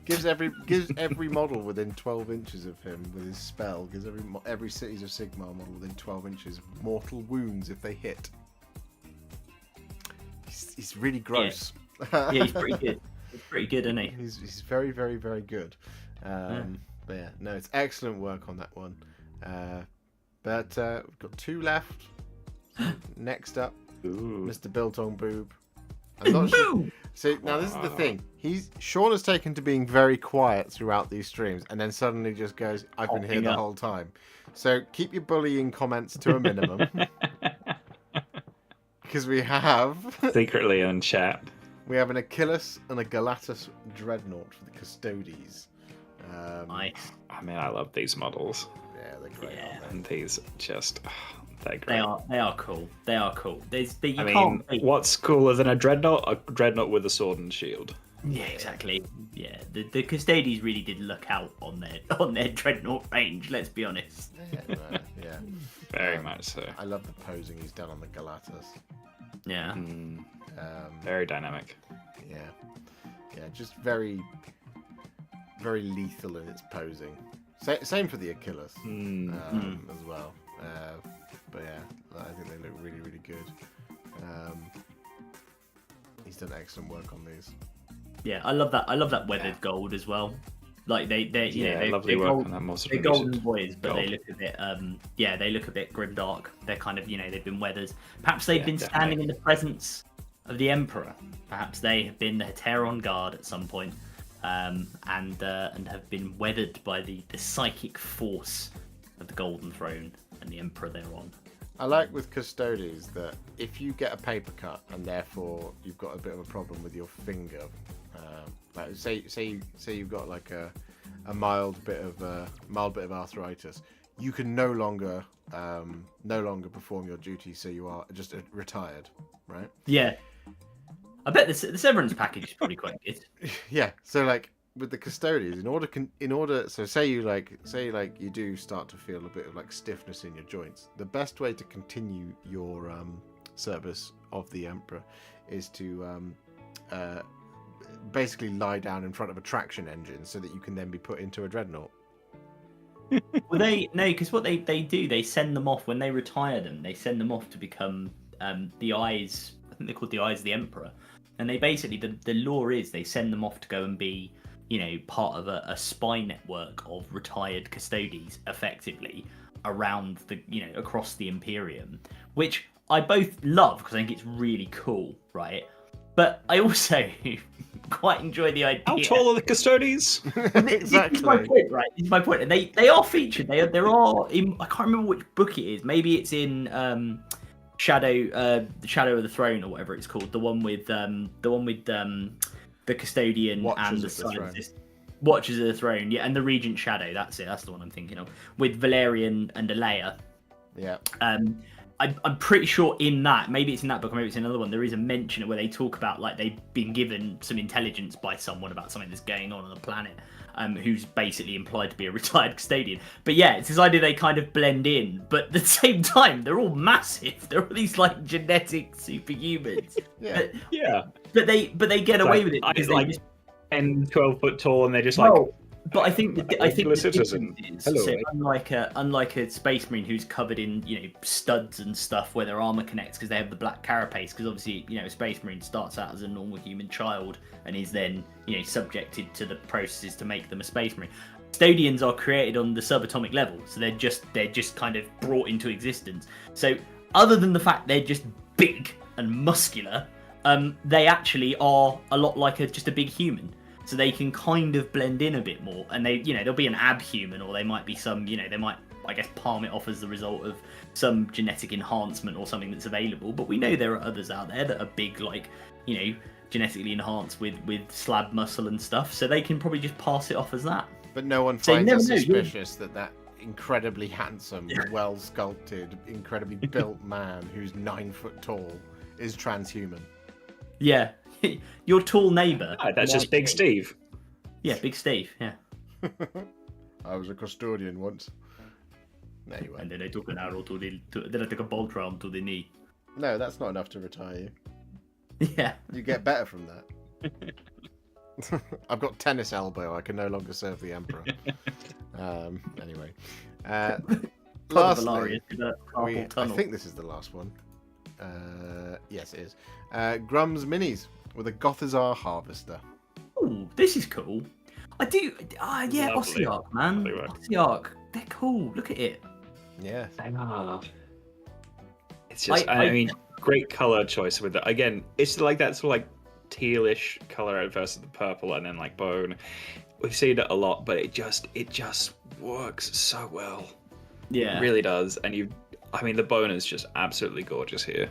Gives every model within 12 inches of him with his spell. Gives every Cities of Sigmar model within 12 inches mortal wounds if they hit. He's really gross. Yeah, he's pretty good. He's pretty good, isn't he? He's very, very, very good. But yeah, no, it's excellent work on that one. But we've got two left. Next up, Mr. Biltong Boob. I'm not sure. See, now this is the thing. Sean has taken to being very quiet throughout these streams, and then suddenly just goes, "I've been here the whole time." So keep your bullying comments to a minimum, because we have secretly in chat. We have an Achilles and a Galatus Dreadnought for the Custodes. Nice. I mean, I love these models. Yeah, they're great. Yeah. And these just. They're great. They are cool. They are cool. What's cooler than a dreadnought? A dreadnought with a sword and shield. Yeah, exactly. Yeah, the Custodes really did look out on their dreadnought range. Let's be honest. Yeah. Very much so. I love the posing he's done on the Galatas. Yeah. Very dynamic. Yeah, just very, very lethal in its posing. Same for the Achilles as well. But yeah, I think they look really, really good. He's done excellent work on these. Yeah, I love that weathered gold as well. Like they're lovely work on that monster. They're golden boys, but they look a bit they look a bit grimdark. They're kind of they've been weathered. Perhaps they've been standing in the presence of the Emperor. Perhaps they have been the Heteron Guard at some point, and have been weathered by the psychic force of the Golden Throne and the Emperor thereon. I like with Custodes that if you get a paper cut and therefore you've got a bit of a problem with your finger, like say you've got like a mild bit of arthritis, you can no longer perform your duty, so you are just retired, right? Yeah, I bet the severance package is probably quite good. Yeah, so like with the Custodes, in order, so say you do start to feel a bit of like stiffness in your joints, the best way to continue your service of the Emperor is to basically lie down in front of a traction engine so that you can then be put into a dreadnought. Well, because what they do, they send them off when they retire them. They send them off to become the eyes. I think they're called the eyes of the emperor. And they basically the law is they send them off to go and be, part of a spy network of retired custodies, effectively around across the Imperium, which I both love because I think it's really cool, right? But I also quite enjoy the idea. How tall are the custodies? Exactly. This is my point, right? This is my point. And they are featured. There are in, I can't remember which book it is. Maybe it's in Shadow of the Throne or whatever it's called. The one with the custodian and the scientist. Watchers of the Throne, yeah, and the Regent Shadow. That's it. That's the one I'm thinking of. With Valerian and Alea. Yeah. I'm pretty sure in that, maybe it's in that book or maybe it's in another one, there is a mention where they talk about like they've been given some intelligence by someone about something that's going on the planet, who's basically implied to be a retired custodian. But yeah, it's this idea they kind of blend in, but at the same time, they're all massive. They're all these like genetic superhumans. Yeah. Yeah. But they get away with it because they just 10, 12 foot tall, and they're just but I think the citizen. difference is, Hello, so unlike a space marine who's covered in studs and stuff where their armor connects because they have the black carapace, because obviously a space marine starts out as a normal human child and is then subjected to the processes to make them a space marine. Custodians are created on the subatomic level, so they're just kind of brought into existence. So other than the fact they're just big and muscular, they actually are a lot like just a big human. So they can kind of blend in a bit more, and they'll be an abhuman, or they might be some, they might, I guess, palm it off as the result of some genetic enhancement or something that's available. But we know there are others out there that are big, like, genetically enhanced with slab muscle and stuff. So they can probably just pass it off as that. But no one So you finds never it know, suspicious that incredibly handsome, well-sculpted, incredibly built man who's 9 foot tall is transhuman. Yeah. Your tall neighbour. Oh, that's just Big Steve. Yeah, Big Steve, yeah. I was a custodian once. Anyway. And then I took an arrow then I took a bolt round to the knee. No, that's not enough to retire you. Yeah. You get better from that. I've got tennis elbow. I can no longer serve the emperor. Anyway. Lastly, I think this is the last one. Yes, it is. Grum's Minis with a Gothazar Harvester. Ooh, this is cool. I do. Yeah, Lovely. Ossiarch, man. Ossiarch. They're cool. Look at it. Yeah. It's just, I mean, great color choice with it. Again, it's like that sort of like tealish color versus the purple and then like bone. We've seen it a lot, but it just works so well. Yeah. It really does. And the bone is just absolutely gorgeous here.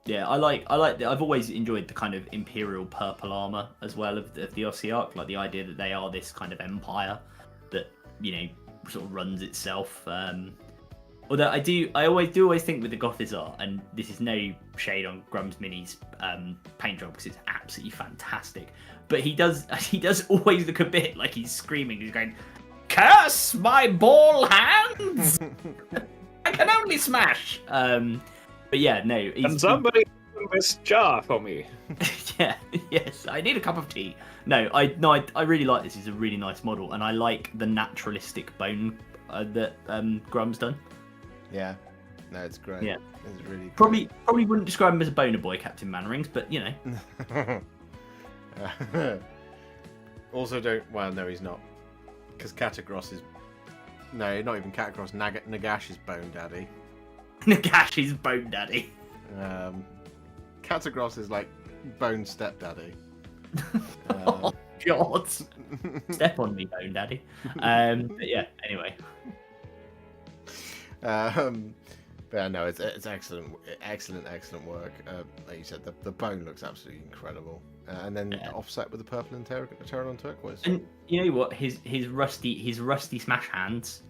Yeah, I like. I've always enjoyed the kind of imperial purple armor as well of the Ossiarch, like the idea that they are this kind of empire that sort of runs itself. Although I always think with the Gothazar, and this is no shade on Grum's Mini's paint job because it's absolutely fantastic, but he does always look a bit like he's screaming. He's going, "Curse my ball hands! I can only smash." But yeah, no. Can somebody open this jar for me? Yeah, yes. I need a cup of tea. I really like this. It's a really nice model, and I like the naturalistic bone that Grum's done. Yeah. No, it's great. Yeah. It's really Probably wouldn't describe him as a boner boy, Captain Mannerings, but Also don't... Well, no, he's not. Because Catagros is... No, not even Catagros. Nagash is Bone Daddy. Nagash is Bone Daddy. Catagros is like Bone Stepdaddy. Oh, God. Step on me, Bone Daddy. But yeah, anyway. But yeah, no, it's excellent work. Like you said, the bone looks absolutely incredible, and then offset with the purple and Terran turquoise. And you know what? His rusty smash hands,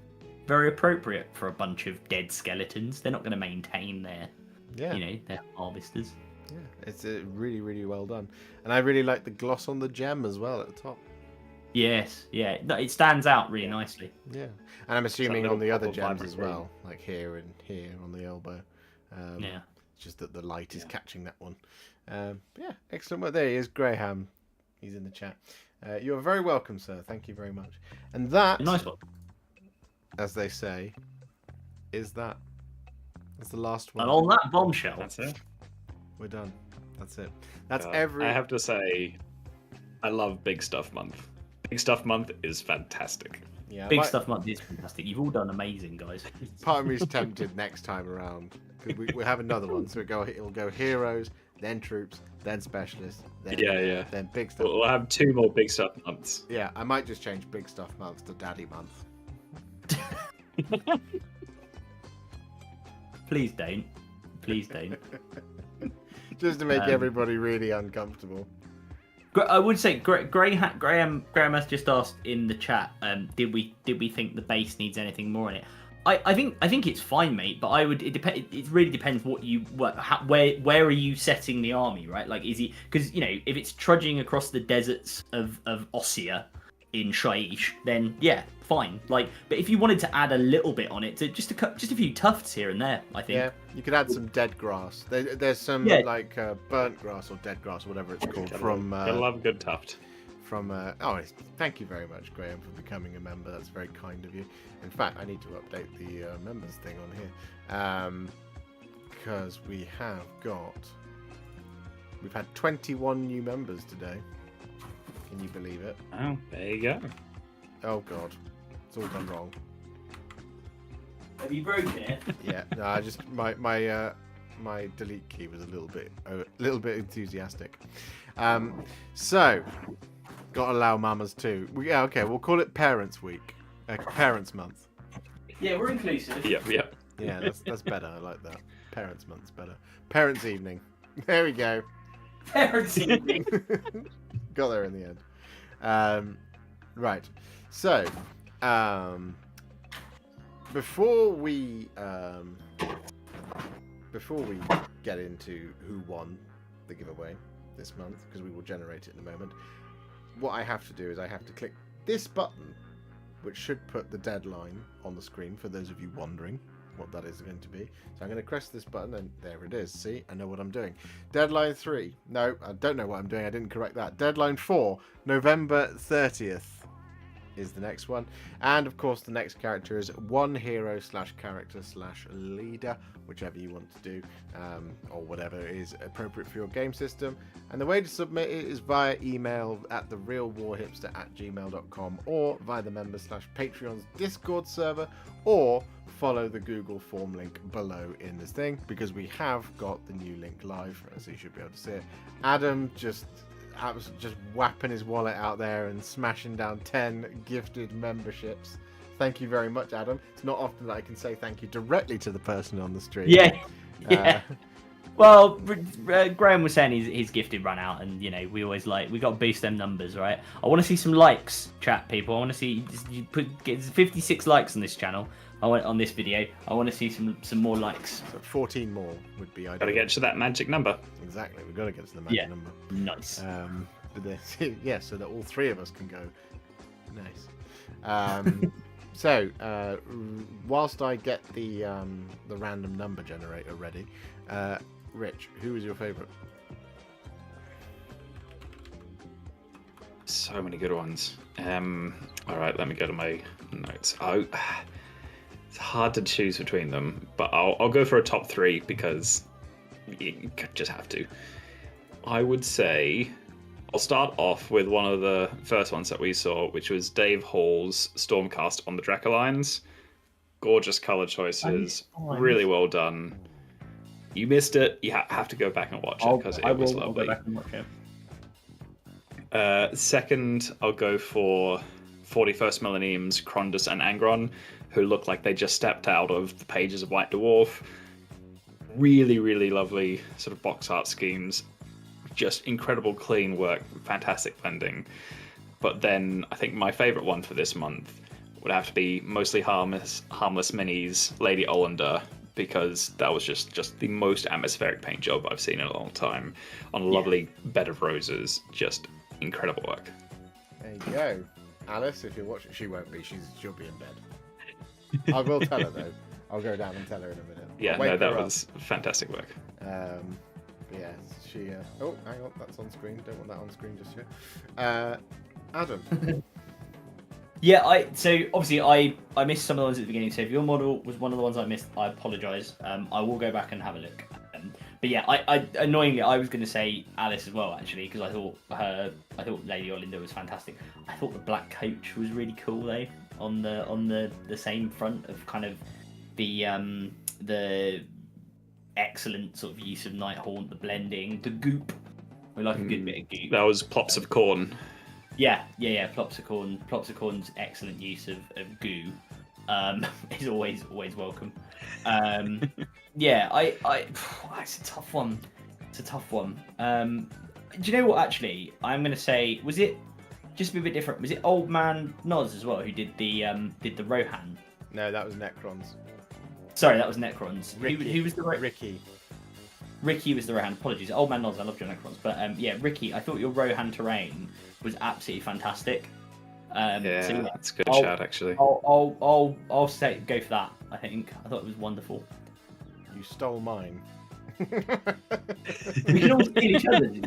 very appropriate for a bunch of dead skeletons. They're not going to maintain their their harvesters. Yeah, it's really, really well done, and I really like the gloss on the gem as well at the top. Yes, yeah, it stands out really nicely. Yeah, and I'm assuming on the other gems as ring. well, like here and here on the elbow. Yeah, it's just that the light is catching that one. Yeah, excellent work. There he is, Graham. He's in the chat. You are very welcome, sir. Thank you very much. And that, Nice one. as they say, is the last one. And on that bombshell, That's it. We're done. That's it. That's I have to say, I love Big Stuff Month. Big Stuff Month is fantastic. Yeah, Big Stuff Month is fantastic. You've all done amazing, guys. Part of me is tempted next time around because we have another one. So it'll go heroes, then troops, then specialists, then then big stuff. We'll have 2 more Big Stuff Months. Yeah, I might just change Big Stuff Month to Daddy Month. Please don't. Please don't. Just to make everybody really uncomfortable. I would say Graham has just asked in the chat. Did we think the base needs anything more in it? I think it's fine, mate. But it really depends where are you setting the army, right? Like, is he, because if it's trudging across the deserts of Ossia in Shaiish, then yeah, fine. Like, but if you wanted to add a little bit on it, just a few tufts here and there, I think. Yeah, you could add some dead grass. There's some burnt grass or dead grass or whatever it's called from. I love good tuft. From thank you very much, Graham, for becoming a member. That's very kind of you. In fact, I need to update the members thing on here because we've had 21 new members today. Can you believe it? Oh, there you go. Oh God, it's all gone wrong. Have you broken it? Yeah, no, I just my delete key was a little bit enthusiastic. So got to allow mamas too. Okay, we'll call it Parents Week, Parents Month. Yeah, we're inclusive. Yep. Yeah, that's better. I like that. Parents Month's better. Parents Evening. There we go. Parents Evening. Got there in the end. Right. So, before we get into who won the giveaway this month, because we will generate it in a moment, what I have to do is I have to click this button, which should put the deadline on the screen for those of you wondering what that is going to be. So I'm going to press this button and there it is. See, I know what I'm doing. Deadline 3. No, I don't know what I'm doing. I didn't correct that. Deadline 4, November 30th is the next one. And of course the next character is one hero / character / leader, whichever you want to do, or whatever is appropriate for your game system. And the way to submit it is via email at therealwarhipster@gmail.com or via the members / Patreon's Discord server, or follow the Google form link below in this thing, because we have got the new link live, so you should be able to see it. Adam just whapping his wallet out there and smashing down 10 gifted memberships. Thank you very much, Adam. It's not often that I can say thank you directly to the person on the stream. Yeah. Well, Graham was saying his gifted ran out, and we always we got to boost them numbers, right? I want to see some likes, chat people. I want to see get 56 likes on this channel. On this video, I want to see some more likes. So 14 more would be ideal. Got to get to that magic number. Exactly, we've got to get to the magic number. Nice. So that all 3 of us can go. Nice. So, whilst I get the random number generator ready, Rich, who is your favourite? So many good ones. All right, let me go to my notes. It's hard to choose between them, but I'll go for a top 3 because you just have to. I would say I'll start off with one of the first ones that we saw, which was Dave Hall's Stormcast on the Dracolines. Gorgeous color choices, really well done. You missed it, you have to go back and watch it because it was lovely. I'll go back and watch it. Second, I'll go for 41st Millennium's Krondus and Angron, who look like they just stepped out of the pages of White Dwarf. Really, really lovely sort of box art schemes. Just incredible clean work, fantastic blending. But then I think my favourite one for this month would have to be Mostly Harmless Minis Lady Olander, because that was just the most atmospheric paint job I've seen in a long time on a lovely bed of roses. Just incredible work. There you go. Alice, if you're watching, she won't be. She'll be in bed. I will tell her though. I'll go down and tell her in a minute. Yeah, no, that was fantastic work. But Yeah, she. Oh, hang on, that's on screen. Don't want that on screen just yet. Adam. Yeah, so obviously I missed some of the ones at the beginning. So if your model was one of the ones I missed, I apologise. I will go back and have a look. But yeah, I annoyingly I was going to say Alice as well actually because I thought Lady Olinda was fantastic. I thought the black coach was really cool though on the same front of kind of the excellent sort of use of Nighthaunt, the blending, the goop. We like a good bit of goop. That was plops of corn. Yeah. Plopsicorn. Plopsicorn's excellent use of goo is always welcome. Yeah, it's a tough one. It's a tough one. Do you know what? Actually, I'm gonna say, was it just to be a bit different? Was it Old Man Noz as well who did the Rohan? No, that was Necrons. Sorry, that was Necrons. Ricky. Who was the Ricky. Ricky was the Rohan. Apologies, Old Man Noz. I loved your Necrons, but yeah, Ricky. I thought your Rohan terrain was absolutely fantastic. That's a good shout actually. I'll say go for that. I thought it was wonderful. You stole mine. We can all steal each other's.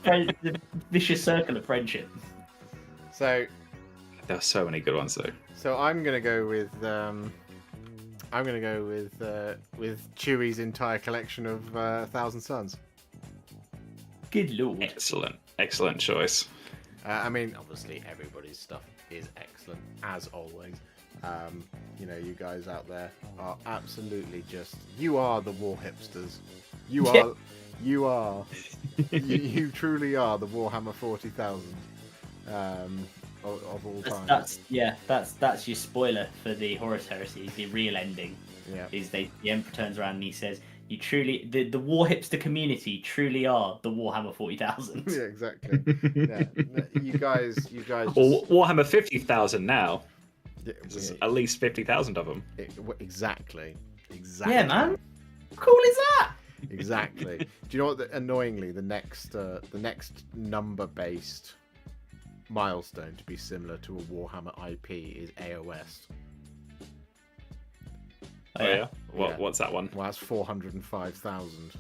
The vicious circle of friendship. So there are so many good ones though. So I'm gonna go with Chewie's entire collection of Thousand Suns. Good lord. Excellent choice. I mean, obviously everybody's stuff is excellent as always. You guys out there are absolutely you are the Warhipsters. You truly are the Warhammer 40,000 of all time. That's your spoiler for the Horus Heresy. The real ending is the Emperor turns around and he says, "You truly, the Warhipster community truly are the Warhammer 40,000." Yeah, exactly. Yeah. You guys. Or Warhammer 50,000 now. There's Yeah, at least 50,000 of them. Exactly. Yeah, man. How cool is that? Exactly. Do you know what? Annoyingly, the next number-based milestone to be similar to a Warhammer IP is AOS. Oh yeah. What's that one? Well, that's 405,000.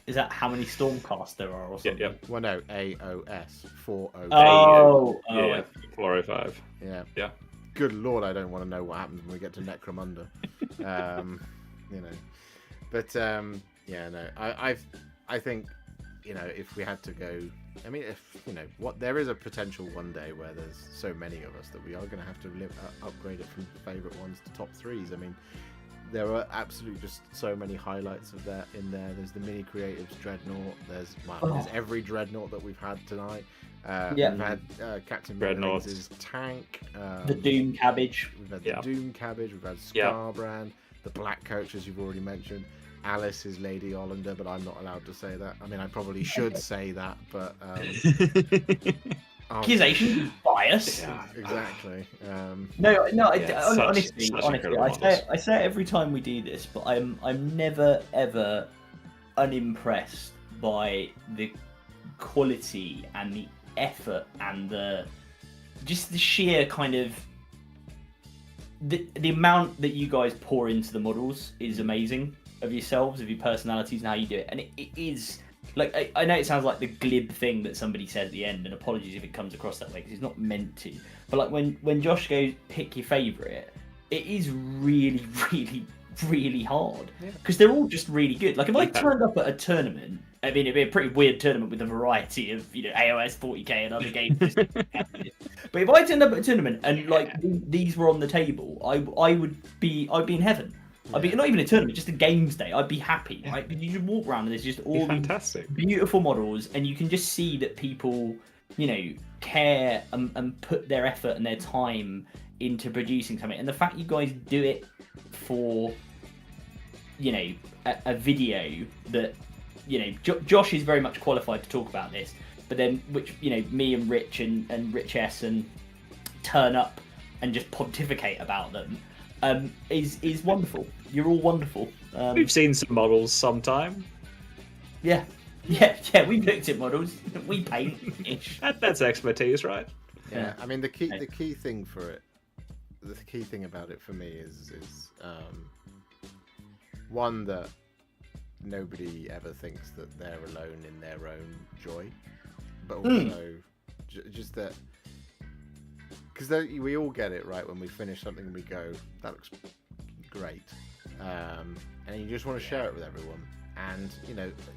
Is that how many Stormcast there are or something? Yeah. Well, no, AOS 405. Yeah, 405. Yeah. Yeah. Good lord, I don't want to know what happens when we get to Necromunda. But I think if we had to go, I mean, there is a potential one day where there's so many of us that we are going to have to upgrade it from favorite ones to top threes. I mean, there are absolutely just so many highlights of that in there. There's the mini creatives Dreadnought. There's every Dreadnought that we've had tonight. We've had Captain Dreadnought's tank. The Doom Cabbage. We've had the Doom Cabbage. We've had Scarbrand. The Black Coach, as you've already mentioned. Alice is Lady Olinda, but I'm not allowed to say that. I mean, I probably should say that, but accusation bias. Yeah, exactly. Honestly, I say it every time we do this, but I'm never ever unimpressed by the quality and the effort and the sheer kind of the amount that you guys pour into the models is amazing, of yourselves, of your personalities and how you do it. And it is like, I know it sounds like the glib thing that somebody said at the end, and apologies if it comes across that way because it's not meant to, but like when Josh goes pick your favourite, it is really really really hard because they're all just really good. Like if I turned up at a tournament, I mean it'd be a pretty weird tournament with a variety of AOS 40k and other games. But if I turned up at a tournament and like these were on the table, I'd be in heaven. I'd be not even a tournament, just a games day. I'd be happy, right? But you just walk around and there's just all fantastic, beautiful models, and you can just see that people, care and put their effort and their time into producing something. And the fact you guys do it for, a video that, Josh is very much qualified to talk about this, but then which me and Rich and Rich S and turn up and just pontificate about them. Is wonderful. You're all wonderful. We've seen some models sometime. Yeah, we've looked at models. We paint. That's expertise, right? Yeah. I mean, the key thing for it, the key thing about it for me is one that nobody ever thinks that they're alone in their own joy, but also just that, because we all get it, right? When we finish something and we go, that looks great, and you just want to share it with everyone. And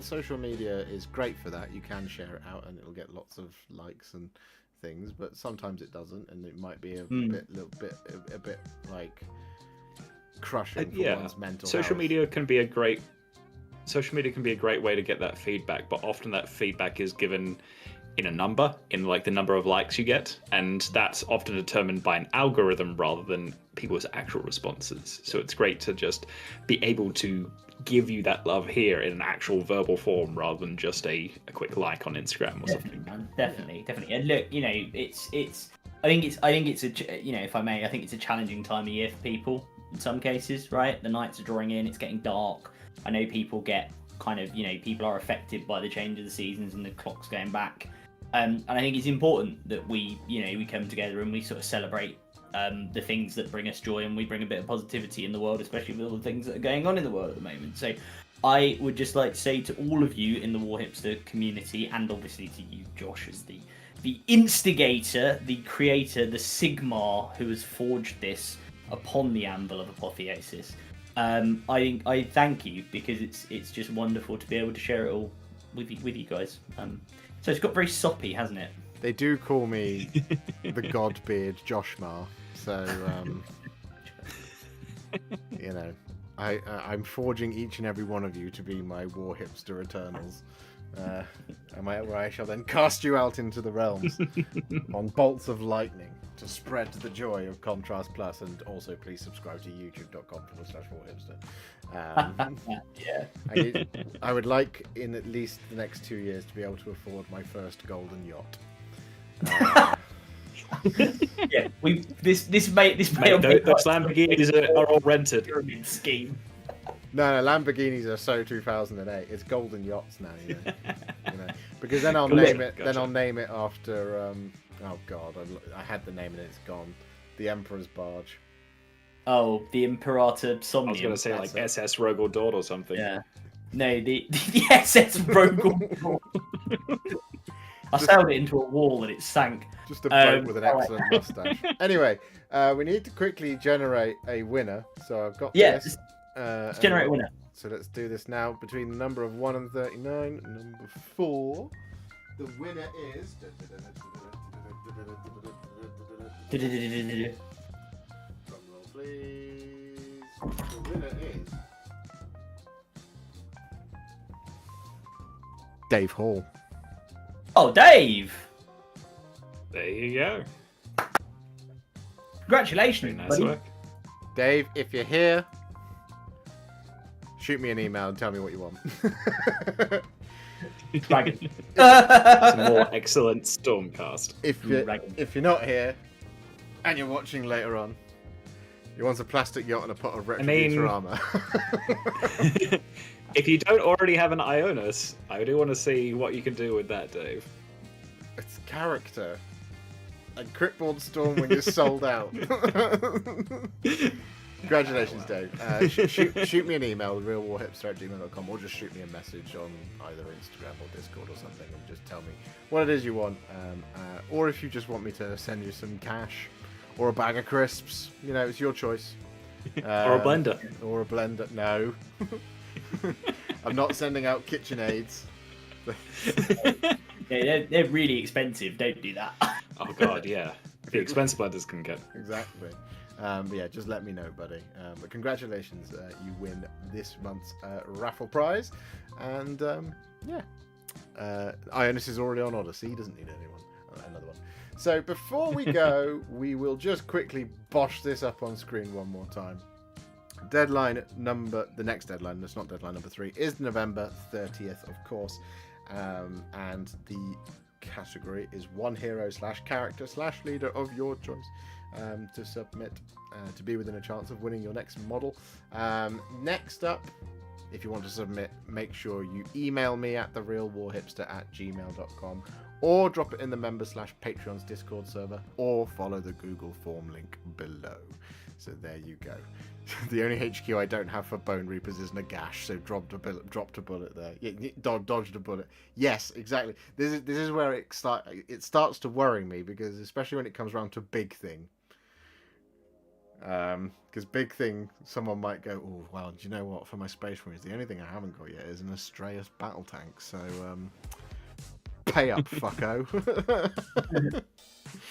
social media is great for that. You can share it out and it'll get lots of likes and things, but sometimes it doesn't, and it might be a bit like crushing for one's mental social health. media can be a great way to get that feedback, but often that feedback is given in a number, in like the number of likes you get, and that's often determined by an algorithm rather than people's actual responses. So it's great to just be able to give you that love here in an actual verbal form rather than just a quick like on Instagram or something. Definitely. And look, I think it's if I may, I think it's a challenging time of year for people in some cases, right? The nights are drawing in, it's getting dark. I know people get people are affected by the change of the seasons and the clocks going back. And I think it's important that we come together and we sort of celebrate the things that bring us joy, and we bring a bit of positivity in the world, especially with all the things that are going on in the world at the moment. So I would just like to say to all of you in the Warhipster community, and obviously to you, Josh, as the instigator, the creator, the Sigmar who has forged this upon the anvil of apotheosis, I thank you, because it's just wonderful to be able to share it all with you guys. So it's got very soppy, hasn't it? They do call me the Godbeard Joshmar, so I'm forging each and every one of you to be my Warhipster Eternals. Where I shall then cast you out into the realms on bolts of lightning to spread the joy of Contrast Plus, and also please subscribe to youtube.com/Warhipster. I would like in at least the next 2 years to be able to afford my first golden yacht. This may those Lamborghinis are all rented. Pyramid scheme. No, Lamborghinis are so 2008. It's golden yachts now, because then I'll name it. Gotcha. Then I'll name it after. Oh God, I had the name and it's gone. The Emperor's Barge. Oh, the Imperator Somnium. I was going to say like SS Rogel Dawn or something. Yeah. No, the SS Rogel Dawn. I sailed it into a wall and it sank. Just a boat with an excellent mustache. Anyway, we need to quickly generate a winner. So I've got this. Let's generate a winner. So let's do this now. Between the number of 1 and 39, number 4. The winner is. Drum roll, please. The winner is Dave Hall. Oh, Dave! There you go. Congratulations, Nice buddy. work. Dave, if you're here, shoot me an email and tell me what you want. Dragon. Some more excellent Stormcast. If you're not here and you're watching later on, you want a plastic yacht and a pot of Retributor armor. If you don't already have an Ionis, I do want to see what you can do with that, Dave. It's character. And Cryptborn Storm when you're sold out. Congratulations, Dave. Shoot me an email, realwarhipster@gmail.com, or just shoot me a message on either Instagram or Discord or something, and just tell me what it is you want. Or if you just want me to send you some cash or a bag of crisps, it's your choice. Or a blender. Or a blender. No. I'm not sending out KitchenAids. Yeah, they're really expensive. Don't do that. Oh god, yeah. The expensive blenders can get. Exactly. But yeah, just let me know, buddy. But congratulations, you win this month's raffle prize. And Ionis is already on Odyssey. He doesn't need another one. So before we go, we will just quickly bosh this up on screen one more time. The next deadline, that's not deadline number 3, is November 30th, of course. And the category is one hero / character / leader of your choice to submit to be within a chance of winning your next model. Next up, if you want to submit, make sure you email me at therealwarhipster@gmail.com, or drop it in the member / Patreon's Discord server, or follow the Google form link below. So there you go. The only HQ I don't have for Bone Reapers is Nagash, so dropped a bullet there. Yeah, dodged a bullet. Yes, exactly. This is where it starts to worry me, because especially when it comes around to Big Thing. Because Big Thing, someone might go, oh well, do you know what? For my Space Marines, the only thing I haven't got yet is an Astraeus battle tank. So pay up, fucko.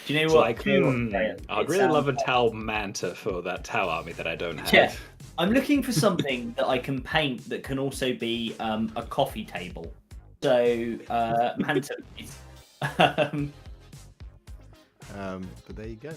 Do you know It's what? like, I'd really love a Tau Manta for that Tau army that I don't have. Yeah, I'm looking for something that I can paint that can also be a coffee table. So Manta, please. But there you go.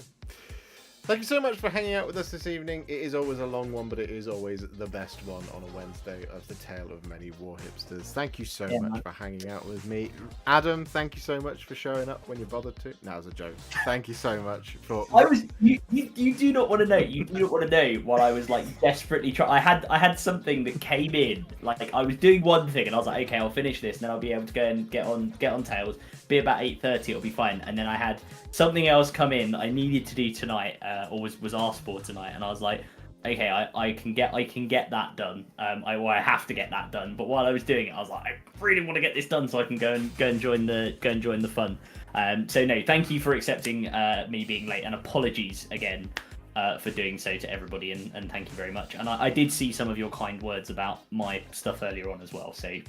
Thank you so much for hanging out with us this evening. It is always a long one, but it is always the best one on a Wednesday of the Tale of Many Warhipsters. Thank you so much for hanging out with me. Adam, thank you so much for showing up when you bothered to. No, it was a joke. Thank you so much for... You do not want to know. You do not want to know while I was like desperately trying. I had something that came in. Like I was doing one thing and I was like, okay, I'll finish this and then I'll be able to go and get on Tales. Be about 8:30, it'll be fine. And then I had something else come in that I needed to do tonight, or was asked for tonight, and I was like, okay, I can get that done. I have to get that done. But while I was doing it, I was like, I really want to get this done so I can go and join the fun. So no, thank you for accepting me being late, and apologies again for doing so to everybody, and thank you very much. And I did see some of your kind words about my stuff earlier on as well, so it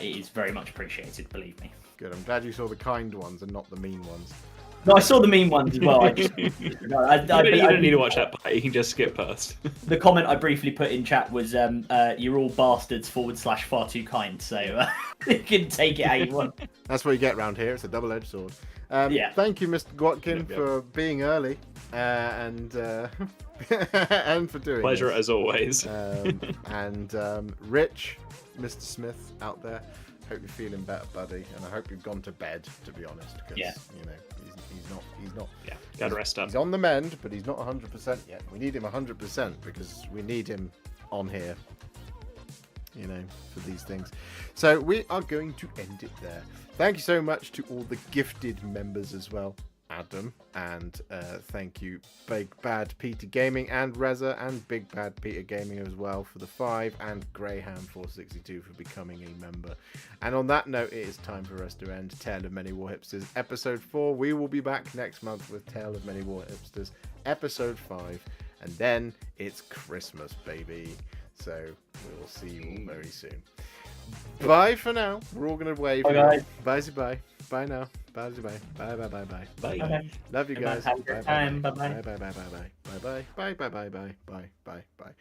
is very much appreciated, believe me. Good, I'm glad you saw the kind ones and not the mean ones. No, I saw the mean ones as well. You don't need to watch that part. You can just skip past. The comment I briefly put in chat was, "You're all bastards / far too kind." So you can take it how you want. That's what you get around here. It's a double-edged sword. Yeah. Thank you, Mr. Gwatkin, for being early and and for doing. Pleasure this. as always. Rich, Mr. Smith out there. Hope you're feeling better, buddy, and I hope you've gone to bed. To be honest, because you know he's not. Yeah, gotta rest up. He's on the mend, but he's not 100% yet. We need him 100% because we need him on here. You know, for these things. So we are going to end it there. Thank you so much to all the gifted members as well. Adam, and thank you Big Bad Peter Gaming and Reza and Big Bad Peter Gaming as well for the 5, and Graham 462 for becoming a member. And on that note, it is time for us to end Tale of Many Warhipsters episode 4. We will be back next month with Tale of Many Warhipsters episode 5, and then it's Christmas, baby. So we'll see you all very soon. Bye for now. We're all gonna wave. Bye guys. Bye. Bye now. Bye. Bye. Bye. Love you guys. Have a good time. Bye. Bye. Bye.